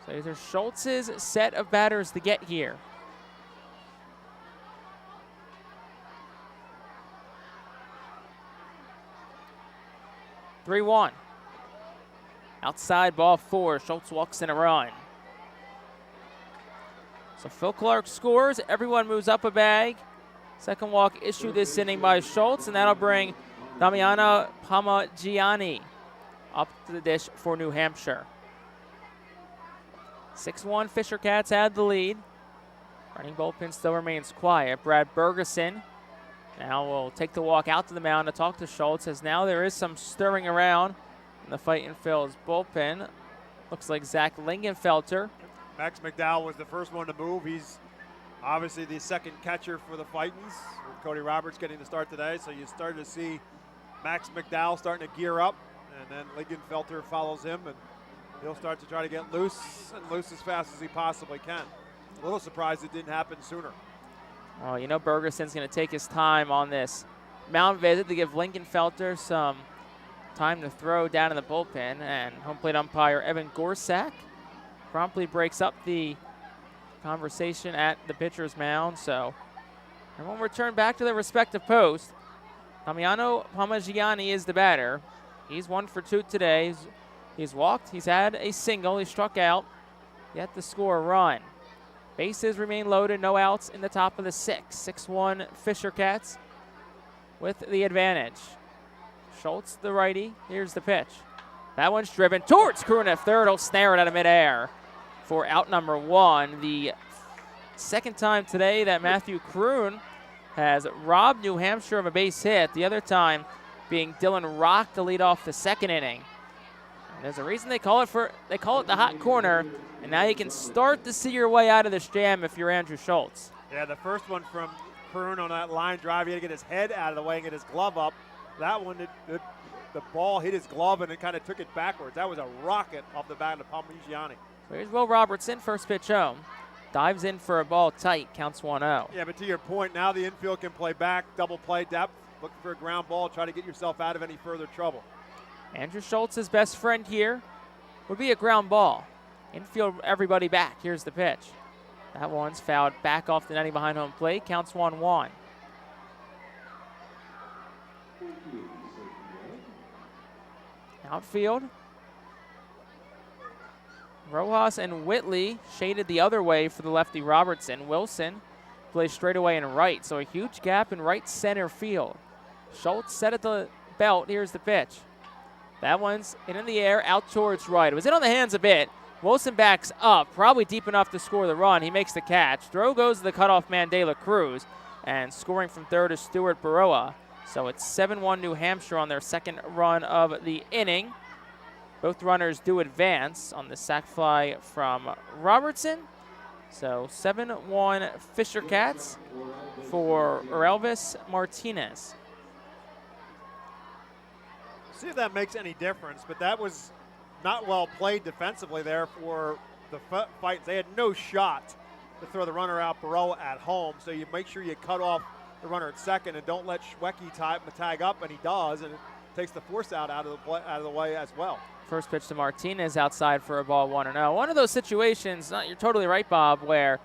So these are Schultz's set of batters to get here. (3-1). Outside, ball 4. Schultz walks in a run. So Phil Clark scores. Everyone moves up a bag. Second walk issued this inning by Schultz, and that'll bring Damiano Parmigiani up to the dish for New Hampshire. 6-1, Fisher Cats had the lead. Running bullpen still remains quiet. Brad Bergeson now will take the walk out to the mound to talk to Schultz, as now there is some stirring around in the Fightin' Phil's bullpen. Looks like Zach Lingenfelter. Max McDowell was the first one to move. He's obviously the second catcher for the Fightins, with Cody Roberts getting the start today. So you started to see Max McDowell starting to gear up, and then Lingenfelter follows him, and he'll start to try to get loose as fast as he possibly can. A little surprised it didn't happen sooner. Well, you know Bergeson's going to take his time on this mound visit to give Lingenfelter some time to throw down in the bullpen, and home plate umpire Evan Gorsak promptly breaks up the conversation at the pitcher's mound. So everyone return back to their respective posts. Damiano Parmigiani is the batter. He's 1 for 2 today. He's walked, he's had a single, he struck out, yet to score a run. Bases remain loaded, no outs in the top of the 6. 6-1 Fisher Cats with the advantage. Schultz, the righty, here's the pitch. That one's driven towards Kroon at third. He'll snare it out of midair for out number 1. The second time today that Matthew Kroon has robbed New Hampshire of a base hit. The other time being Dylan Rock to lead off the second inning. And there's a reason they call it the hot corner, and now you can start to see your way out of this jam if you're Andrew Schultz. Yeah, the first one from Kroon on that line drive, he had to get his head out of the way and get his glove up. That one, the ball hit his glove and it kind of took it backwards. That was a rocket off the bat of Parmigiani. So here's Will Robertson, first pitch home. Dives in for a ball tight, counts 1-0. Yeah, but to your point, now the infield can play back, double play depth, looking for a ground ball, try to get yourself out of any further trouble. Andrew Schultz's best friend here would be a ground ball. Infield, everybody back. Here's the pitch. That one's fouled back off the netting behind home plate, counts 1-1. Outfield. Rojas and Whitley shaded the other way for the lefty Robertson. Wilson plays straight away and right, so a huge gap in right center field. Schultz set at the belt. Here's the pitch. That one's in the air, out towards right. It was in on the hands a bit. Wilson backs up, probably deep enough to score the run. He makes the catch. Throw goes to the cutoff man, De La Cruz, and scoring from third is Stuart Baroa. So it's 7-1 New Hampshire on their second run of the inning. Both runners do advance on the sac fly from Robertson. So 7-1 Fisher Cats for Elvis Martinez. See if that makes any difference, but that was not well played defensively there for the Fightins. They had no shot to throw the runner out Baroa at home, so you make sure you cut off the runner at second and don't let Shawecki tag up, and he does, and it takes the force out of the way as well. First pitch to Martinez outside for a ball 1-0. One of those situations, you're totally right, Bob, where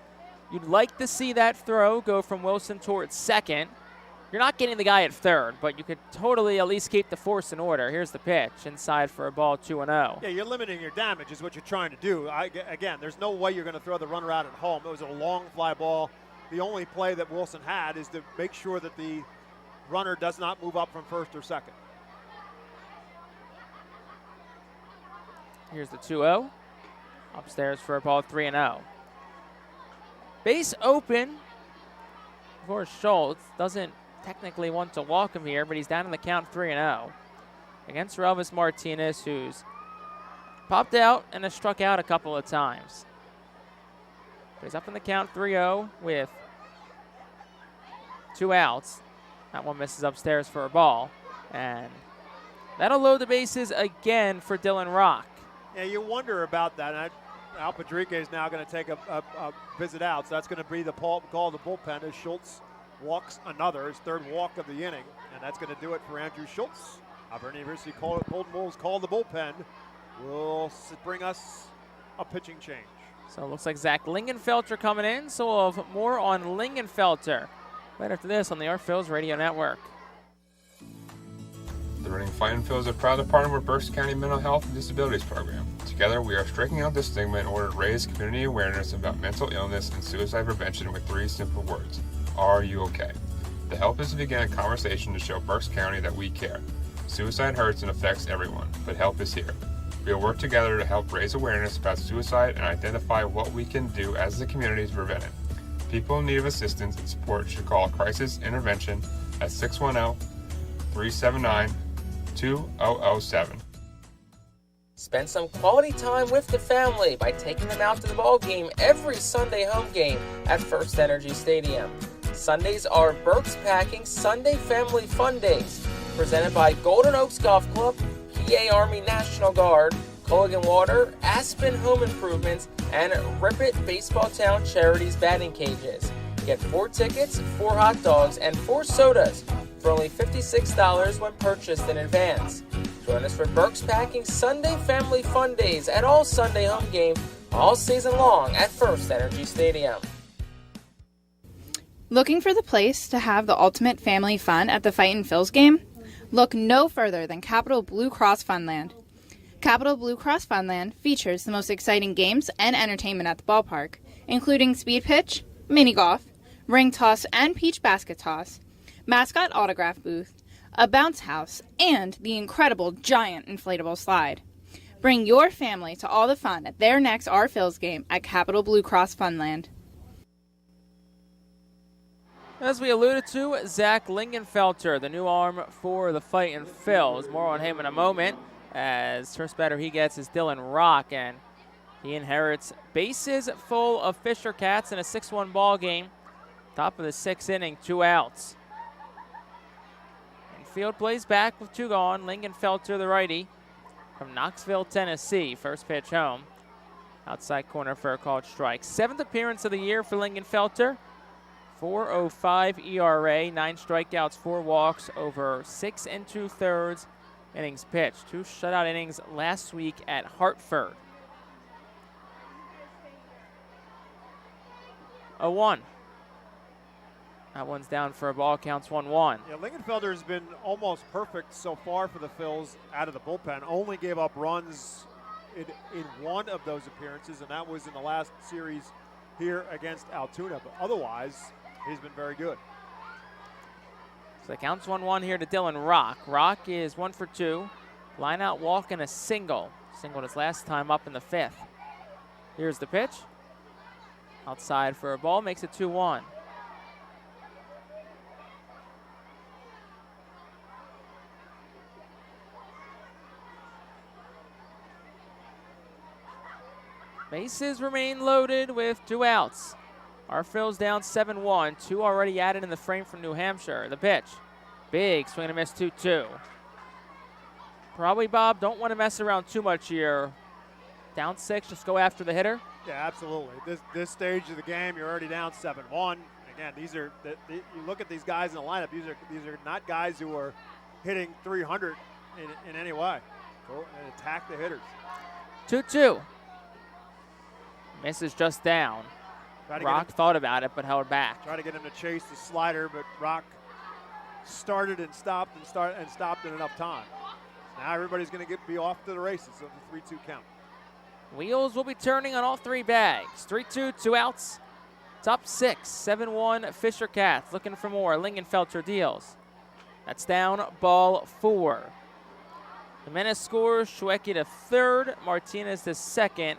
you'd like to see that throw go from Wilson towards second. You're not getting the guy at third, but you could totally at least keep the force in order. Here's the pitch, inside for a ball, 2-0. Yeah, you're limiting your damage is what you're trying to do. Again, there's no way you're going to throw the runner out at home. It was a long fly ball. The only play that Wilson had is to make sure that the runner does not move up from first or second. Here's the 2-0. Upstairs for a ball, 3-0. Base open for Schultz. Doesn't technically want to walk him here, but he's down in the count 3-0 against Relvis Martinez, who's popped out and has struck out a couple of times. But he's up in the count 3-0 with 2 outs. That one misses upstairs for a ball, and that'll load the bases again for Dylan Rock. Yeah, you wonder about that. Al Padrique is now going to take a visit out, so that's going to be the call of the bullpen as Schultz walks another, his third walk of the inning, and that's going to do it for Andrew Schultz. Auburn University Golden Wolves call the bullpen. Will bring us a pitching change. So it looks like Zach Lingenfelter coming in, so we'll have more on Lingenfelter right after this on the Our Phillies Radio Network. The Reading Fightin' Phillies are proud to partner with Berks County Mental Health and Disabilities Program. Together, we are striking out the stigma in order to raise community awareness about mental illness and suicide prevention with 3 simple words. Are you okay? The help is to begin a conversation to show Berks County that we care. Suicide hurts and affects everyone, but help is here. We will work together to help raise awareness about suicide and identify what we can do as a community to prevent it. People in need of assistance and support should call Crisis Intervention at 610-379-2007. Spend some quality time with the family by taking them out to the ball game every Sunday home game at FirstEnergy Stadium. Sundays are Berks Packing Sunday Family Fun Days, presented by Golden Oaks Golf Club, PA Army National Guard, Culligan Water, Aspen Home Improvements, and Rip It Baseball Town Charities batting cages. Get 4 tickets, 4 hot dogs, and 4 sodas for only $56 when purchased in advance. Join us for Berks Packing Sunday Family Fun Days at all Sunday home games all season long at FirstEnergy Stadium. Looking for the place to have the ultimate family fun at the Fightin' Phil's game? Look no further than Capital Blue Cross Funland. Capital Blue Cross Funland features the most exciting games and entertainment at the ballpark, including speed pitch, mini golf, ring toss and peach basket toss, mascot autograph booth, a bounce house, and the incredible giant inflatable slide. Bring your family to all the fun at their next Our Phil's game at Capital Blue Cross Funland. As we alluded to, Zach Lingenfelter, the new arm for the Fightin' Phils. More on him in a moment, as first batter he gets is Dylan Rock, and he inherits bases full of Fisher Cats in a 6-1 ball game. Top of the 6th inning, 2 outs. Field plays back with 2 gone. Lingenfelter, the righty, from Knoxville, Tennessee. First pitch home. Outside corner for a called strike. 7th appearance of the year for Lingenfelter. 4.05 ERA, 9 strikeouts, 4 walks over 6 2/3 innings pitched. 2 shutout innings last week at Hartford. 0-1. That one's down for a ball, counts 1-1. Yeah, Lingenfelter has been almost perfect so far for the Phils out of the bullpen. Only gave up runs in one of those appearances, and that was in the last series here against Altoona. But otherwise, he's been very good. So it counts 1-1 here to Dylan Rock. Rock is 1 for 2. Line out walk and a single. Singled his last time up in the 5th. Here's the pitch. Outside for a ball, makes it 2-1. Bases remain loaded with 2 outs. Our Phil's down 7-1. 2 already added in the frame from New Hampshire. The pitch. Big swing and a miss, 2-2. Probably, Bob, don't want to mess around too much here. Down 6, just go after the hitter. Yeah, absolutely. This stage of the game, you're already down 7-1. Again, you look at these guys in the lineup. These are not guys who are hitting 300 in any way. Go and attack the hitters. 2-2. Misses just down. Rock thought about it, but held back. Try to get him to chase the slider, but Rock started and stopped and stopped in enough time. Now everybody's going to be off to the races of the 3-2 count. Wheels will be turning on all three bags. 3-2, 2 outs. Top 6, 7-1 Fisher Cats. Looking for more. Lingenfelter deals. That's down, ball 4. Jimenez scores, Schwecke to third, Martinez to second,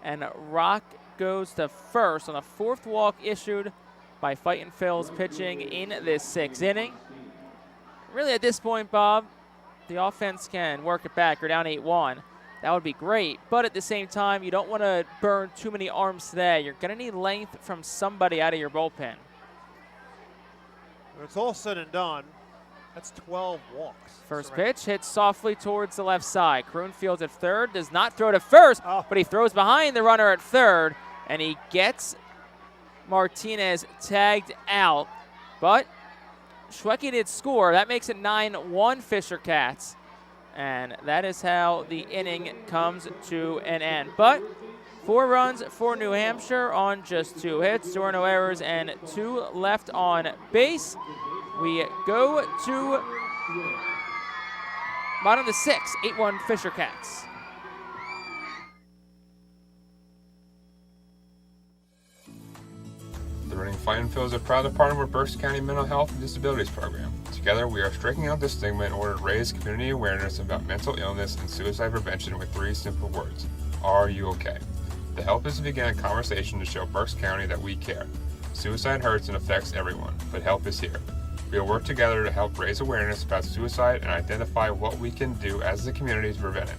and Rock goes to first on the 4th walk issued by Fightin' Phil's pitching in this 6th inning. Really at this point, Bob, the offense can work it back. You're down 8-1. That would be great, but at the same time, you don't want to burn too many arms today. You're going to need length from somebody out of your bullpen. When it's all said and done, that's 12 walks. First pitch hits softly towards the left side. Kroon fields at third, does not throw to first, but he throws behind the runner at third, and he gets Martinez tagged out. But Schwecke did score. That makes it 9-1 Fisher Cats. And that is how the inning comes to an end. But 4 runs for New Hampshire on just 2 hits. There were no errors and 2 left on base. We go to bottom of the 6th, 8-1 Fisher Cats. The Reading Fightin' Phillies are proud to partner with Berks County Mental Health and Disabilities Program. Together, we are striking out the stigma in order to raise community awareness about mental illness and suicide prevention with 3 simple words. Are you okay? The help is to begin a conversation to show Berks County that we care. Suicide hurts and affects everyone, but help is here. We will work together to help raise awareness about suicide and identify what we can do as a community to prevent it.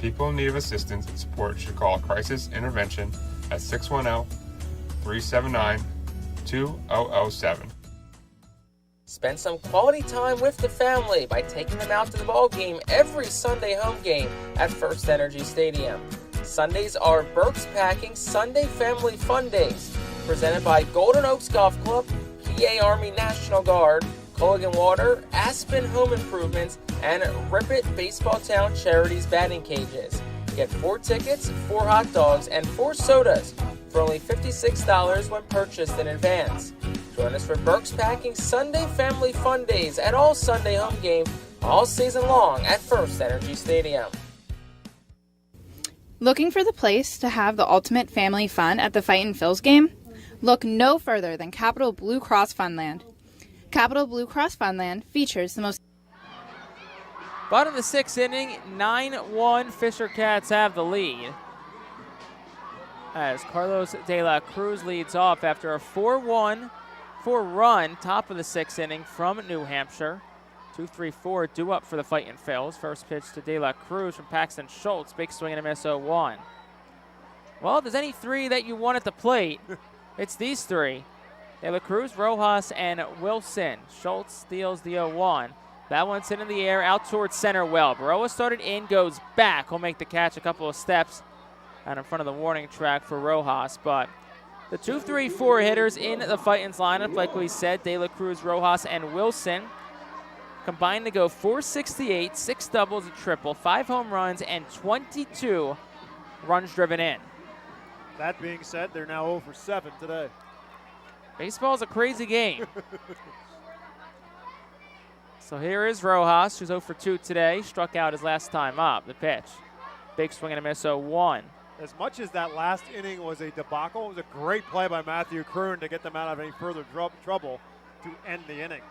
People in need of assistance and support should call Crisis Intervention at 610-379-2007. Spend some quality time with the family by taking them out to the ball game every Sunday home game at FirstEnergy Stadium. Sundays are Berks Packing Sunday Family Fun Days, presented by Golden Oaks Golf Club, PA Army National Guard, Culligan Water, Aspen Home Improvements, and Rip It Baseball Town Charities batting cages. Get 4 tickets, 4 hot dogs, and 4 sodas for only $56 when purchased in advance. Join us for Berks Packing Sunday Family Fun Days at all Sunday home games all season long at FirstEnergy Stadium. Looking for the place to have the ultimate family fun at the Fightin' Phil's game? Look no further than Capital Blue Cross Funland. Capital Blue Cross Funland features the most... Bottom of the 6th inning, 9-1 Fisher Cats have the lead, as Carlos De La Cruz leads off after a 4-run top of the 6th inning from New Hampshire. 2-3-4 due up for the Fightin' Phils. First pitch to De La Cruz from Paxton Schultz. Big swing and a miss, 0-1. Well, if there's any 3 that you want at the plate, it's these 3. De La Cruz, Rojas, and Wilson. Schultz steals the 0-1. That one's hit in the air out towards center well. Baroa started in, goes back. He'll make the catch a couple of steps out in front of the warning track for Rojas. But the 2-3-4 hitters in the Fightin's lineup, like we said, De La Cruz, Rojas, and Wilson, combined to go 468, 6 doubles, a triple, 5 home runs, and 22 runs driven in. That being said, they're now 0 for 7 today. Baseball's a crazy game. So here is Rojas, who's 0 for 2 today. Struck out his last time up. The pitch. Big swing and a miss, 0-1. As much as that last inning was a debacle, it was a great play by Matthew Kroon to get them out of any further trouble to end the inning.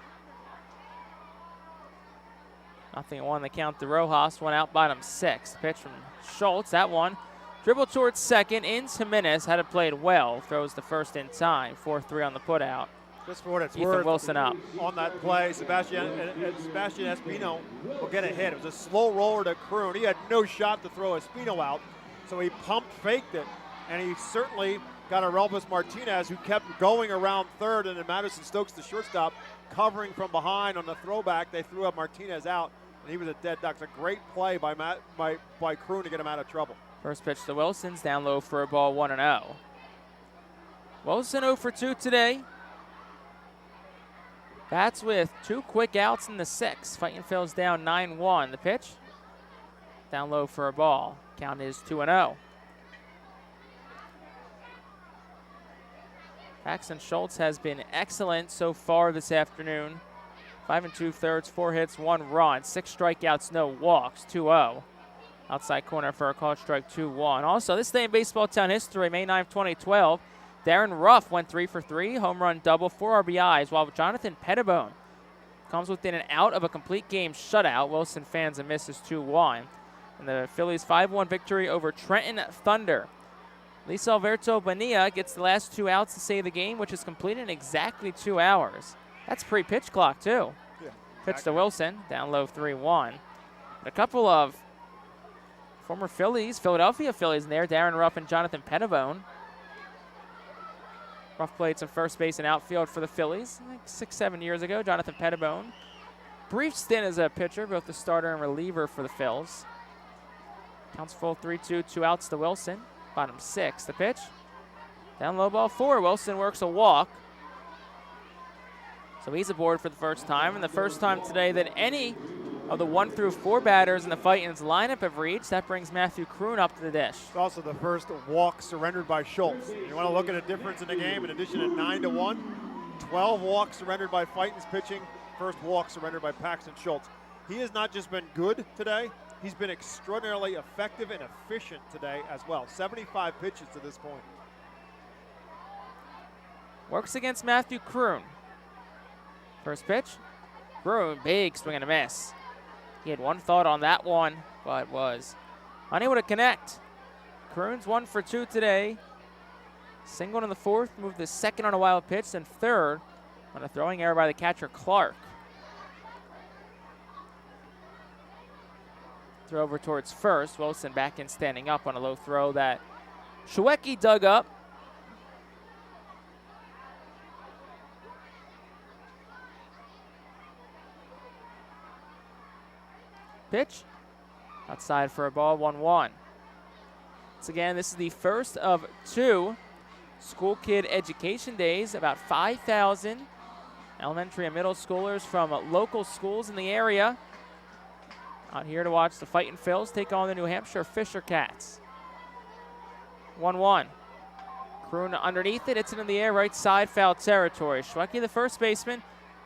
0-1 the count to Rojas. One out, bottom 6. Pitch from Schultz. That one dribbled towards second. In Jimenez had it played well. Throws the first in time. 4-3 on the putout. Just for what it's Ethan worth, Wilson up. On that play, Sebastian Espino will get a hit. It was a slow roller to Kroon. He had no shot to throw Espino out, so he faked it, and he certainly got a Relvis Martinez, who kept going around third, and then Madison Stokes, the shortstop, covering from behind on the throwback. They threw up Martinez out, and he was a dead duck. It's a great play by Kroon to get him out of trouble. First pitch to Wilson's down low for a ball, 1-0. Wilson 0 for 2 today. Bats with 2 quick outs in the 6th. Fightin' Phil's down 9-1. The pitch down low for a ball. Count is 2-0. Paxton Schultz has been excellent so far this afternoon 5 2/3, 4 hits, 1 run, 6 strikeouts, no walks, 2-0. Outside corner for a called strike, 2-1. Also, this day in baseball town history, May 9th, 2012, Darren Ruff went 3 for 3, home run double, 4 RBIs, while Jonathan Pettibone comes within an out of a complete game shutout. Wilson fans and misses 2-1. And the Phillies 5-1 victory over Trenton Thunder. Luis Alberto Bonilla gets the last 2 outs to save the game, which is completed in exactly 2 hours. That's pre-pitch clock, too. Yeah, Pitch to Wilson, down low 3-1. A couple of former Philadelphia Phillies in there, Darren Ruff and Jonathan Pettibone. Ruff played some first base and outfield for the Phillies, like 6-7 years ago. Jonathan Pettibone, brief stint as a pitcher, both the starter and reliever for the Phils. Counts full 3-2, 2 outs to Wilson. Bottom 6, the pitch. Down low ball 4. Wilson works a walk. So he's aboard for the first time, and the first time today that any of the 1 through 4 batters in the Fightin's lineup have reached. That brings Matthew Kroon up to the dish. It's also the first walk surrendered by Schultz. You want to look at a difference in the game. In addition to 9-1, 12 walks surrendered by Fightin's pitching. First walk surrendered by Paxton Schultz. He has not just been good today, he's been extraordinarily effective and efficient today as well. 75 pitches to this point. Works against Matthew Kroon. First pitch. Kroon, big swing and a miss. He had one thought on that one, but was unable to connect. Kroon's 1 for 2 today. Singled in the 4th, moved to second on a wild pitch, then 3rd on a throwing error by the catcher Clark. Throw over towards first. Wilson back in standing up on a low throw that Shawecki dug up. Pitch. Outside for a ball, 1-1. Once again, this is the first of 2 school kid education days. About 5,000 elementary and middle schoolers from local schools in the area out here to watch the Fightin' Phils take on the New Hampshire Fisher Cats. 1-1. Kroon underneath it. It's in the air, right side, foul territory. Shawecki, the first baseman,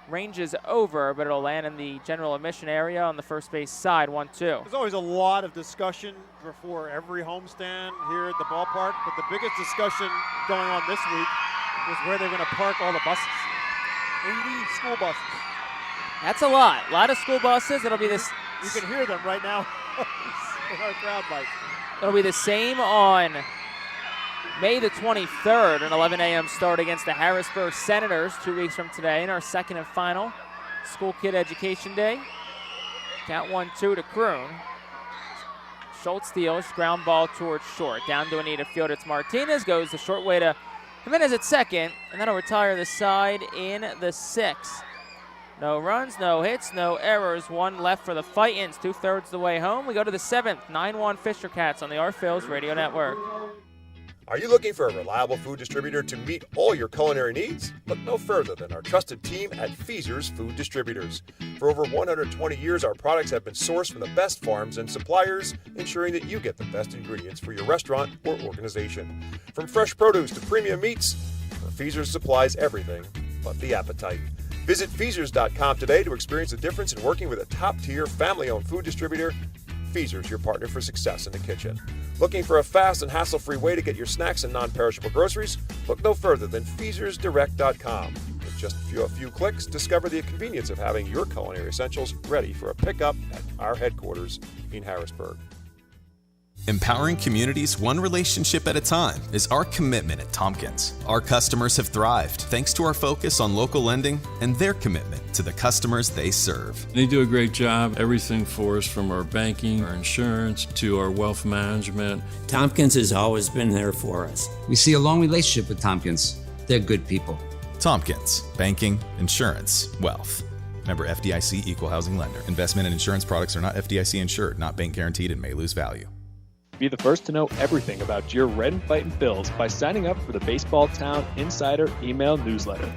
ranges over, but it'll land in the general admission area on the first base side, 1-2. There's always a lot of discussion before every homestand here at the ballpark, but the biggest discussion going on this week was where they're going to park all the buses. 80 school buses. That's a lot. A lot of school buses. It'll be this. You can hear them right now in our crowd mic. It'll be the same on May the 23rd, an 11 a.m. start against the Harrisburg Senators 2 weeks from today in our second and final school kid education day. Count 1-2 to Kroon. Schultz steals, ground ball towards short. Down to Anita Field, it's Martinez, goes the short way to Jimenez at second, and that'll retire the side in the 6th. No runs, no hits, no errors. 1 left for the Fightins, 2/3 the way home. We go to the 7th, 9-1 Fisher Cats on the Our Phils Radio Network. Are you looking for a reliable food distributor to meet all your culinary needs? Look no further than our trusted team at Feaser's Food Distributors. For over 120 years, our products have been sourced from the best farms and suppliers, ensuring that you get the best ingredients for your restaurant or organization. From fresh produce to premium meats, Feaser's supplies everything but the appetite. Visit Feasers.com today to experience the difference in working with a top-tier, family-owned food distributor. Feasers, your partner for success in the kitchen. Looking for a fast and hassle-free way to get your snacks and non-perishable groceries? Look no further than FeasersDirect.com. With just a few clicks, discover the convenience of having your culinary essentials ready for a pickup at our headquarters in Harrisburg. Empowering communities one relationship at a time is our commitment at Tompkins. Our customers have thrived thanks to our focus on local lending and their commitment to the customers they serve. They do a great job, everything for us from our banking, our insurance, to our wealth management. Tompkins has always been there for us. We see a long relationship with Tompkins. They're good people. Tompkins, banking, insurance, wealth. Member FDIC Equal Housing Lender. Investment and insurance products are not FDIC insured, not bank guaranteed, and may lose value. Be the first to know everything about your Red and Fightin' Phils by signing up for the Baseball Town Insider email newsletter.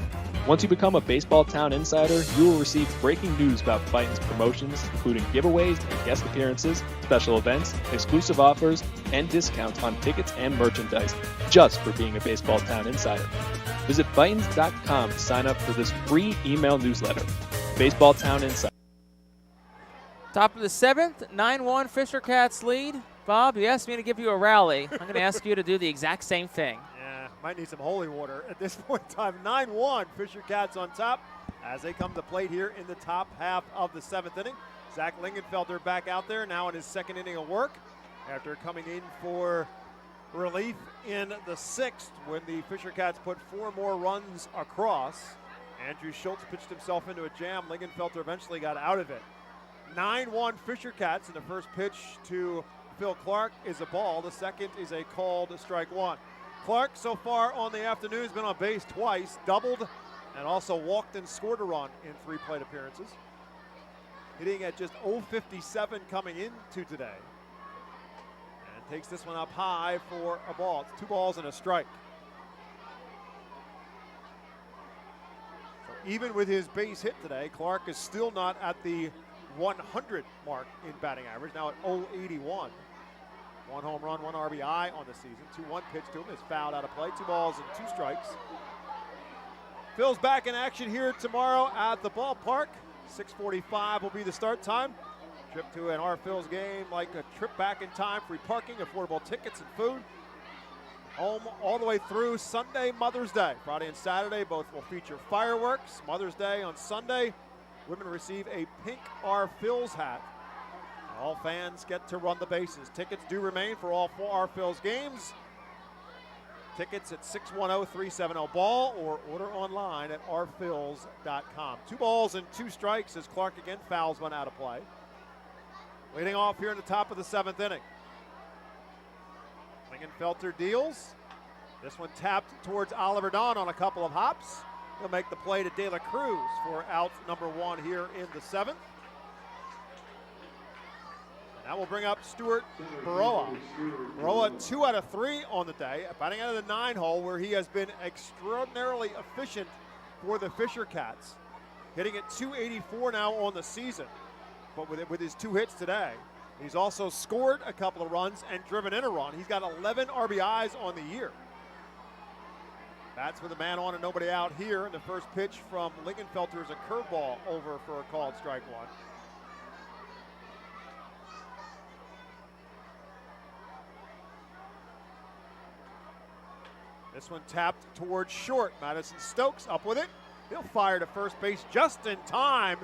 Once you become a Baseball Town Insider, you will receive breaking news about Fightin's promotions, including giveaways and guest appearances, special events, exclusive offers, and discounts on tickets and merchandise, just for being a Baseball Town Insider. Visit Fightins.com to sign up for this free email newsletter. Baseball Town Insight. Top of the 7th, 9-1 Fisher Cats lead. Bob, you asked me to give you a rally. I'm going to ask you to do the exact same thing. Yeah, might need some holy water at this point in time. 9-1, Fisher Cats on top as they come to the plate here in the top half of the 7th inning. Zach Lingenfelter back out there now in his 2nd inning of work after coming in for relief in the 6th when the Fisher Cats put 4 more runs across. Andrew Schultz pitched himself into a jam. Lingenfelter eventually got out of it. 9-1 Fisher Cats, and the first pitch to Phil Clark is a ball. The second is a called strike one. Clark so far on the afternoon has been on base twice, doubled, and also walked and scored a run in 3 plate appearances. Hitting at just 0.57 coming into today. And takes this one up high for a ball. It's 2 balls and a strike. So even with his base hit today, Clark is still not at the 100 mark in batting average, now at 0.81. 1 home run, 1 RBI on the season. 2-1 pitch to him is fouled out of play. 2 balls and 2 strikes. Phil's back in action here tomorrow at the ballpark. 6:45 will be the start time. Trip to an our Phil's game like a trip back in time. Free parking, affordable tickets and food. Home all the way through Sunday, Mother's Day. Friday and Saturday both will feature fireworks. Mother's Day on Sunday. Women receive a pink our Phil's hat. All fans get to run the bases. Tickets do remain for all 4 our Phil's games. Tickets at 610-370-BALL or order online at ourphils.com. 2 balls and 2 strikes as Clark again fouls one out of play. Leading off here in the top of the 7th inning. Lingenfelter deals. This one tapped towards Oliver Don on a couple of hops. He'll make the play to De La Cruz for out number 1 here in the 7th. That will bring up Stuart Baroa. Baroa 2 out of 3 on the day, batting out of the 9 hole where he has been extraordinarily efficient for the Fisher Cats. Hitting at .284 now on the season, but with his 2 hits today. He's also scored a couple of runs and driven in a run. He's got 11 RBIs on the year. Bats with a man on and nobody out here, and the first pitch from Lingenfelter is a curveball over for a called strike one. This one tapped towards short. Madison Stokes up with it. He'll fire to first base just in time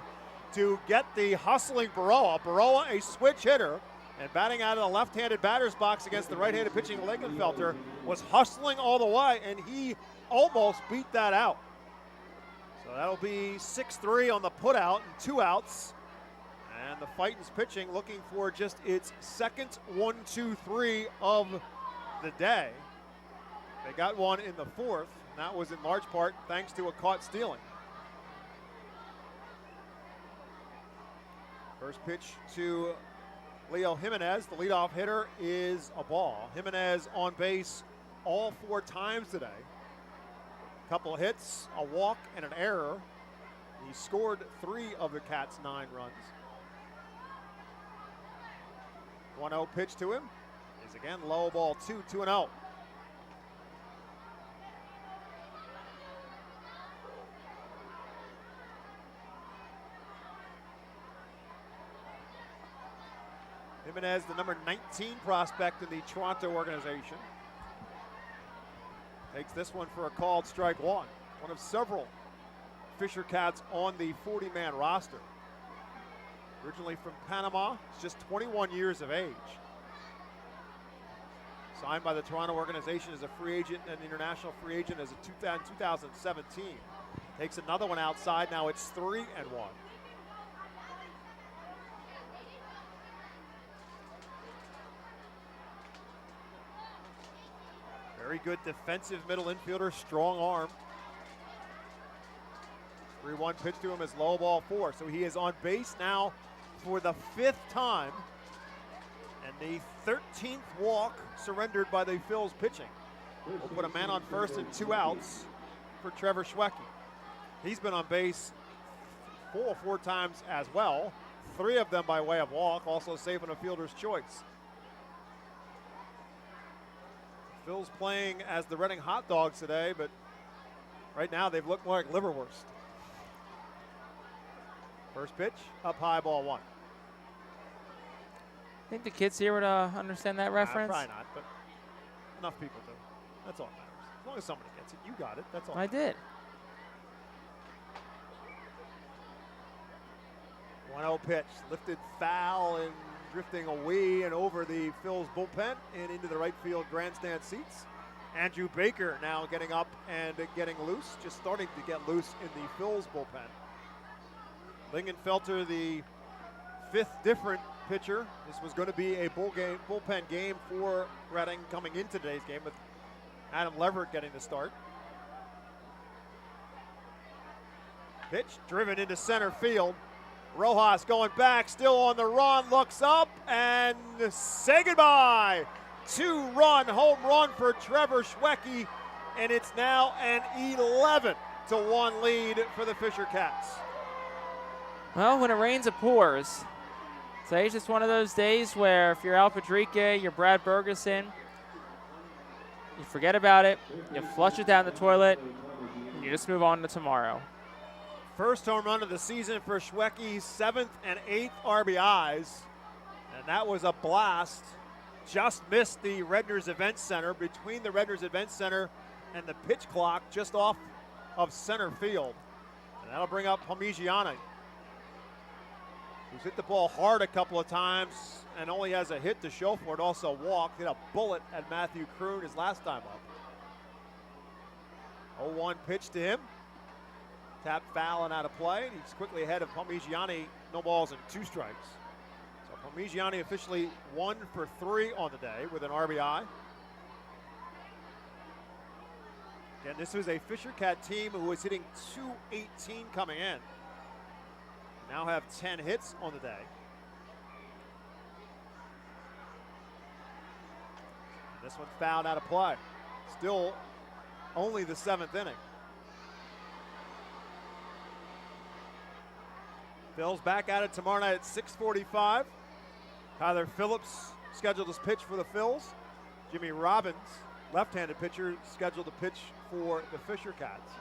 to get the hustling Baroa. Baroa, a switch hitter, and batting out of the left-handed batter's box against the right-handed pitching Lingenfelter, was hustling all the way, and he almost beat that out. So that'll be 6-3 on the putout and 2 outs. And the Fightin's pitching looking for just its second 1-2-3 of the day. They got one in the 4th, and that was in large part thanks to a caught stealing. First pitch to Leo Jimenez, the leadoff hitter, is a ball. Jimenez on base all 4 times today. A couple of hits, a walk, and an error. He scored 3 of the Cats' 9 runs. 1-0 pitch to him is again low ball 2-0. Jimenez, the number 19 prospect in the Toronto organization. Takes this one for a called strike one. One of several Fisher Cats on the 40-man roster. Originally from Panama, he's just 21 years of age. Signed by the Toronto organization as a free agent and international free agent as a 2017. Takes another one outside, now it's 3-1. Very good defensive middle infielder, strong arm. 3-1 pitch to him is low ball 4. So he is on base now for the 5th time. And the 13th walk surrendered by the Phil's pitching. We'll put a man on first and 2 outs for Trevor Schwecke. He's been on base 4 times as well. 3 of them by way of walk, also saving a fielder's choice. Phil's playing as the Reading Hot Dogs today, but right now they've looked more like liverwurst. First pitch, up high, ball one. Think the kids here would understand that reference? Probably not, but enough people do. That's all that matters. As long as somebody gets it, you got it. That's all. I did. 1-0 pitch, lifted foul and drifting away and over the Phil's bullpen and into the right field grandstand seats. Andrew Baker now getting up and getting loose, just starting to get loose in the Phil's bullpen. Lingenfelter, the fifth different pitcher. This was going to be a bullpen game for Reading coming into today's game with Adam Leverett getting the start. Pitch driven into center field. Rojas going back, still on the run, looks up and say goodbye. 2-run home run for Trevor Schwecke, and it's now an 11-1 lead for the Fisher Cats. Well, when it rains, it pours. Today's just one of those days where if you're Al Padrique, you're Brad Bergeson, you forget about it, you flush it down the toilet, and you just move on to tomorrow. First home run of the season for Schwecke's 7th and 8th RBIs, and that was a blast. Just missed the Redner's Event Center, between the Redner's Event Center and the pitch clock, just off of center field. And that'll bring up Parmigiani, who's hit the ball hard a couple of times and only has a hit to show for it. Also walked, hit a bullet at Matthew Kroon his last time up. 0-1 pitch to him. Tap foul and out of play. He's quickly ahead of Parmigiani, no balls and 2 strikes. So Parmigiani officially 1 for 3 on the day with an RBI. Again, this was a Fisher Cat team who was hitting .218 coming in. Now have 10 hits on the day. This one fouled out of play. Still only the 7th inning. Phil's back at it tomorrow night at 6:45. Tyler Phillips scheduled his pitch for the Phils. Jimmy Robbins, left-handed pitcher, scheduled to pitch for the Fisher Cats.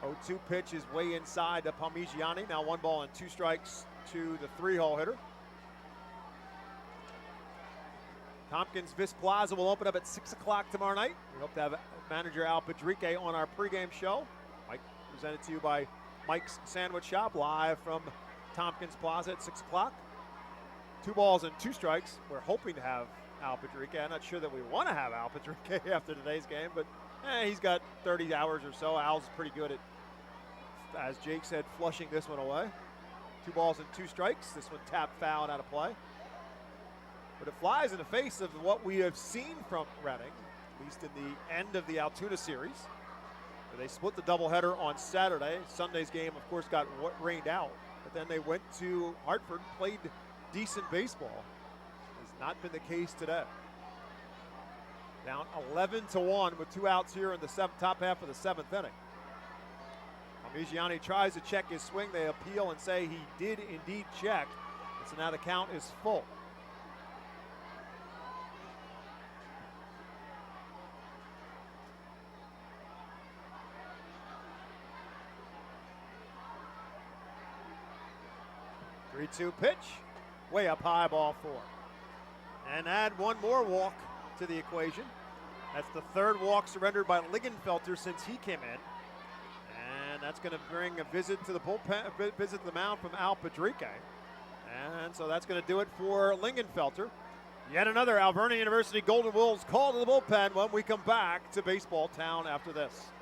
0-2 pitch is way inside to Parmigiani. Now 1 ball and 2 strikes to the 3-hole hitter. Tompkins Viss Plaza will open up at 6 o'clock tomorrow night. We hope to have manager Al Padrique on our pregame show. Mike, presented to you by Mike's Sandwich Shop, live from Tompkins Plaza at 6 o'clock. 2 balls and 2 strikes. We're hoping to have Al Padrique. I'm not sure that we want to have Al Padrique after today's game, but he's got 30 hours or so. Al's pretty good at, as Jake said, flushing this one away. 2 balls and 2 strikes. This one tapped foul and out of play. But it flies in the face of what we have seen from Reading, at least in the end of the Altoona series. They split the doubleheader on Saturday. Sunday's game, of course, got rained out. But then they went to Hartford, played decent baseball. Has not been the case today. Down 11-1 with 2 outs here in the top half of the 7th inning. Parmigiani tries to check his swing. They appeal and say he did indeed check. And so now the count is full. Three-two pitch, way up high, ball 4. And add 1 more walk to the equation. That's the 3rd walk surrendered by Lingenfelter since he came in. And that's going to bring a visit to the bullpen, visit to the mound from Al Padrique. And so that's going to do it for Lingenfelter. Yet another Alvernia University Golden Wolves call to the bullpen when we come back to Baseball Town after this.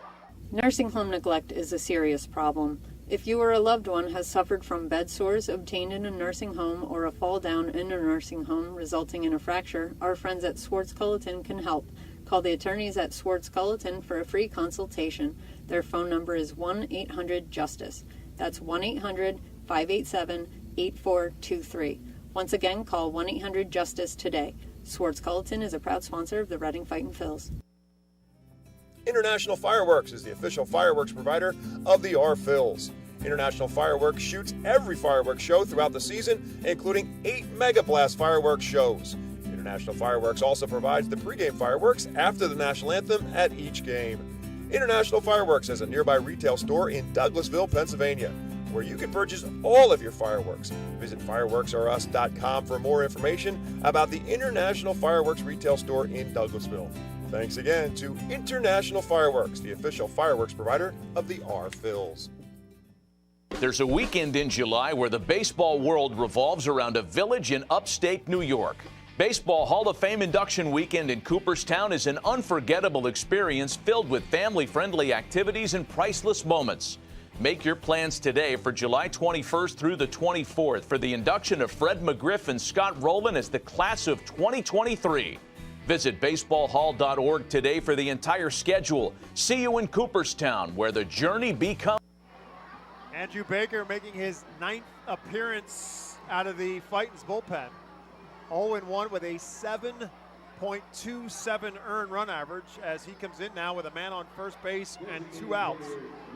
Nursing home neglect is a serious problem. If you or a loved one has suffered from bed sores obtained in a nursing home or a fall down in a nursing home resulting in a fracture, our friends at Swartz Culleton can help. Call the attorneys at Swartz Culleton for a free consultation. Their phone number is 1-800-JUSTICE. That's 1-800-587-8423. Once again, call 1-800-JUSTICE today. Swartz Culleton is a proud sponsor of the Reading Fightin' Phils. International Fireworks is the official fireworks provider of the R-Phils. International Fireworks shoots every fireworks show throughout the season, including 8 Mega Blast fireworks shows. International Fireworks also provides the pregame fireworks after the national anthem at each game. International Fireworks has a nearby retail store in Douglasville, Pennsylvania, where you can purchase all of your fireworks. Visit fireworksrus.com for more information about the International Fireworks retail store in Douglasville. Thanks again to International Fireworks, the official fireworks provider of the R-Phils. There's a weekend in July where the baseball world revolves around a village in upstate New York. Baseball Hall of Fame induction weekend in Cooperstown is an unforgettable experience filled with family-friendly activities and priceless moments. Make your plans today for July 21st through the 24th for the induction of Fred McGriff and Scott Rowland as the class of 2023. Visit baseballhall.org today for the entire schedule. See you in Cooperstown, where the journey becomes. Andrew Baker making his 9th appearance out of the Fightin's bullpen. 0-1 with a 7.27 earned run average as he comes in now with a man on first base and 2 outs.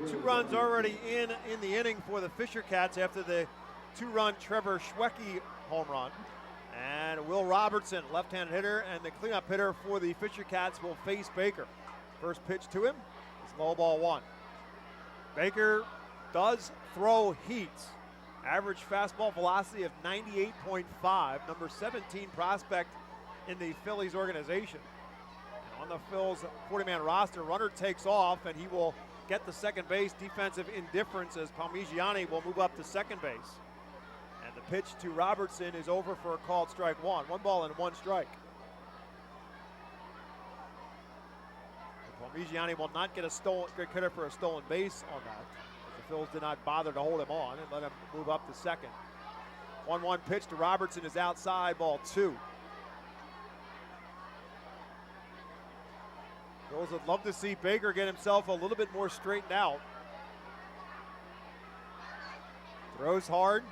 2 runs already in the inning for the Fisher Cats after the 2-run Trevor Schwecke home run. And Will Robertson, left-handed hitter, and the cleanup hitter for the Fisher Cats will face Baker. First pitch to him is low ball 1. Baker does throw heat. Average fastball velocity of 98.5, number 17 prospect in the Phillies organization. And on the Phil's 40-man roster, runner takes off, and he will get the second base defensive indifference as Palmigiani will move up to second base. And the pitch to Robertson is over for a called strike 1. 1 ball and 1 strike. And Palmigiani will not get a credit for a stolen base on that. The Phils did not bother to hold him on and let him move up to second. 1-1 pitch to Robertson is outside, ball 2. Phils would love to see Baker get himself a little bit more straightened out. Throws hard,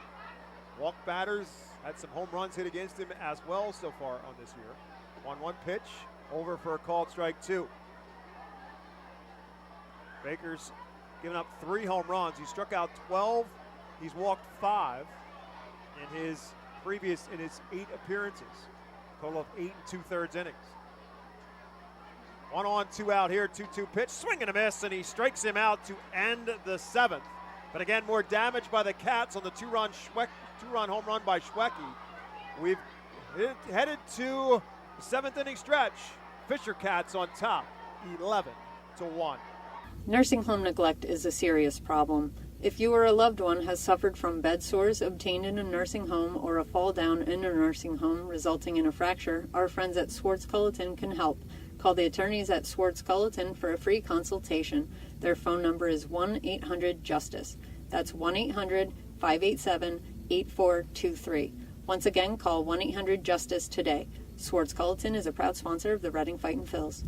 walked batters, had some home runs hit against him as well so far on this year. 1-1 pitch, over for a called strike 2. Baker's given up 3 home runs. He struck out 12. He's walked 5 in his 8 appearances. Total of 8 2/3 innings. 1 on, 2 out here. 2-2 pitch, swing and a miss, and he strikes him out to end the 7th. But again, more damage by the Cats on the 2-run home run by Schwecke. We've headed to the 7th inning stretch. Fisher Cats on top, 11-1. Nursing home neglect is a serious problem. If you or a loved one has suffered from bed sores obtained in a nursing home or a fall down in a nursing home resulting in a fracture, our friends at Swartz-Culleton can help. Call the attorneys at Swartz-Culleton for a free consultation. Their phone number is 1-800-JUSTICE. That's 1-800-587-8423. Once again, call 1-800-JUSTICE today. Swartz-Culleton is a proud sponsor of the Reading Fightin' Phils.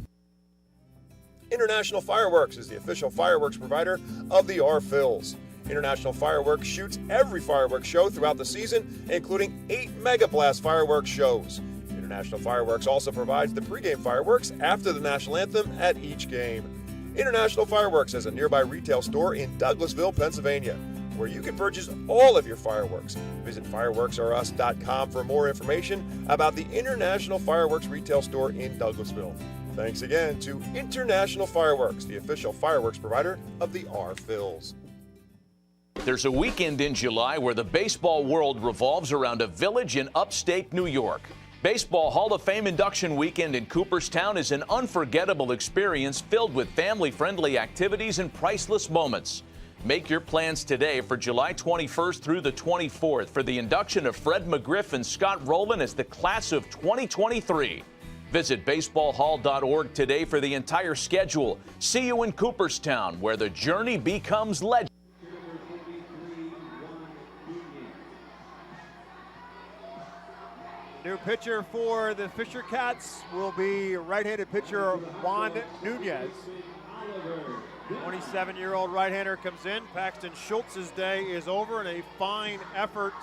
International Fireworks is the official fireworks provider of the R-Phils. International Fireworks shoots every fireworks show throughout the season, including 8 Mega Blast fireworks shows. International Fireworks also provides the pregame fireworks after the national anthem at each game. International Fireworks has a nearby retail store in Douglasville, Pennsylvania, where you can purchase all of your fireworks. Visit fireworksrus.com for more information about the International Fireworks retail store in Douglasville. Thanks again to International Fireworks, the official fireworks provider of the R-Phils. There's a weekend in July where the baseball world revolves around a village in upstate New York. Baseball Hall of Fame induction weekend in Cooperstown is an unforgettable experience filled with family-friendly activities and priceless moments. Make your plans today for July 21st through the 24th for the induction of Fred McGriff and Scott Rowland as the class of 2023. Visit baseballhall.org today for the entire schedule. See you in Cooperstown, where the journey becomes legend. New pitcher for the Fisher Cats will be right-handed pitcher Juan Nunez. 27-year-old right-hander comes in. Paxton Schultz's day is over, and a fine effort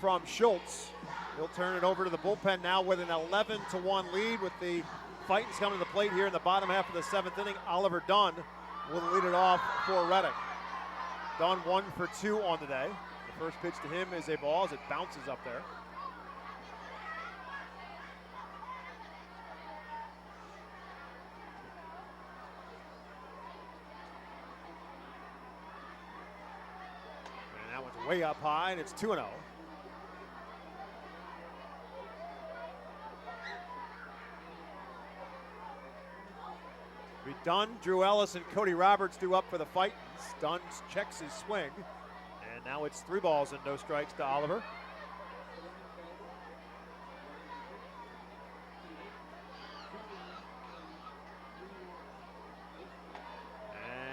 from Schultz. He'll turn it over to the bullpen now with an 11-1 lead with the Fightins coming to the plate here in the bottom half of the 7th inning. Oliver Dunn will lead it off for Reading. Dunn 1 for 2 on the day. The first pitch to him is a ball as it bounces up there. That one's way up high, and it's 2-0. Be Dunn, Drew Ellis, and Cody Roberts do up for the Fightins. Dunn checks his swing, and now it's 3 balls and no strikes to Oliver.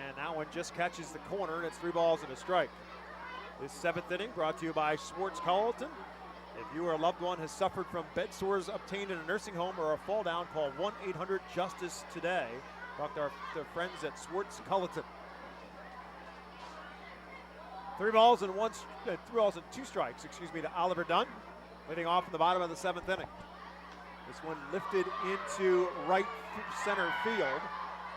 And that one just catches the corner, and it's 3 balls and a strike. This 7th inning brought to you by Schwartz Carlton. If you or a loved one has suffered from bed sores obtained in a nursing home or a fall down, call 1-800-JUSTICE today. Talk to our friends at Schwartz Carlton. 3 balls and 2 strikes, to Oliver Dunn, leading off in the bottom of the 7th inning. This one lifted into right center field.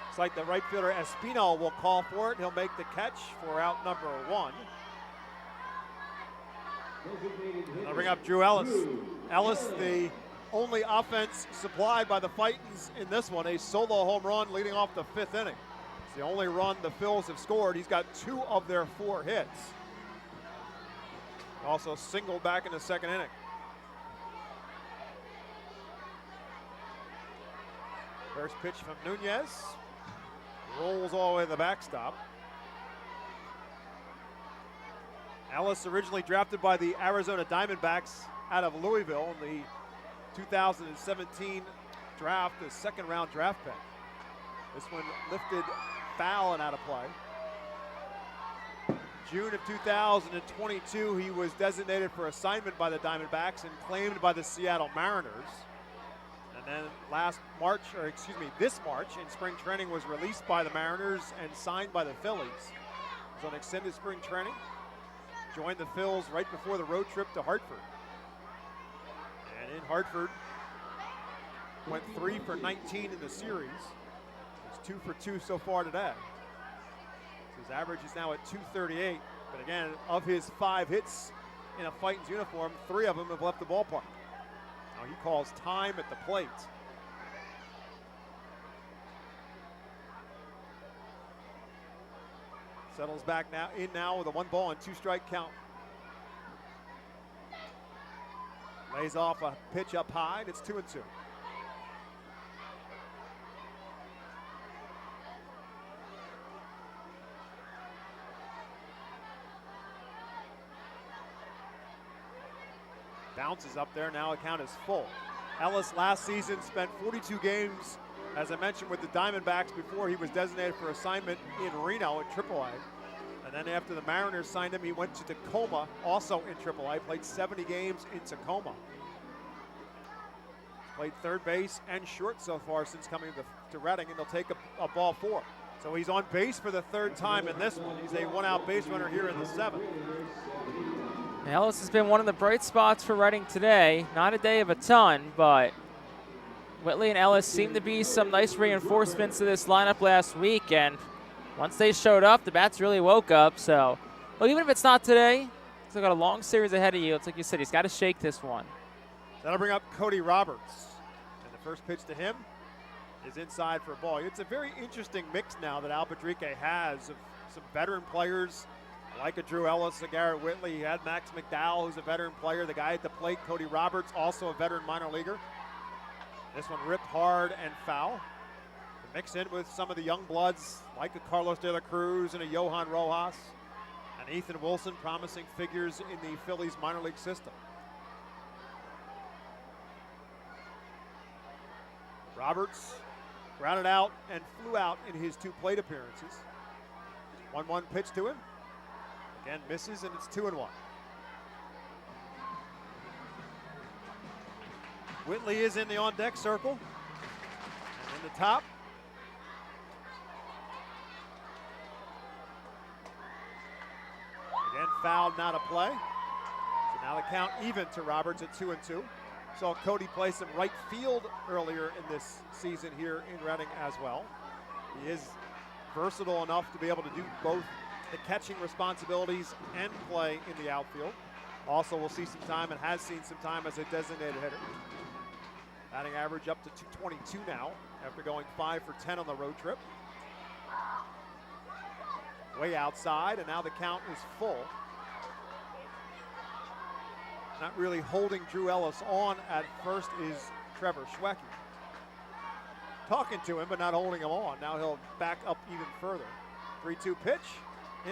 It's like the right fielder Espino will call for it. He'll make the catch for out number 1. I'll bring up Drew Ellis. Ellis, the only offense supplied by the Fightins in this one, a solo home run leading off the 5th inning. It's the only run the Phils have scored. He's got 2 of their 4 hits. Also singled back in the 2nd inning. First pitch from Nunez. Rolls all the way to the backstop. Ellis, originally drafted by the Arizona Diamondbacks out of Louisville in the 2017 draft, the 2nd round draft pick. This one lifted foul and out of play. June of 2022, he was designated for assignment by the Diamondbacks and claimed by the Seattle Mariners. And then this March in spring training was released by the Mariners and signed by the Phillies. He was on extended spring training. Joined the Phils right before the road trip to Hartford. And in Hartford, went 3 for 19 in the series. He's 2 for 2 so far today. So his average is now at 238. But again, of his 5 hits in a Fightins uniform, 3 of them have left the ballpark. Now he calls time at the plate. Settles back now with a 1 ball and 2 strike count. Lays off a pitch up high, and it's 2-2. Bounces up there, now account is full. Ellis last season spent 42 games, as I mentioned, with the Diamondbacks before he was designated for assignment in Reno at AAA. And then after the Mariners signed him, he went to Tacoma, also in AAA, played 70 games in Tacoma. Played third base and short so far since coming to Reading, and they'll take a ball 4. So he's on base for the 3rd time in this one. He's a 1-out base runner here in the 7th. Ellis has been one of the bright spots for Reading today. Not a day of a ton, but Whitley and Ellis seem to be some nice reinforcements to this lineup last week, and once they showed up, the bats really woke up. So, well, even if it's not today, still got a long series ahead of you. It's like you said, he's got to shake this one. That'll bring up Cody Roberts. And the first pitch to him is inside for a ball. It's a very interesting mix now that Al Padrique has of some veteran players like a Drew Ellis, a Garrett Whitley. He had Max McDowell, who's a veteran player. The guy at the plate, Cody Roberts, also a veteran minor leaguer. This one ripped hard and foul. To mix in with some of the young bloods like a Carlos De La Cruz and a Johan Rojas and Ethan Wilson, promising figures in the Phillies minor league system. Roberts grounded out and flew out in his 2 plate appearances. 1-1 pitch to him. Again, misses, and it's 2-1. Whitley is in the on-deck circle. And in the top. Again, fouled, not a play. So now the count even to Roberts at 2-2. Saw Cody play some right field earlier in this season here in Reading as well. He is versatile enough to be able to do both the catching responsibilities and play in the outfield. Also will see some time and has seen some time as a designated hitter. Batting average up to 222 now after going 5 for 10 on the road trip. Way outside, and now the count is full. Not really holding Drew Ellis on at first is Trevor Schwecky. Talking to him, but not holding him on. Now he'll back up even further. 3-2 pitch.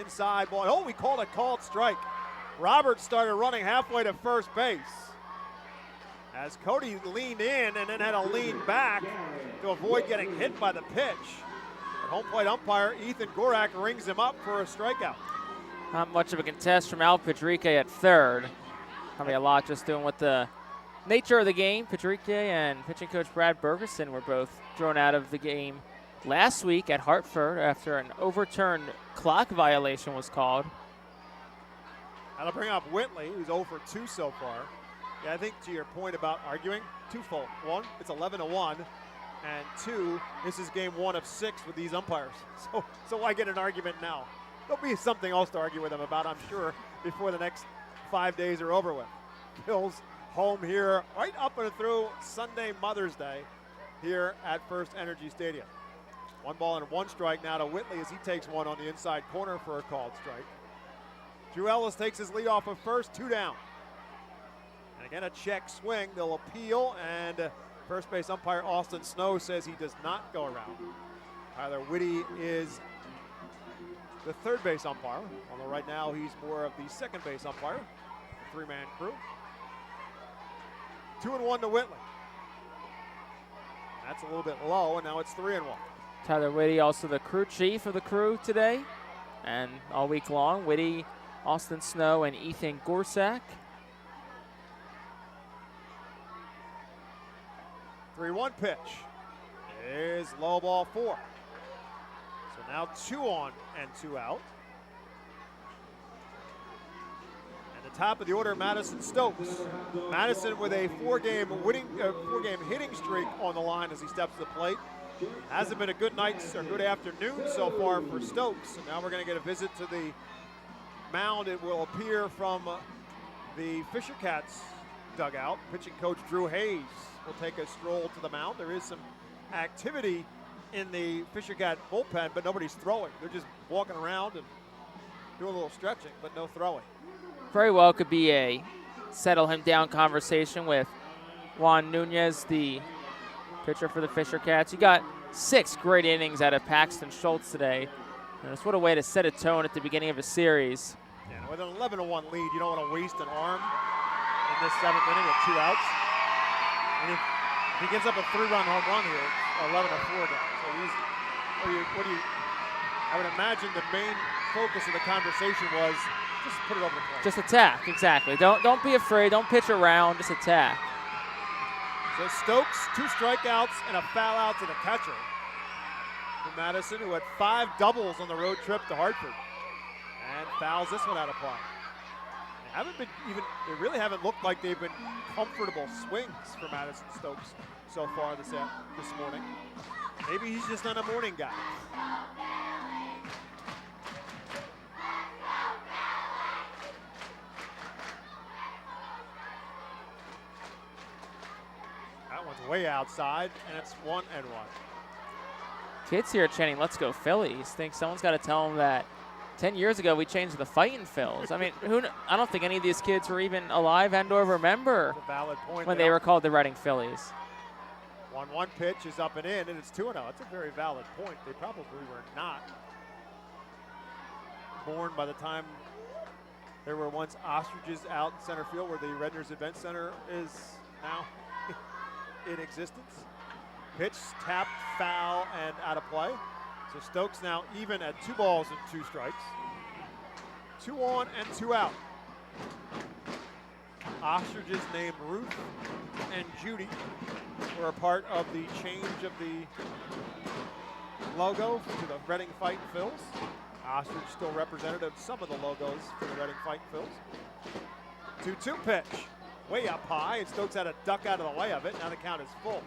Inside ball. Oh, we called a called strike. Roberts started running halfway to first base as Cody leaned in and then had to lean back to avoid getting hit by the pitch. The home plate umpire, Ethan Gorak, rings him up for a strikeout. Not much of a contest from Al Pedrique at third. Probably a lot just doing with the nature of the game. Pedrique and pitching coach Brad Bergerson were both thrown out of the game last week at Hartford after an overturned clock violation was called. That'll bring up Whitley, who's 0 for 2 so far. Yeah, I think to your point about arguing, twofold. One, it's 11-1, and two, this is game 1 of 6 with these umpires. So why get an argument now? There'll be something else to argue with them about, I'm sure, before the next 5 days are over with. Phil's home here right up and through Sunday Mother's Day here at FirstEnergy Stadium. 1 ball and 1 strike now to Whitley as he takes one on the inside corner for a called strike. Drew Ellis takes his lead off of first, 2 down. And again, a check swing. They'll appeal, and first base umpire Austin Snow says he does not go around. Tyler Whitty is the third base umpire, although right now he's more of the second base umpire, the 3-man crew. 2-1 to Whitley. That's a little bit low, and now it's 3-1. Tyler Whitty, also the crew chief of the crew today, and all week long, Whitty, Austin Snow, and Ethan Gorsak. 3-1 pitch is low ball 4. So now 2 on and 2 out. And the top of the order, Madison Stokes. Madison with a 4-game hitting streak on the line as he steps to the plate. Hasn't been a good night or good afternoon so far for Stokes. And now we're going to get a visit to the mound. It will appear from the Fisher Cats dugout. Pitching coach Drew Hayes will take a stroll to the mound. There is some activity in the Fisher Cat bullpen, but nobody's throwing. They're just walking around and doing a little stretching, but no throwing. Very well could be a settle him down conversation with Juan Nunez, the pitcher for the Fisher Cats. You got 6 great innings out of Paxton Schultz today. And it's what a way to set a tone at the beginning of a series. Yeah, with an 11-1 lead, you don't want to waste an arm in this 7th inning with 2 outs. And if he gives up a 3-run home run here, it's 11-4 down. So I would imagine the main focus of the conversation was just put it over the plate. Just attack, exactly. Don't be afraid. Don't pitch around. Just attack. So Stokes, 2 strikeouts and a foul out to the catcher for Madison, who had 5 doubles on the road trip to Hartford, and fouls this one out of play. They really haven't looked like they've been comfortable swings for Madison Stokes so far this morning. Maybe he's just not a morning guy. That one's way outside, and it's 1-1. Kids here chanting, "Let's go Phillies." Think someone's got to tell them that 10 years ago we changed the Fightin' Phils. I mean, I don't think any of these kids were even alive and/or remember valid point when they were called the Reading Phillies. 1-1 pitch is up and in, and it's 2-0. That's a very valid point. They probably were not born by the time there were once ostriches out in center field where the Redner's Event Center is now in existence. Pitch, tapped, foul, and out of play. So Stokes now even at 2 balls and 2 strikes. 2 on and 2 out. Ostriches named Ruth and Judy were a part of the change of the logo to the Reading Fightin' Phils. Ostrich still represented of some of the logos for the Reading Fightin' Phils. 2-2 pitch. Way up high, and Stokes had a duck out of the way of it. Now the count is full.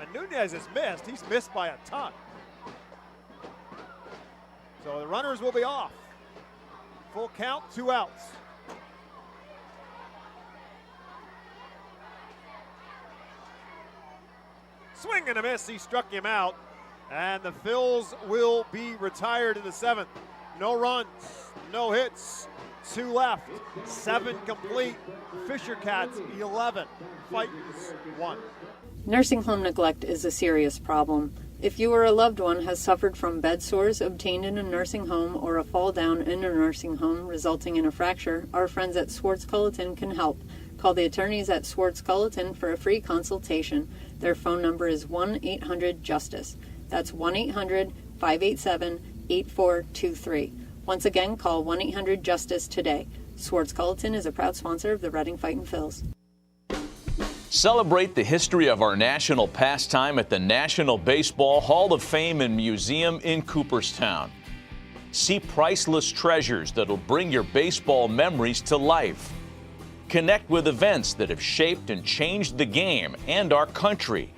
And Nunez has missed. He's missed by a ton. So the runners will be off. Full count, 2 outs. Swing and a miss. He struck him out. And the Phils will be retired in the 7th. No runs, no hits, 2 left, 7 complete. Fisher Cats 11, Fightins 1. Nursing home neglect is a serious problem. If you or a loved one has suffered from bed sores obtained in a nursing home or a fall down in a nursing home resulting in a fracture, our friends at Swartz Culleton can help. Call the attorneys at Swartz Culleton for a free consultation. Their phone number is 1-800-JUSTICE. That's 1-800-587-8423. Once again, call 1-800-JUSTICE today. Swartz Culleton is a proud sponsor of the Reading Fightin' Phils. Celebrate the history of our national pastime at the National Baseball Hall of Fame and Museum in Cooperstown. See priceless treasures that'll bring your baseball memories to life. Connect with events that have shaped and changed the game and our country.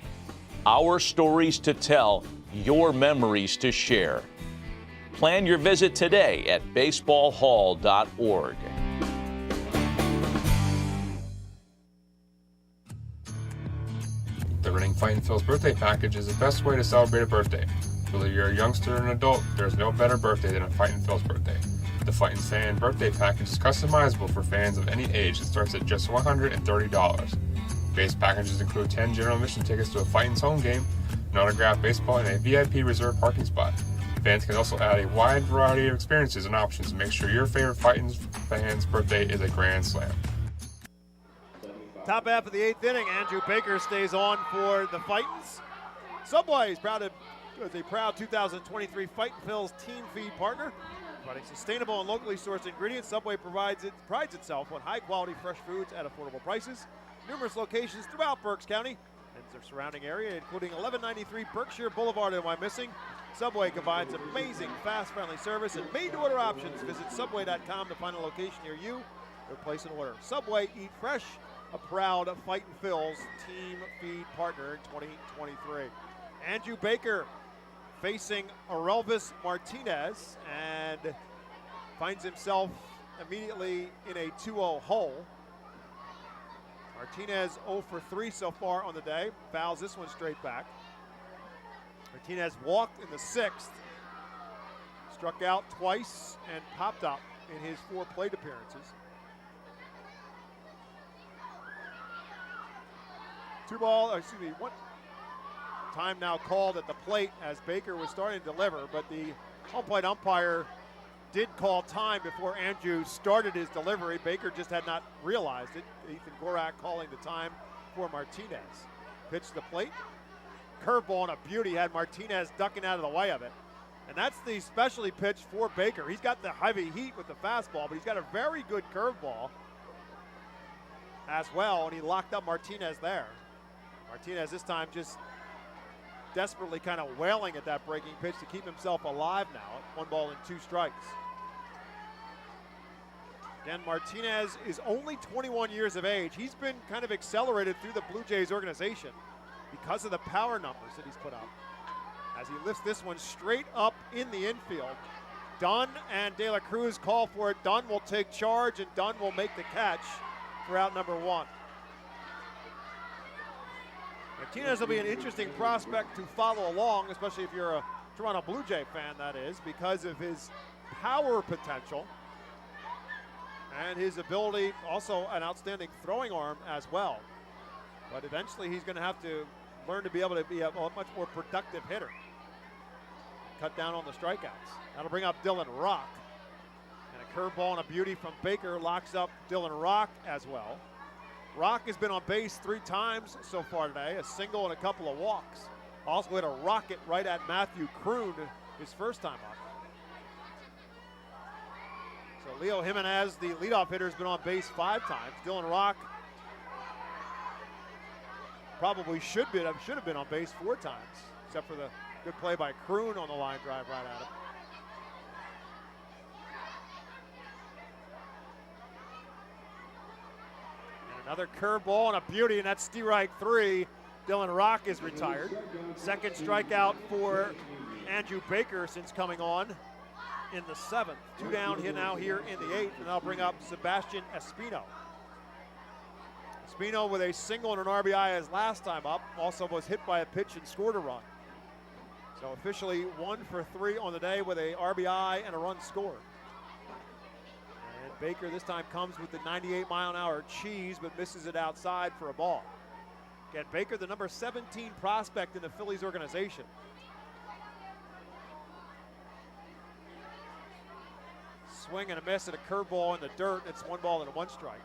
Our stories to tell, your memories to share. Plan your visit today at baseballhall.org. The Reading Fightin' Phil's birthday package is the best way to celebrate a birthday. Whether you're a youngster or an adult, there's no better birthday than a Fightin' Phil's birthday. The Fightin' Fan birthday package is customizable for fans of any age and starts at just $130. Base packages include 10 general admission tickets to a Fightin's home game, an autographed baseball, and a VIP reserved parking spot. Fans can also add a wide variety of experiences and options to make sure your favorite Fightin's fan's birthday is a grand slam. Top half of the 8th inning, Andrew Baker stays on for the Fightins. Subway is a proud 2023 Fightin' Phil's team feed partner. Providing sustainable and locally sourced ingredients, Subway prides itself on high-quality fresh foods at affordable prices. Numerous locations throughout Berks County and their surrounding area, including 1193 Berkshire Boulevard. Am I missing? Subway combines amazing, fast, friendly service and made-to-order options. Visit Subway.com to find a location near you or place an order. Subway, eat fresh. A proud Fightin' Phil's team feed partner in 2023. Andrew Baker facing Aurelvis Martinez and finds himself immediately in a 2-0 hole. Martinez 0 for 3 so far on the day. Fouls this one straight back. Martinez walked in the 6th. Struck out twice and popped up in his 4 plate appearances. 1 time now called at the plate as Baker was starting to deliver, but the home plate umpire did call time before Andrew started his delivery. Baker just had not realized it. Ethan Gorak calling the time for Martinez. Pitch to the plate. Curveball and a beauty, had Martinez ducking out of the way of it. And that's the specialty pitch for Baker. He's got the heavy heat with the fastball, but he's got a very good curveball as well, and he locked up Martinez there. Martinez this time just desperately kind of wailing at that breaking pitch to keep himself alive now. 1 ball and 2 strikes. Again, Martinez is only 21 years of age. He's been kind of accelerated through the Blue Jays organization because of the power numbers that he's put up. As he lifts this one straight up in the infield. Dunn and De La Cruz call for it. Dunn will take charge, and Dunn will make the catch for out number 1. Martinez will be an interesting prospect to follow along, especially if you're a Toronto Blue Jay fan, that is, because of his power potential and his ability, also an outstanding throwing arm as well. But eventually he's going to have to learn to be able to be a much more productive hitter. Cut down on the strikeouts. That'll bring up Dylan Rock. And a curveball and a beauty from Baker locks up Dylan Rock as well. Rock has been on base 3 times so far today, a single and a couple of walks. Also hit a rocket right at Matthew Kroon his first time up. So Leo Jimenez, the leadoff hitter, has been on base 5 times. Dylan Rock probably should have been on base 4 times, except for the good play by Kroon on the line drive right at him. Another curveball and a beauty, and that's strike 3. Dylan Rock is retired. Second strikeout for Andrew Baker since coming on in the 7th. 2 down here now here in the 8th, and that'll bring up Sebastian Espino. Espino with a single and an RBI as last time up. Also was hit by a pitch and scored a run. So officially 1 for 3 on the day with a RBI and a run scored. And Baker this time comes with the 98-mile-an-hour cheese, but misses it outside for a ball. Again, Baker, the number 17 prospect in the Phillies organization. Swing and a miss at a curveball in the dirt. It's 1 ball and 1 strike.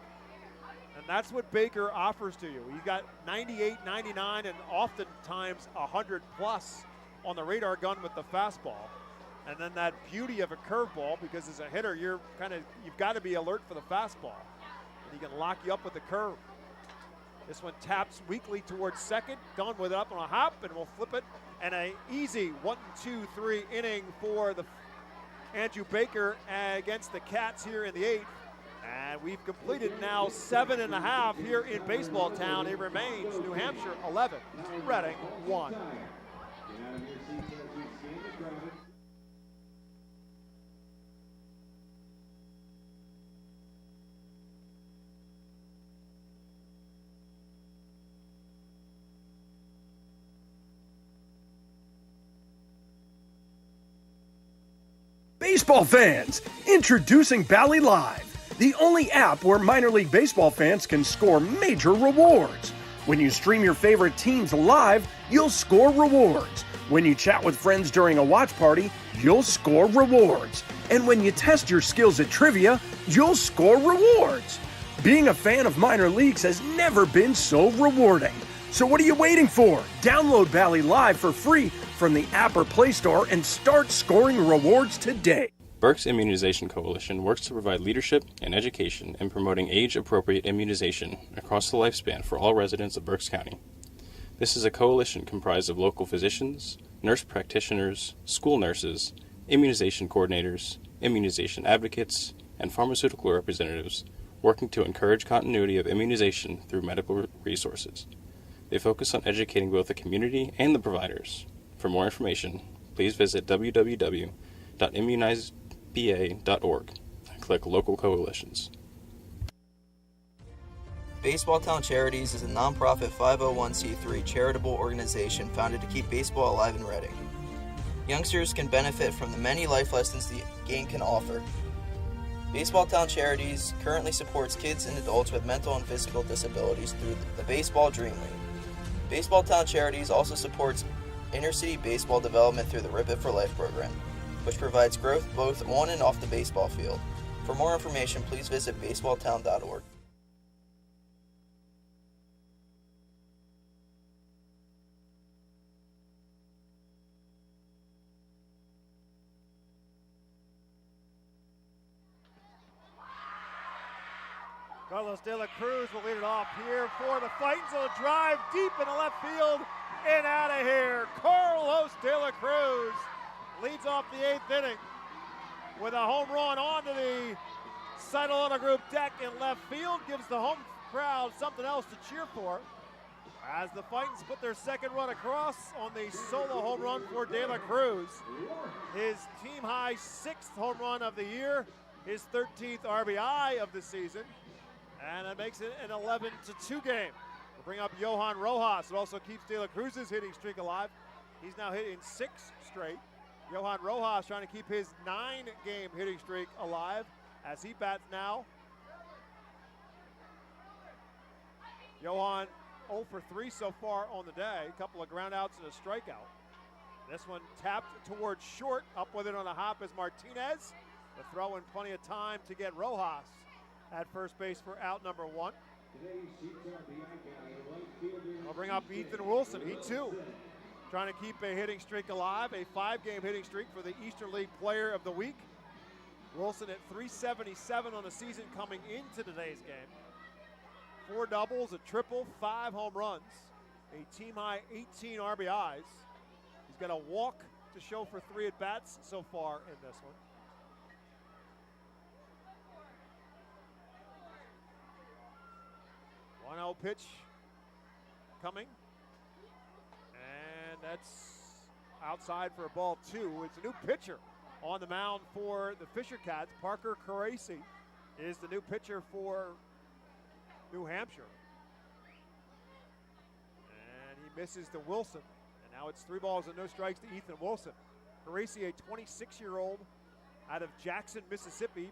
And that's what Baker offers to you. He's got 98, 99, and oftentimes 100 plus on the radar gun with the fastball. And then that beauty of a curveball, because as a hitter, you've got to be alert for the fastball. And he can lock you up with the curve. This one taps weakly towards second. Dunn with it up on a hop, and we'll flip it. And an easy 1-2-3 inning for the Andrew Baker against the Cats here in the 8th. And we've completed now 7.5 here in Baseball Town. It remains New Hampshire 11, Reading 1. Baseball fans, introducing Bally Live, the only app where minor league baseball fans can score major rewards. When you stream your favorite teams live, you'll score rewards. When you chat with friends during a watch party, you'll score rewards. And when you test your skills at trivia, you'll score rewards. Being a fan of minor leagues has never been so rewarding. So what are you waiting for? Download Bally Live for free from the app or Play Store and start scoring rewards today. Berks Immunization Coalition works to provide leadership and education in promoting age-appropriate immunization across the lifespan for all residents of Berks County. This is a coalition comprised of local physicians, nurse practitioners, school nurses, immunization coordinators, immunization advocates, and pharmaceutical representatives working to encourage continuity of immunization through medical resources. They focus on educating both the community and the providers. For more information, please visit www.immunizeba.org and click Local Coalitions. Baseball Town Charities is a nonprofit 501c3 charitable organization founded to keep baseball alive in Reading. Youngsters can benefit from the many life lessons the game can offer. Baseball Town Charities currently supports kids and adults with mental and physical disabilities through the Baseball Dream League. Baseball Town Charities also supports inner-city baseball development through the Rip It for Life program, which provides growth both on and off the baseball field. For more information, please visit baseballtown.org. Carlos De La Cruz will lead it off here for the Fightins. A drive deep in the left field and out of here. Carlos De La Cruz leads off the 8th inning with a home run onto the Cytolona Group deck in left field. Gives the home crowd something else to cheer for as the Fightins put their second run across on the solo home run for De La Cruz. His team-high 6th home run of the year, his 13th RBI of the season. And it makes it an 11-2 game. We'll bring up Johan Rojas. It also keeps De La Cruz's hitting streak alive. He's now hit in 6 straight. Johan Rojas trying to keep his 9-game hitting streak alive as he bats now. Johan 0 for 3 so far on the day. A couple of groundouts and a strikeout. This one tapped towards short. Up with it on a hop is Martinez. The throw in plenty of time to get Rojas at first base for out number 1. I'll bring up Ethan Wilson. He too trying to keep a hitting streak alive, a 5-game hitting streak for the Eastern League Player of the Week. Wilson at 377 on the season coming into today's game. 4 doubles, a triple, 5 home runs, a team-high 18 RBIs. He's got a walk to show for 3 at-bats so far in this one. 1-0 pitch coming, and that's outside for a ball 2. It's a new pitcher on the mound for the Fisher Cats. Parker Caracci is the new pitcher for New Hampshire. And he misses to Wilson, and now it's 3 balls and no strikes to Ethan Wilson. Caracci, a 26-year-old out of Jackson, Mississippi,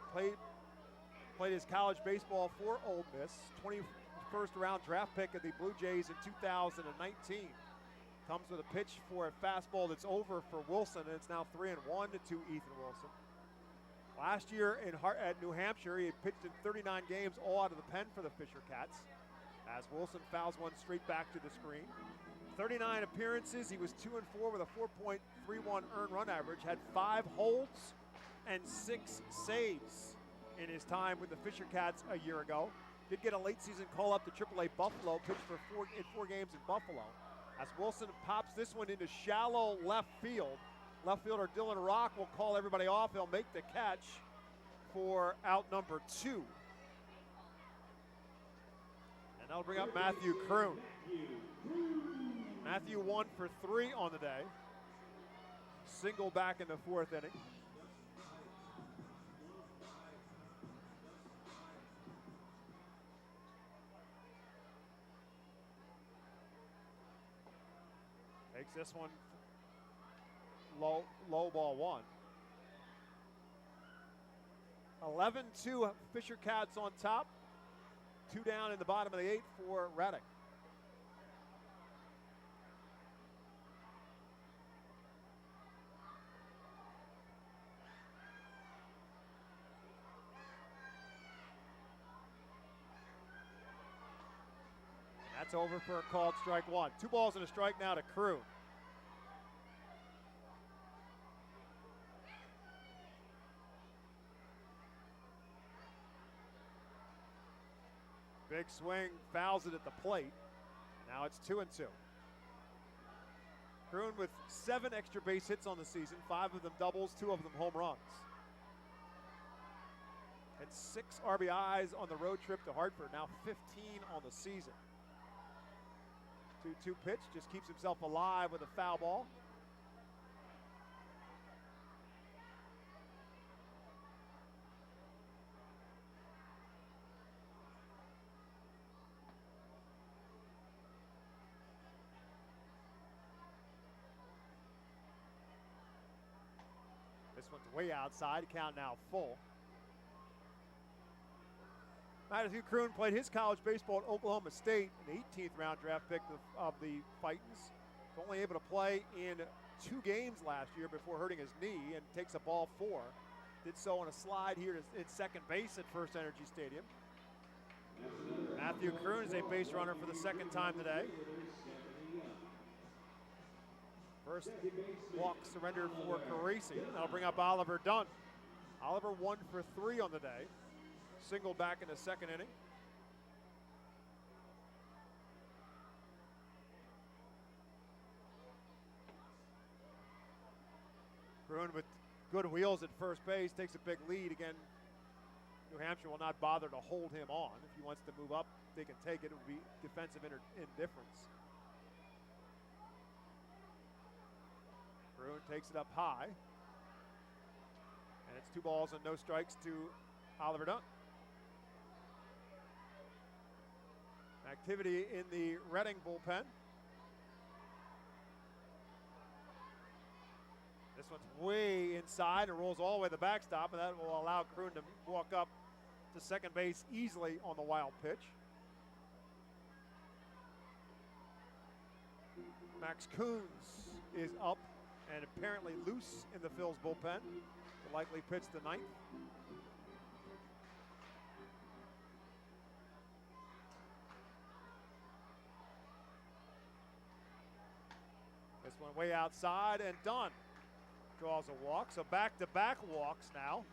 Played his college baseball for Ole Miss. 21st round draft pick of the Blue Jays in 2019. Comes with a pitch for a fastball that's over for Wilson, and it's now 3-1 to Ethan Wilson. Last year at New Hampshire, he had pitched in 39 games, all out of the pen for the Fisher Cats, as Wilson fouls one straight back to the screen. 39 appearances, he was 2-4 with a 4.31 earned run average, had 5 holds and 6 saves in his time with the Fisher Cats a year ago. Did get a late season call up to AAA Buffalo, pitched for 4 games in Buffalo. As Wilson pops this one into shallow left field. Left fielder Dylan Rock will call everybody off. He'll make the catch for out number 2. And that'll bring up Matthew Kroon. Matthew 1 for 3 on the day. Single back in the 4th inning. Takes this one low ball 1. 11-2 Fisher Cats on top. 2 down in the bottom of the 8th for Reading. That's over for a called strike 1. 2 balls and a strike now to Kroon. Big swing, fouls it at the plate. Now it's 2-2. Kroon with 7 extra base hits on the season, 5 of them doubles, 2 of them home runs. Had 6 RBIs on the road trip to Hartford, now 15 on the season. 2-2 pitch, just keeps himself alive with a foul ball. This one's way outside, count now full. Matthew Kroon played his college baseball at Oklahoma State, an 18th round draft pick of the Fightins. Was only able to play in 2 games last year before hurting his knee, and takes a ball 4. Did so on a slide here at second base at FirstEnergy Stadium. Matthew Kroon is a base runner for the 2nd time today. First walk surrendered for Carisi. That'll bring up Oliver Dunn. Oliver 1 for 3 on the day. Single back in the 2nd inning. Kroon with good wheels at first base, takes a big lead. Again, New Hampshire will not bother to hold him on. If he wants to move up, they can take it. It would be defensive indifference. Kroon takes it up high. And it's 2 balls and no strikes to Oliver Dunn. Activity in the Reading bullpen. This one's way inside and rolls all the way to the backstop, and that will allow Kroon to walk up to second base easily on the wild pitch. Max Coons is up and apparently loose in the Phil's bullpen. Will likely pitch the 9th. This one way outside, and Dunn draws a walk. So back-to-back walks now.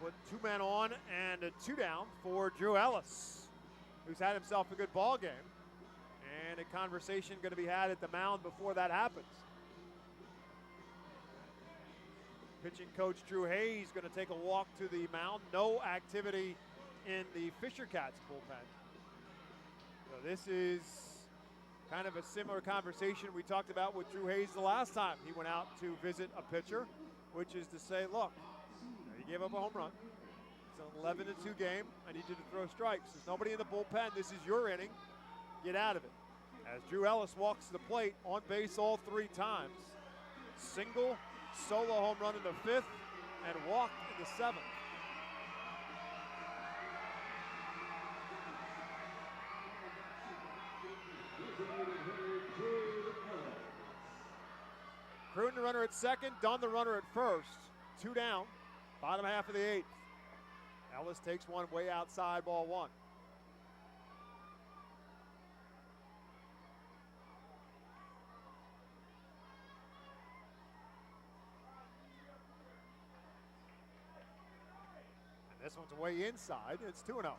Put 2 men on and a 2 down for Drew Ellis, who's had himself a good ball game. And a conversation going to be had at the mound before that happens. Pitching coach Drew Hayes going to take a walk to the mound. No activity in the Fisher Cats bullpen. So this is kind of a similar conversation we talked about with Drew Hayes the last time he went out to visit a pitcher, which is to say, look, you gave up a home run. It's an 11-2 game. I need you to throw strikes. There's nobody in the bullpen. This is your inning. Get out of it. As Drew Ellis walks to the plate, on base all 3 times. Single, solo home run in the 5th, and walk in the 7th. Cruton, the runner at second. Dunn, the runner at first. 2 down. Bottom half of the 8th. Ellis takes one way outside, ball 1. And this one's way inside. It's 2-0.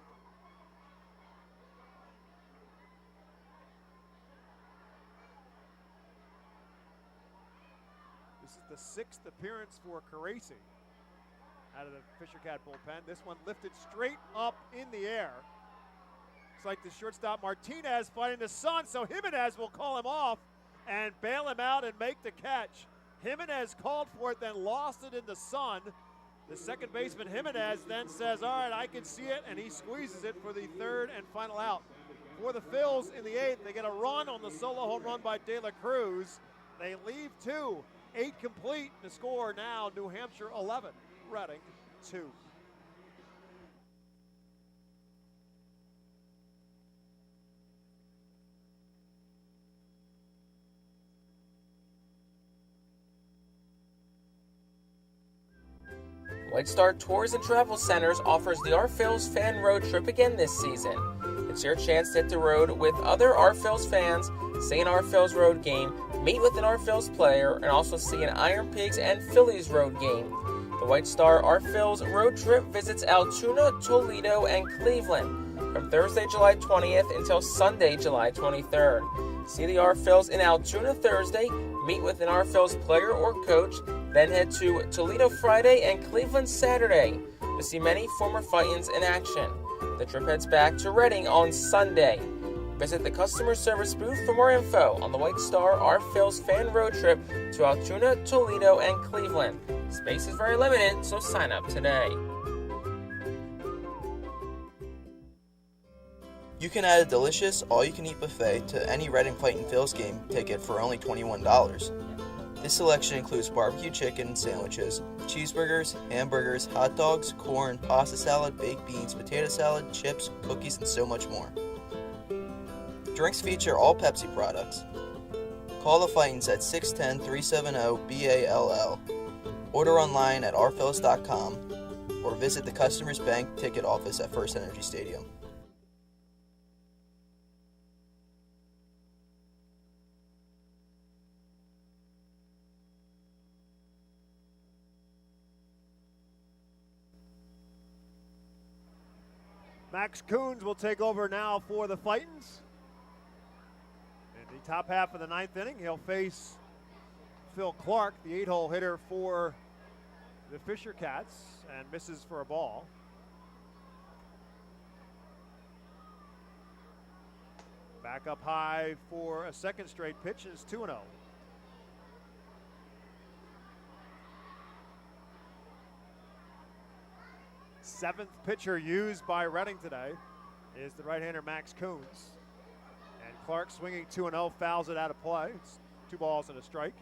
This is the 6th appearance for Carisi out of the Fisher Cat bullpen. This one lifted straight up in the air. Looks like the shortstop Martinez fighting the sun, so Jimenez will call him off and bail him out and make the catch. Jimenez called for it, then lost it in the sun. The second baseman Jimenez then says, all right, I can see it, and he squeezes it for the 3rd and final out. For the Phils in the 8th, they get a run on the solo home run by De La Cruz. They leave 2. 8 complete. The score now, New Hampshire 11, Reading 2. White Star Tours and Travel Centers offers the Our Phils Fan Road Trip again this season. It's your chance to hit the road with other Our Phils fans, see an Our Phils road game, meet with an Our Phils player, and also see an Iron Pigs and Phillies road game. The White Star Our Phils road trip visits Altoona, Toledo, and Cleveland from Thursday, July 20th until Sunday, July 23rd. See the Our Phils in Altoona Thursday, meet with an Our Phils player or coach, then head to Toledo Friday and Cleveland Saturday to see many former Fightins in action. The trip heads back to Reading on Sunday. Visit the customer service booth for more info on the White Star Our Phils fan road trip to Altoona, Toledo, and Cleveland. Space is very limited, so sign up today. You can add a delicious all-you-can-eat buffet to any Reading Fightin' Phils game ticket for only $21. This selection includes barbecue chicken sandwiches, cheeseburgers, hamburgers, hot dogs, corn, pasta salad, baked beans, potato salad, chips, cookies, and so much more. Drinks feature all Pepsi products. Call the Fightins at 610-370-BALL. Order online at ourphils.com or visit the Customers Bank ticket office at FirstEnergy Stadium. Max Coons will take over now for the Fightins. In the top half of the 9th inning, he'll face Phil Clark, the 8-hole hitter for the Fisher Cats, and misses for a ball. Back up high for a second straight pitch is 2-0. Seventh pitcher used by Reading today is the right-hander Max Coons. And Clark swinging 2-0, fouls it out of play. It's 2 balls and a strike.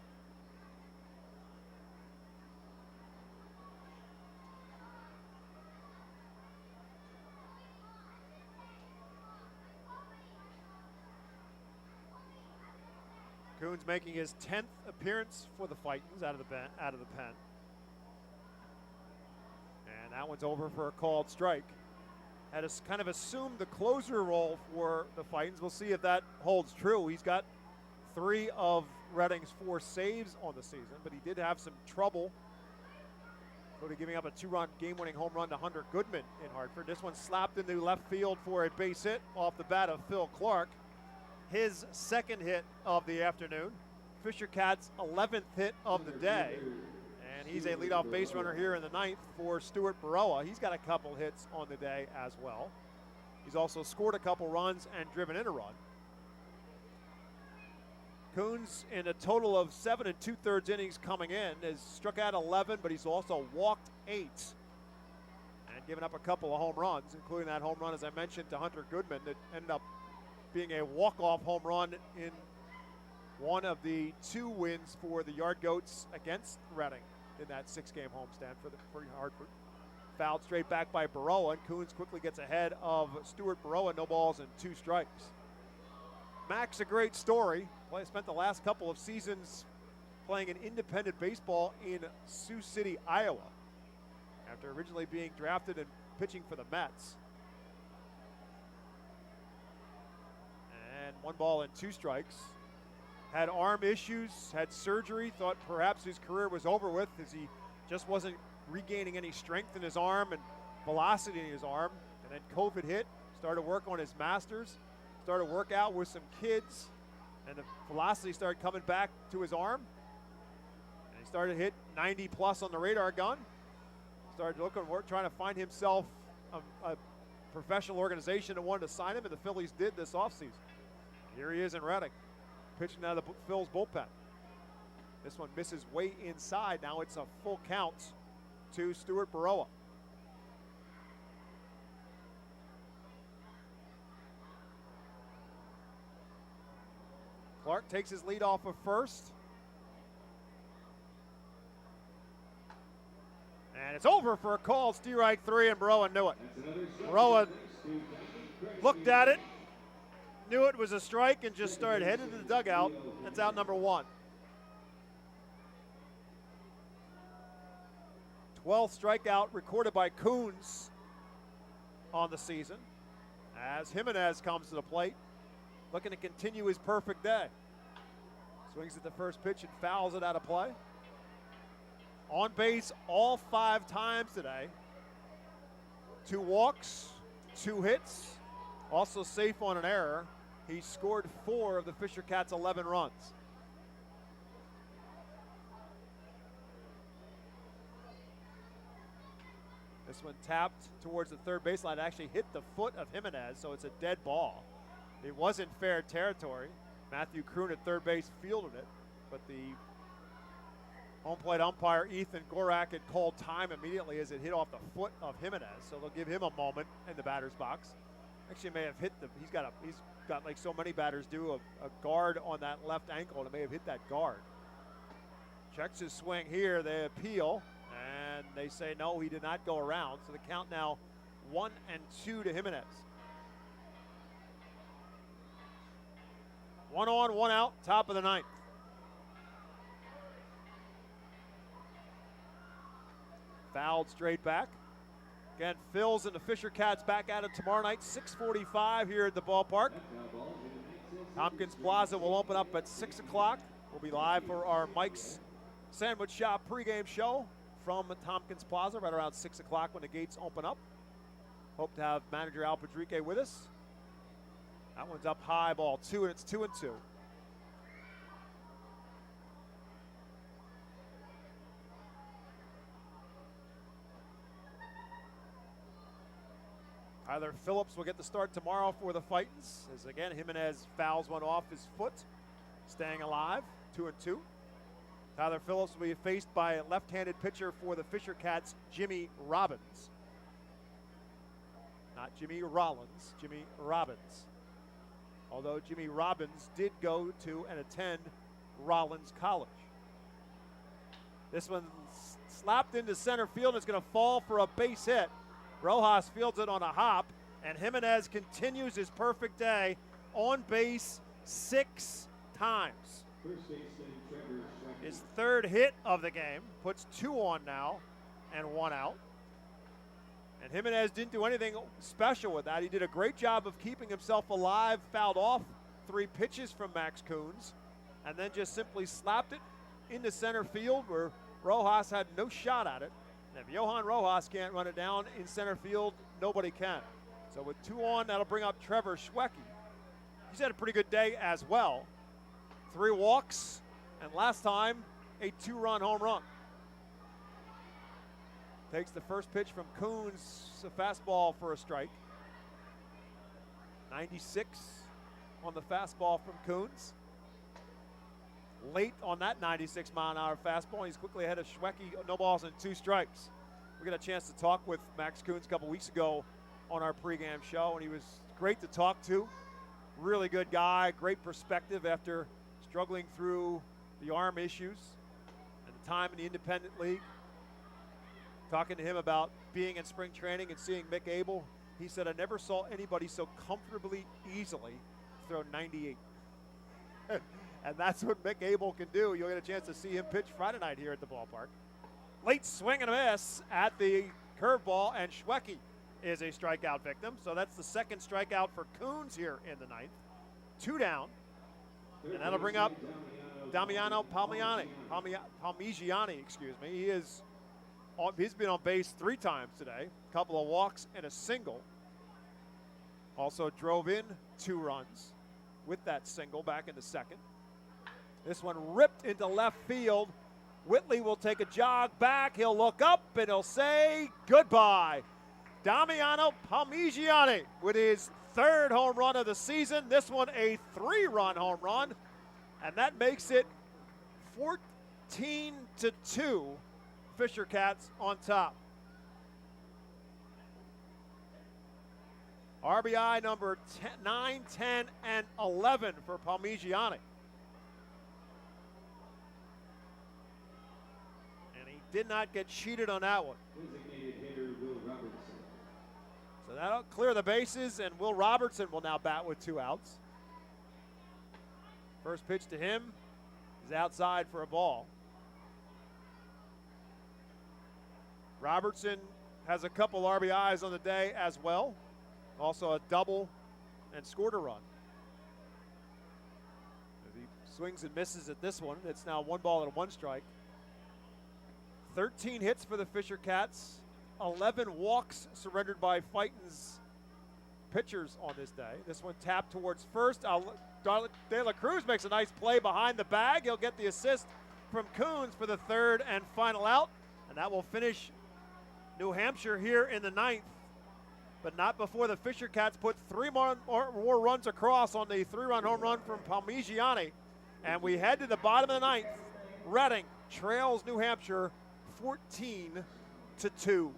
Coons making his 10th appearance for the Fightins out of the pen. And that one's over for a called strike. Had kind of assumed the closer role for the Fightins. We'll see if that holds true. He's got 3 of Reading's 4 saves on the season, but he did have some trouble, including giving up a 2-run game-winning home run to Hunter Goodman in Hartford. This one slapped into left field for a base hit off the bat of Phil Clark. His second hit of the afternoon. Fisher Cat's 11th hit of the day. And he's a leadoff base runner here in the 9th for Stuart Baroa. He's got a couple hits on the day as well. He's also scored a couple runs and driven in a run. Coons, in a total of 7 2/3 innings coming in, has struck out 11, but he's also walked 8 and given up a couple of home runs, including that home run, as I mentioned, to Hunter Goodman that ended up being a walk-off home run in one of the 2 wins for the Yard Goats against Reading in that 6-game homestand for Hartford. Fouled straight back by Baroa, and Coons quickly gets ahead of Stuart Baroa. No balls and 2 strikes. Max, a great story. Spent the last couple of seasons playing an independent baseball in Sioux City, Iowa, after originally being drafted and pitching for the Mets. And 1 ball and 2 strikes. Had arm issues, had surgery, thought perhaps his career was over with as he just wasn't regaining any strength in his arm and velocity in his arm. And then COVID hit, started work on his masters, started work out with some kids, and the velocity started coming back to his arm. And he started to hit 90 plus on the radar gun. Started looking, trying to find himself a professional organization that wanted to sign him, and the Phillies did this offseason. Here he is in Reading, pitching out of the Phil's bullpen. This one misses way inside. Now it's a full count to Stuart Baroa. Clark takes his lead off of first. And it's over for a call. Strike 3, and Baroa knew it. Baroa looked at it, knew it was a strike, and just started heading to the dugout. That's out number 1. 12th strikeout recorded by Coons on the season, as Jimenez comes to the plate, looking to continue his perfect day. Swings at the first pitch and fouls it out of play. On base all 5 times today. 2 walks, 2 hits, also safe on an error. He scored 4 of the Fisher Cats' 11 runs. This one tapped towards the third baseline, actually hit the foot of Jimenez, so it's a dead ball. It was in fair territory. Matthew Kroon at third base fielded it, but the home plate umpire Ethan Gorak had called time immediately as it hit off the foot of Jimenez, so they'll give him a moment in the batter's box. Actually may have hit he's got like so many batters do, a guard on that left ankle, and it may have hit that guard. Checks his swing here, they appeal, and they say no, he did not go around, so the count now 1-2 to Jimenez. 1 on, 1 out, top of the 9th. Fouled straight back. Again, Phil's and the Fisher Cats back at it tomorrow night, 6:45 here at the ballpark. Tompkins Plaza will open up at 6 o'clock. We'll be live for our Mike's Sandwich Shop pregame show from Tompkins Plaza right around 6 o'clock when the gates open up. Hope to have manager Al Padrique with us. That one's up high, ball 2, and it's 2-2. Tyler Phillips will get the start tomorrow for the Fightins, as again Jimenez fouls one off his foot, staying alive, 2-2. Tyler Phillips will be faced by a left-handed pitcher for the Fisher Cats, Jimmy Robbins. Not Jimmy Rollins, Jimmy Robbins. Although Jimmy Robbins did go to and attend Rollins College. This one slapped into center field. It's going to fall for a base hit. Rojas fields it on a hop, and Jimenez continues his perfect day on base 6 times. His 3rd hit of the game, puts 2 on now and 1 out. And Jimenez didn't do anything special with that. He did a great job of keeping himself alive, fouled off 3 pitches from Max Coons, and then just simply slapped it into center field where Rojas had no shot at it. And if Johan Rojas can't run it down in center field, nobody can. So with 2 on, that'll bring up Trevor Schwecke. He's had a pretty good day as well. 3 walks, and last time, a 2-run home run. Takes the first pitch from Coons, a fastball for a strike. 96 on the fastball from Coons. Late on that 96-mile-an-hour fastball, he's quickly ahead of Schwecke, no balls and 2 strikes. We got a chance to talk with Max Coons a couple weeks ago on our pregame show, and he was great to talk to. Really good guy, great perspective after struggling through the arm issues and the time in the independent league. Talking to him about being in spring training and seeing Mick Abel, he said, I never saw anybody so comfortably, easily throw 98. And that's what Mick Abel can do. You'll get a chance to see him pitch Friday night here at the ballpark. Late swing and a miss at the curveball, and Schwecke is a strikeout victim. So that's the second strikeout for Coons here in the ninth. 2 down. And that'll bring up Damiano Palmigiani, excuse me. He's been on base 3 times today. A couple of walks and a single. Also drove in 2 runs with that single back in the second. This one ripped into left field. Whitley will take a jog back. He'll look up and he'll say goodbye. Damiano Palmigiani with his 3rd home run of the season. This one a 3-run home run. And that makes it 14-2. Fisher Cats on top. RBI number 9, 10, and 11 for Palmigiani. And he did not get cheated on that one. So that'll clear the bases, and Will Robertson will now bat with 2 outs. First pitch to him is outside for a ball. Robertson has a couple RBIs on the day as well. Also a double and scored a run. As he swings and misses at this one, it's now 1 ball and 1 strike. 13 hits for the Fisher Cats. 11 walks surrendered by Fightin's pitchers on this day. This one tapped towards first. De La Cruz makes a nice play behind the bag. He'll get the assist from Coons for the 3rd and final out. And that will finish New Hampshire here in the 9th. But not before the Fisher Cats put 3 more runs across on the 3-run home run from Palmigiani. And we head to the bottom of the 9th. Reading trails New Hampshire 14-2.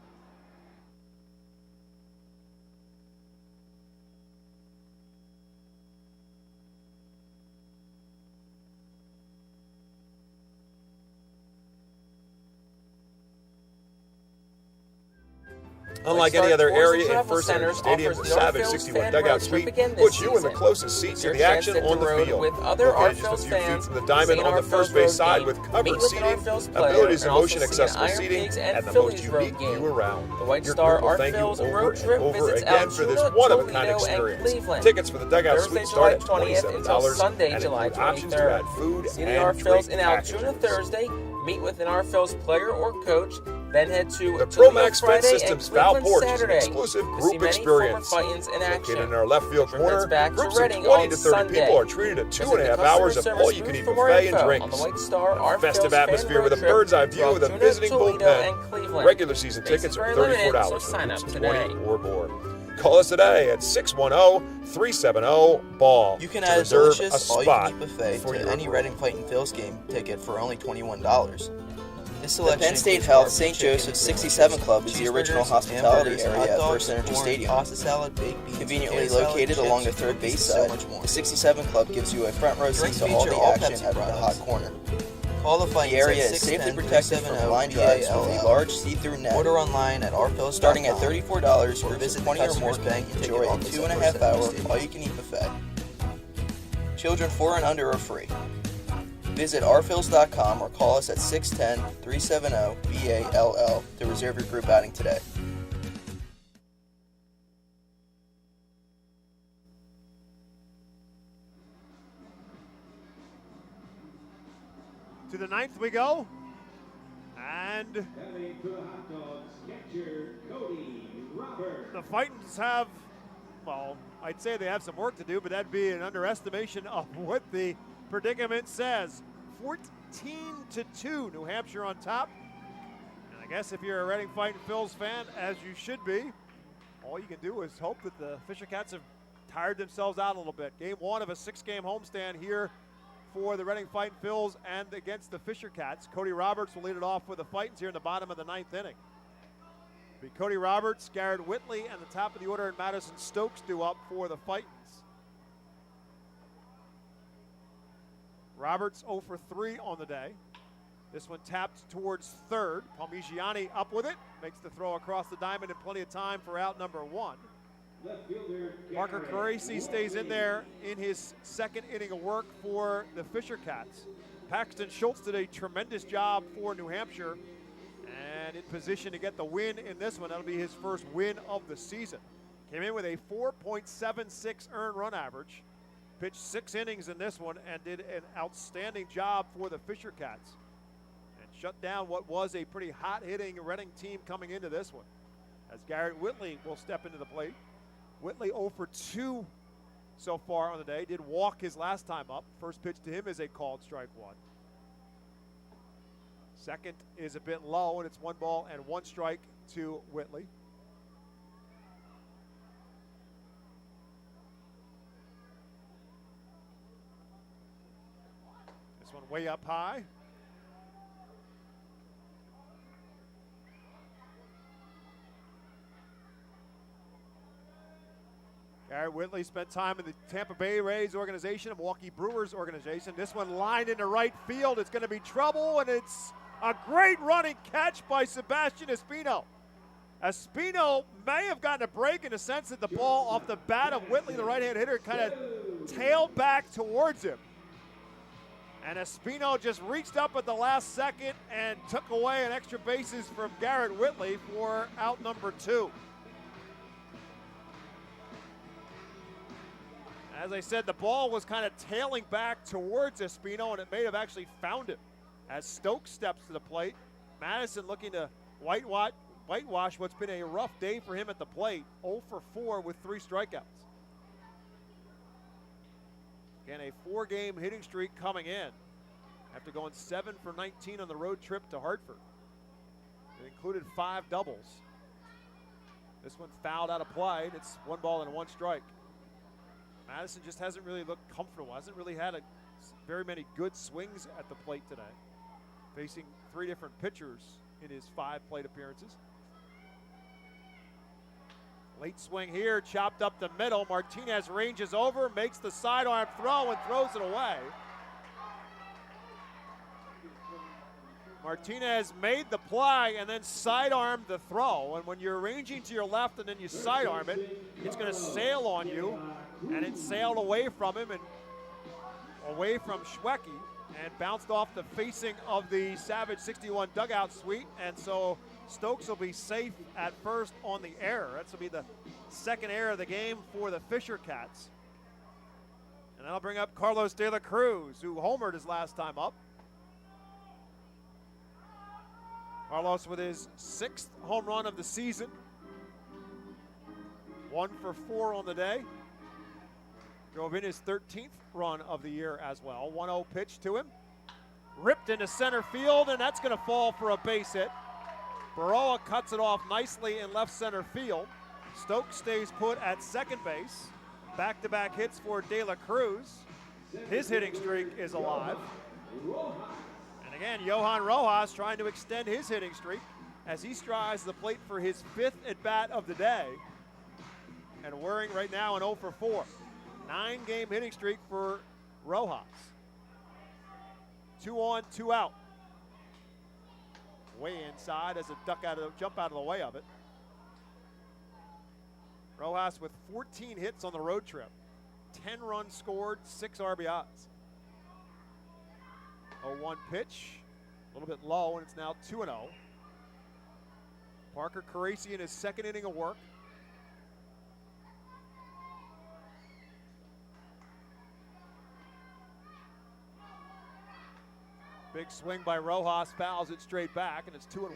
Unlike any other area in FirstEnergy Stadium, the Savage 61 dugout suite puts you in the closest seat to the action on the field. Located just a few feet from the diamond on the first base side with covered seating, abilities of motion accessible seating, and the most unique view around. Your group will thank you over and over again for this one-of-a-kind experience. Tickets for the dugout suite start at $27 and include options to add food and drink in Altoona Thursday. Meet with an RFL's player or coach. Then head to the ProMax Fit Friday Systems Val Porch is an exclusive group experience. Located in our left field corner, groups of 20 to 30 people are treated at 2.5 hours of all-you-can-eat buffet and drinks. A festive atmosphere with a bird's-eye view with a visiting bullpen. Regular season tickets are $34 for groups of 20 or more. Call us today at 610-370-BALL You can to add a reserve a delicious spot all-you-can-eat buffet for to your any group. Reading Fightin Phil's game ticket for only $21. This selection the Penn State Health St. Joseph's 67 Club is the original hospitality area at FirstEnergy Stadium. Pasta salad, baked beans, conveniently located along the 3rd base side, the 67 Club gives you a front row seat to all the action at the hot corner. Call the Fight. The area is safely protected from line drives with a large see-through net. Order online at RFL starting at $34 or visit 20 or more bank and enjoy a 2.5-hour all-you-can-eat buffet. Children 4 and under are free. Visit rfils.com or call us at 610-370-BALL to reserve your group outing today. To the 9th we go. And the Fightins have, well, I'd say they have some work to do, but that'd be an underestimation of what the predicament says. 14-2, New Hampshire on top. And I guess if you're a Reading Fightin Phil's fan, as you should be, all you can do is hope that the Fisher Cats have tired themselves out a little bit. Game 1 of a 6-game homestand here for the Reading Fightin Phils and against the Fisher Cats. Cody Roberts will lead it off with the Fightins here in the bottom of the 9th inning. Be Cody Roberts, Garrett Whitley, and the top of the order, and Madison Stokes due up for the Fightins. Roberts 0 for 3 on the day. This one tapped towards 3rd. Palmigiani up with it. Makes the throw across the diamond in plenty of time for out number 1. Parker Caracci stays in there in his second inning of work for the Fisher Cats. Paxton Schultz did a tremendous job for New Hampshire and in position to get the win in this one. That'll be his first win of the season. Came in with a 4.76 earned run average, pitched 6 innings in this one, and did an outstanding job for the Fisher Cats and shut down what was a pretty hot-hitting Reading team coming into this one, as Garrett Whitley will step into the plate. Whitley 0 for 2 so far on the day. Did walk his last time up. First pitch to him is a called strike one. Second is a bit low, and it's 1 ball and 1 strike to Whitley. This one way up high. Garrett Whitley spent time in the Tampa Bay Rays organization, Milwaukee Brewers organization. This one lined into right field. It's going to be trouble, and it's a great running catch by Sebastian Espino. Espino may have gotten a break in the sense that the ball off the bat of Whitley, the right-hand hitter, kind of tailed back towards him. And Espino just reached up at the last second and took away an extra bases from Garrett Whitley for out number 2. As I said, the ball was kind of tailing back towards Espino, and it may have actually found him. As Stokes steps to the plate, Madison looking to whitewash what's been a rough day for him at the plate. 0 for 4 with 3 strikeouts. Again, a 4-game hitting streak coming in after going 7 for 19 on the road trip to Hartford. It included 5 doubles. This one fouled out of play, and it's 1 ball and 1 strike. Madison just hasn't really looked comfortable, hasn't really had very many good swings at the plate today, facing 3 different pitchers in his 5 plate appearances. Late swing here, chopped up the middle. Martinez ranges over, makes the sidearm throw and throws it away. Martinez made the play and then sidearmed the throw. And when you're ranging to your left and then you sidearm it, it's going to sail on you. And it sailed away from him and away from Schwecke and bounced off the facing of the Savage 61 dugout suite. And so Stokes will be safe at first on the error. That's will be the second error of the game for the Fisher Cats. And that'll bring up Carlos De La Cruz, who homered his last time up. Carlos with his 6th home run of the season. 1 for 4 on the day. Drove in his 13th run of the year as well. 1-0 pitch to him. Ripped into center field, and that's going to fall for a base hit. Baroa cuts it off nicely in left center field. Stokes stays put at second base. Back-to-back hits for De La Cruz. His hitting streak is alive. And again, Johan Rojas trying to extend his hitting streak as he strides the plate for his 5th at-bat of the day. And whirring right now an 0 for 4. 9-game hitting streak for Rojas. 2 on, 2 out. Way inside as a jump out of the way of it. Rojas with 14 hits on the road trip. 10 runs scored, 6 RBIs. 0-1 pitch, a little bit low, and it's now 2-0. Parker Caracci in his 2nd inning of work. Big swing by Rojas, fouls it straight back, and it's 2-1.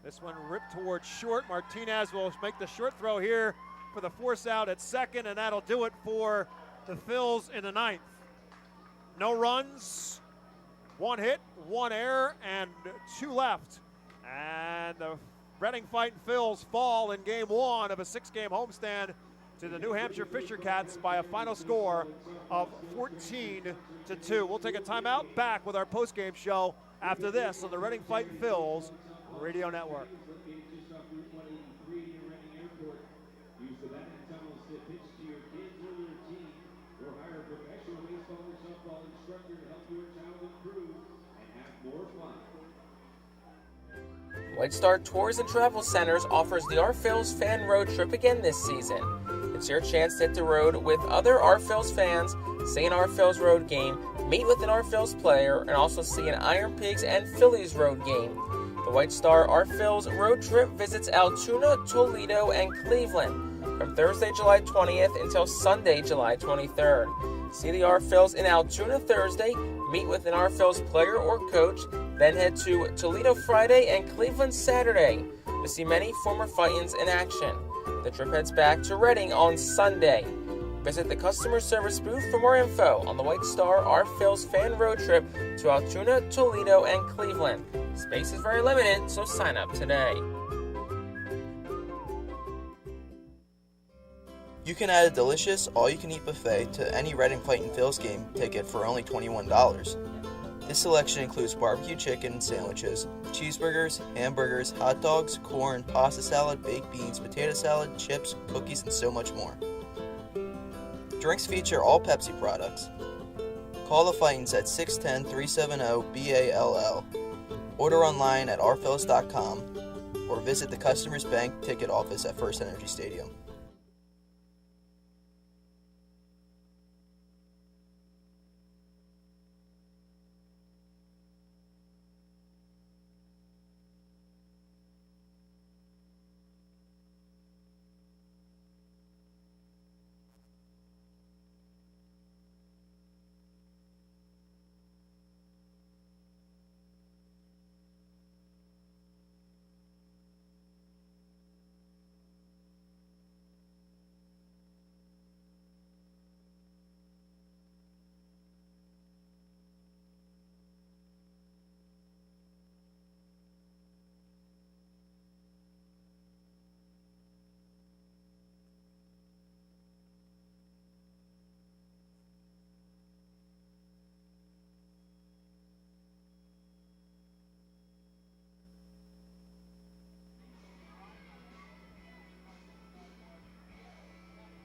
This one ripped towards short. Martinez will make the short throw here for the force out at second, and that'll do it for the Phils in the 9th. No runs. 1 hit, 1 error, and 2 left. And the Reading Fightin' Phils fall in game 1 of a 6-game homestand to the New Hampshire Fisher Cats by a final score of 14-2. We'll take a timeout, back with our post-game show after this on the Reading Fightin' Phils Radio Network. White Star Tours and Travel Centers offers the Our Phils fan road trip again this season. It's your chance to hit the road with other Our Phils fans, see an Our Phils road game, meet with an Our Phils player, and also see an Iron Pigs and Phillies road game. The White Star Our Phils road trip visits Altoona, Toledo, and Cleveland from Thursday, July 20th until Sunday, July 23rd. See the Our Phils in Altoona Thursday, meet with an Our Phils player or coach, then head to Toledo Friday and Cleveland Saturday to see many former Fightins in action. The trip heads back to Reading on Sunday. Visit the customer service booth for more info on the White Star Our Phils fan road trip to Altoona, Toledo, and Cleveland. Space is very limited, so sign up today. You can add a delicious all-you-can-eat buffet to any Reading Fightin' Phils game ticket for only $21. This selection includes barbecue chicken and sandwiches, cheeseburgers, hamburgers, hot dogs, corn, pasta salad, baked beans, potato salad, chips, cookies, and so much more. Drinks feature all Pepsi products. Call the Fightins at 610-370-BALL. Order online at ourphils.com or visit the Customers Bank ticket office at FirstEnergy Stadium.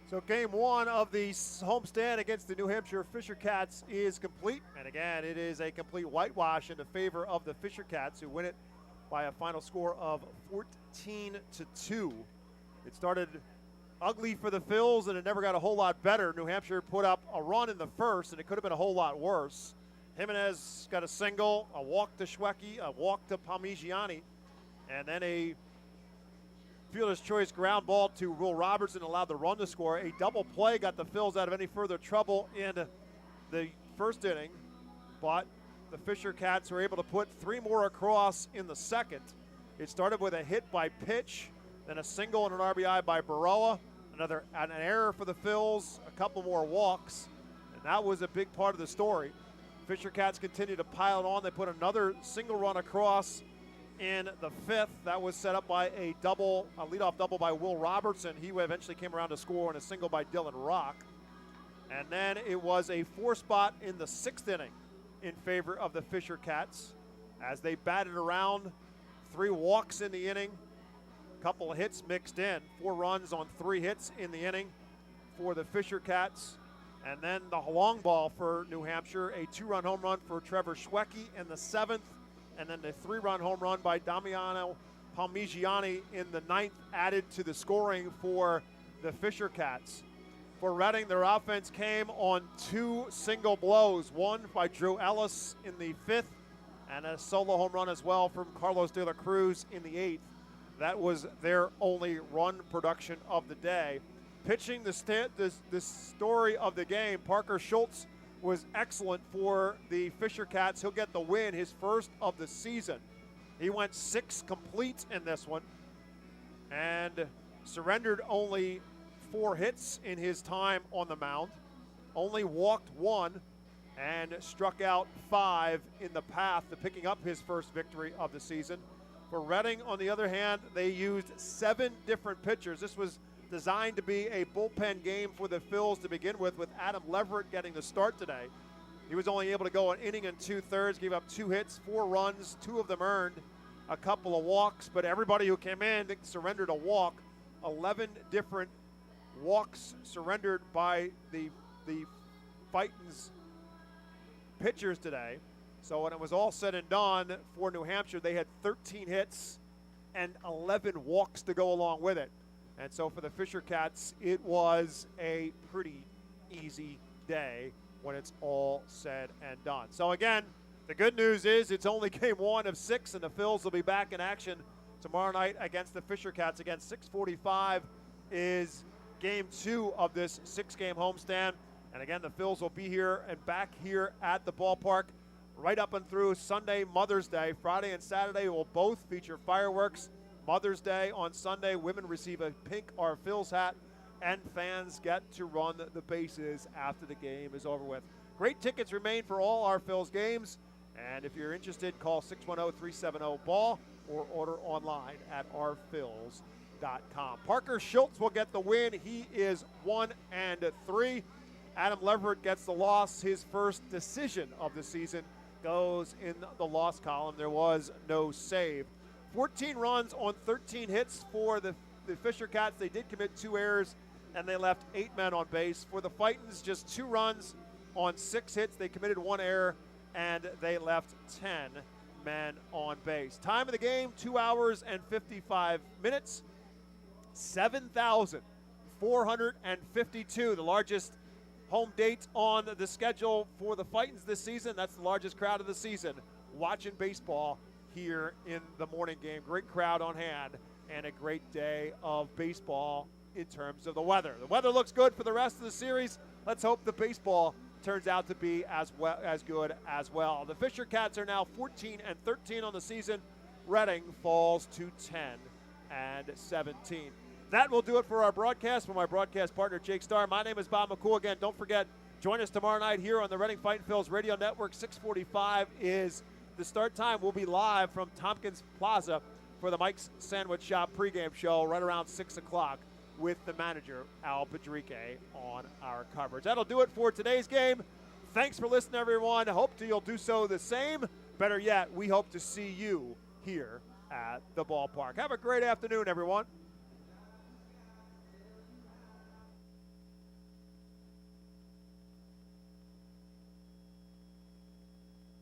So game one of the homestand against the New Hampshire Fisher Cats is complete. And again, it is a complete whitewash in the favor of the Fisher Cats, who win it by a final score of 14-2. It started ugly for the Phils, and it never got a whole lot better. New Hampshire put up a run in the first, and it could have been a whole lot worse. Jimenez got a single, a walk to Schwecke, a walk to Palmigiani, and then a fielder's choice ground ball to Will Robertson allowed the run to score. A double play got the Phils out of any further trouble in the first inning, but the Fisher Cats were able to put three more across in the second. It started with a hit by Pitch, then a single and an RBI by Baroa, an error for the Phils, a couple more walks, and that was a big part of the story. Fisher Cats continued to pile it on. They put another single run across in the fifth. That was set up by a leadoff double by Will Robertson. He eventually came around to score on a single by Dylan Rock. And then it was a four spot in the sixth inning in favor of the Fisher Cats as they batted around. 3 walks in the inning, a couple of hits mixed in, 4 runs on 3 hits in the inning for the Fisher Cats. And then the long ball for New Hampshire, a 2-run home run for Trevor Schwecke in the 7th, and then the 3-run home run by Damiano Palmigiani in the 9th added to the scoring for the Fisher Cats. For Reading, their offense came on 2 single blows, one by Drew Ellis in the 5th, and a solo home run as well from Carlos De La Cruz in the 8th. That was their only run production of the day. Pitching the story of the game, Parker Schultz was excellent for the Fisher Cats. He'll get the win, his first of the season. He went 6 complete in this one and surrendered only 4 hits in his time on the mound, only walked 1 and struck out 5 in the path to picking up his first victory of the season. For Reading, on the other hand, they used 7 different pitchers. This was designed to be a bullpen game for the Phils to begin with Adam Leverett getting the start today. He was only able to go an inning and 2/3, gave up 2 hits, 4 runs, 2 of them earned, a couple of walks, but everybody who came in surrendered a walk. 11 different walks surrendered by the Fightins pitchers today. So when it was all said and done for New Hampshire, they had 13 hits and 11 walks to go along with it. And so for the Fisher Cats, it was a pretty easy day when it's all said and done. So again, the good news is it's only game 1 of 6, and the Phils will be back in action tomorrow night against the Fisher Cats. Again, 6:45 is game 2 of this 6-game homestand. And again, the Phils will be here and back here at the ballpark right up and through Sunday, Mother's Day. Friday and Saturday will both feature fireworks. Mother's Day on Sunday, women receive a pink Our Phils hat, and fans get to run the bases after the game is over with. Great tickets remain for all Our Phils games, and if you're interested, call 610-370-BALL or order online at ourphils.com. Parker Schultz will get the win. He is 1-3. Adam Leverett gets the loss. His first decision of the season goes in the loss column. There was no save. 14 runs on 13 hits for the Fisher Cats. They did commit 2 errors, and they left 8 men on base. For the Fightins, just 2 runs on 6 hits. They committed 1 error, and they left 10 men on base. Time of the game, 2 hours and 55 minutes. 7,452, the largest home date on the schedule for the Fightins this season. That's the largest crowd of the season watching baseball here in the morning game. Great crowd on hand and a great day of baseball in terms of the weather. The weather looks good for the rest of the series. Let's hope the baseball turns out to be as good as well. The Fisher Cats are now 14-13 on the season. Reading falls to 10-17. That will do it for our broadcast. For my broadcast partner, Jake Starr, my name is Bob McCool. Again, don't forget, join us tomorrow night here on the Reading Fightin' Phils Radio Network. 6:45 is the start time. We'll be live from Tompkins Plaza for the Mike's Sandwich Shop pregame show right around 6 o'clock with the manager, Al Padrique, on our coverage. That'll do it for today's game. Thanks for listening, everyone. Hope you'll do so the same. Better yet, we hope to see you here at the ballpark. Have a great afternoon, everyone.